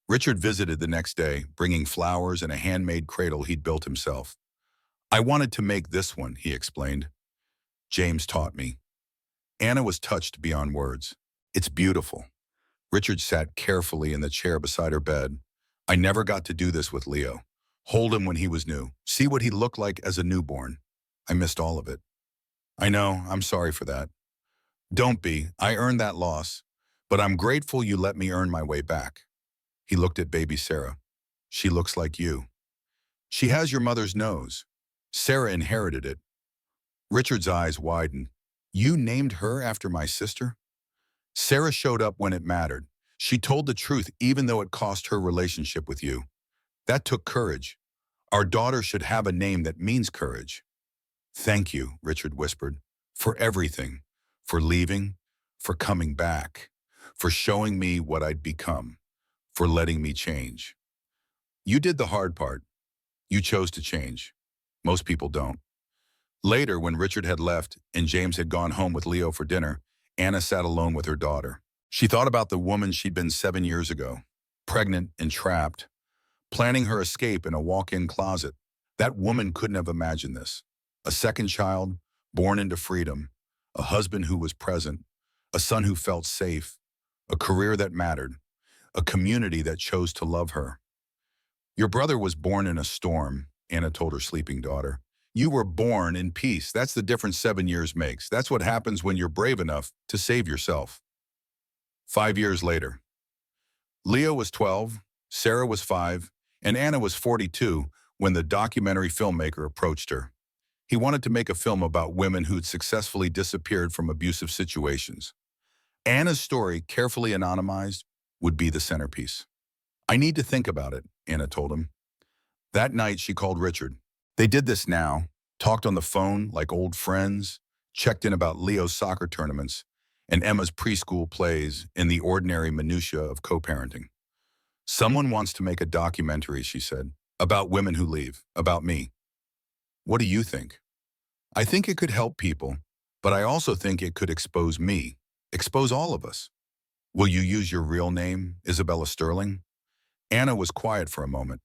Richard visited the next day, bringing flowers and a handmade cradle he'd built himself. I wanted to make this one, he explained. James taught me. Anna was touched beyond words. It's beautiful. Richard sat carefully in the chair beside her bed. I never got to do this with Leo. Hold him when he was new. See what he looked like as a newborn. I missed all of it. I know, I'm sorry for that. Don't be. I earned that loss. But I'm grateful you let me earn my way back. He looked at baby Sarah. She looks like you. She has your mother's nose. Sarah inherited it. Richard's eyes widened. You named her after my sister? Sarah showed up when it mattered. She told the truth even though it cost her relationship with you. That took courage. Our daughter should have a name that means courage. Thank you, Richard whispered, for everything, for leaving, for coming back, for showing me what I'd become, for letting me change. You did the hard part. You chose to change. Most people don't. Later, when Richard had left and James had gone home with Leo for dinner, Anna sat alone with her daughter. She thought about the woman she'd been 7 years ago, pregnant and trapped, planning her escape in a walk-in closet. That woman couldn't have imagined this. A second child, born into freedom, a husband who was present, a son who felt safe, a career that mattered, a community that chose to love her. Your brother was born in a storm, Anna told her sleeping daughter. You were born in peace. That's the difference 7 years makes. That's what happens when you're brave enough to save yourself. 5 years later, Leo was 12, Sarah was 5, and Anna was 42 when the documentary filmmaker approached her. He wanted to make a film about women who'd successfully disappeared from abusive situations. Anna's story, carefully anonymized, would be the centerpiece. I need to think about it, Anna told him. That night, she called Richard. They did this now, talked on the phone like old friends, checked in about Leo's soccer tournaments and Emma's preschool plays in the ordinary minutiae of co-parenting. Someone wants to make a documentary, she said, about women who leave, about me. What do you think? I think it could help people, but I also think it could expose me, expose all of us. Will you use your real name, Isabella Sterling? Anna was quiet for a moment.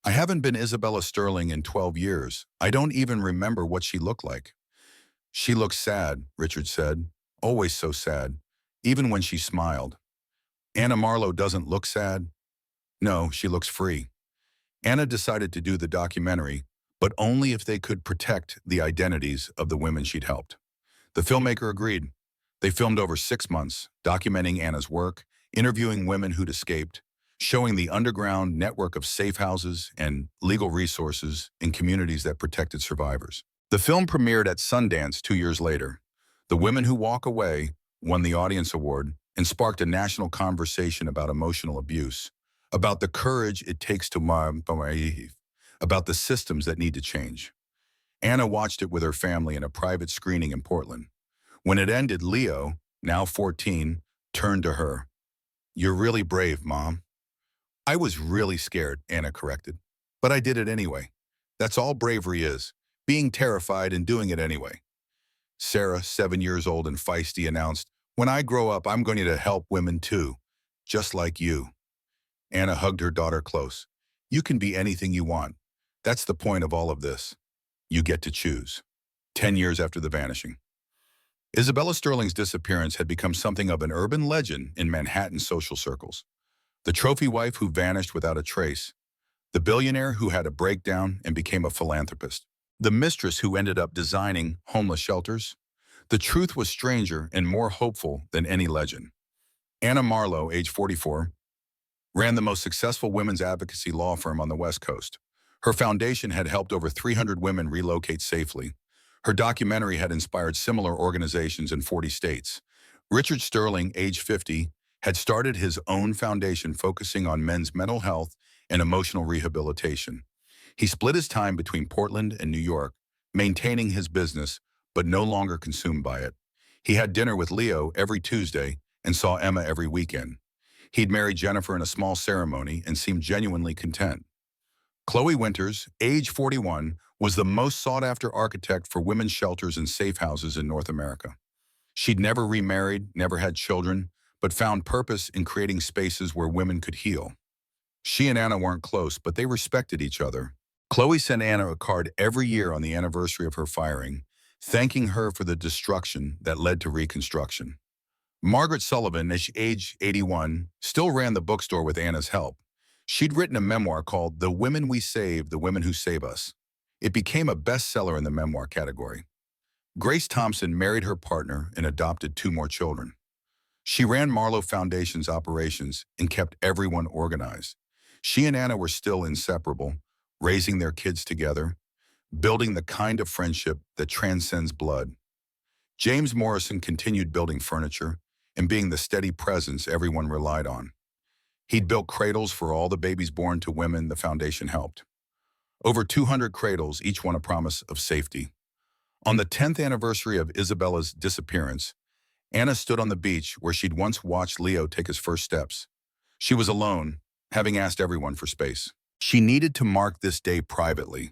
I haven't been Isabella Sterling in 12 years. I don't even remember what she looked like. She looks sad, Richard said, always so sad, even when she smiled. Anna Marlowe doesn't look sad. No, she looks free. Anna decided to do the documentary, but only if they could protect the identities of the women she'd helped. The filmmaker agreed. They filmed over 6 months, documenting Anna's work, interviewing women who'd escaped, showing the underground network of safe houses and legal resources in communities that protected survivors. The film premiered at Sundance 2 years later. The Women Who Walk Away won the Audience Award and sparked a national conversation about emotional abuse, about the courage it takes to about the systems that need to change. Anna watched it with her family in a private screening in Portland. When it ended, Leo, now 14, turned to her. "You're really brave, Mom." "I was really scared," Anna corrected. "But I did it anyway. That's all bravery is, being terrified and doing it anyway." Sarah, 7 years old and feisty, announced, "When I grow up, I'm going to help women too, just like you." Anna hugged her daughter close. "You can be anything you want. That's the point of all of this. You get to choose." 10 years after the vanishing. Isabella Sterling's disappearance had become something of an urban legend in Manhattan social circles. The trophy wife who vanished without a trace, the billionaire who had a breakdown and became a philanthropist, the mistress who ended up designing homeless shelters. The truth was stranger and more hopeful than any legend. Anna Marlowe, age 44, ran the most successful women's advocacy law firm on the West Coast. Her foundation had helped over 300 women relocate safely. Her documentary had inspired similar organizations in 40 states. Richard Sterling, age 50, had started his own foundation focusing on men's mental health and emotional rehabilitation. He split his time between Portland and New York, maintaining his business, but no longer consumed by it. He had dinner with Leo every Tuesday and saw Emma every weekend. He'd married Jennifer in a small ceremony and seemed genuinely content. Chloe Winters, age 41, was the most sought-after architect for women's shelters and safe houses in North America. She'd never remarried, never had children, but found purpose in creating spaces where women could heal. She and Anna weren't close, but they respected each other. Chloe sent Anna a card every year on the anniversary of her firing, thanking her for the destruction that led to reconstruction. Margaret Sullivan, at age 81, still ran the bookstore with Anna's help. She'd written a memoir called The Women We Save, The Women Who Save Us. It became a bestseller in the memoir category. Grace Thompson married her partner and adopted 2 more children. She ran Marlowe Foundation's operations and kept everyone organized. She and Anna were still inseparable, raising their kids together, building the kind of friendship that transcends blood. James Morrison continued building furniture and being the steady presence everyone relied on. He'd built cradles for all the babies born to women the foundation helped. Over 200 cradles, each one a promise of safety. On the 10th anniversary of Isabella's disappearance, Anna stood on the beach where she'd once watched Leo take his first steps. She was alone, having asked everyone for space. She needed to mark this day privately,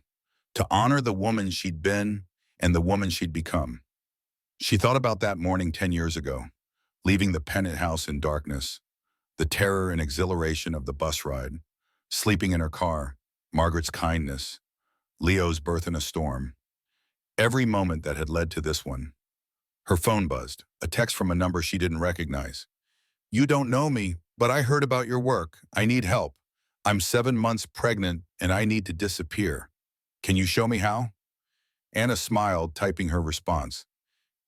to honor the woman she'd been and the woman she'd become. She thought about that morning 10 years ago, leaving the Pennant house in darkness, the terror and exhilaration of the bus ride, sleeping in her car, Margaret's kindness, Leo's birth in a storm. Every moment that had led to this one. Her phone buzzed, a text from a number she didn't recognize. "You don't know me, but I heard about your work. I need help. I'm 7 months pregnant and I need to disappear. Can you show me how?" Anna smiled, typing her response.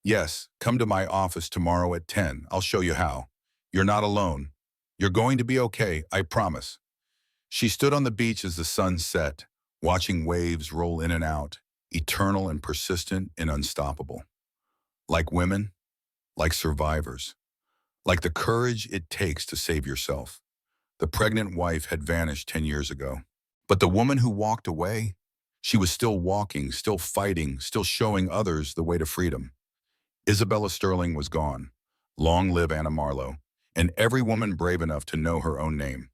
Yes, come to my office tomorrow at 10. I'll show you how. You're not alone. You're going to be okay, I promise. She stood on the beach as the sun set, watching waves roll in and out, eternal and persistent and unstoppable. Like women, like survivors, like the courage it takes to save yourself. The pregnant wife had vanished 10 years ago. But the woman who walked away, she was still walking, still fighting, still showing others the way to freedom. Isabella Sterling was gone. Long live Anna Marlowe, and every woman brave enough to know her own name.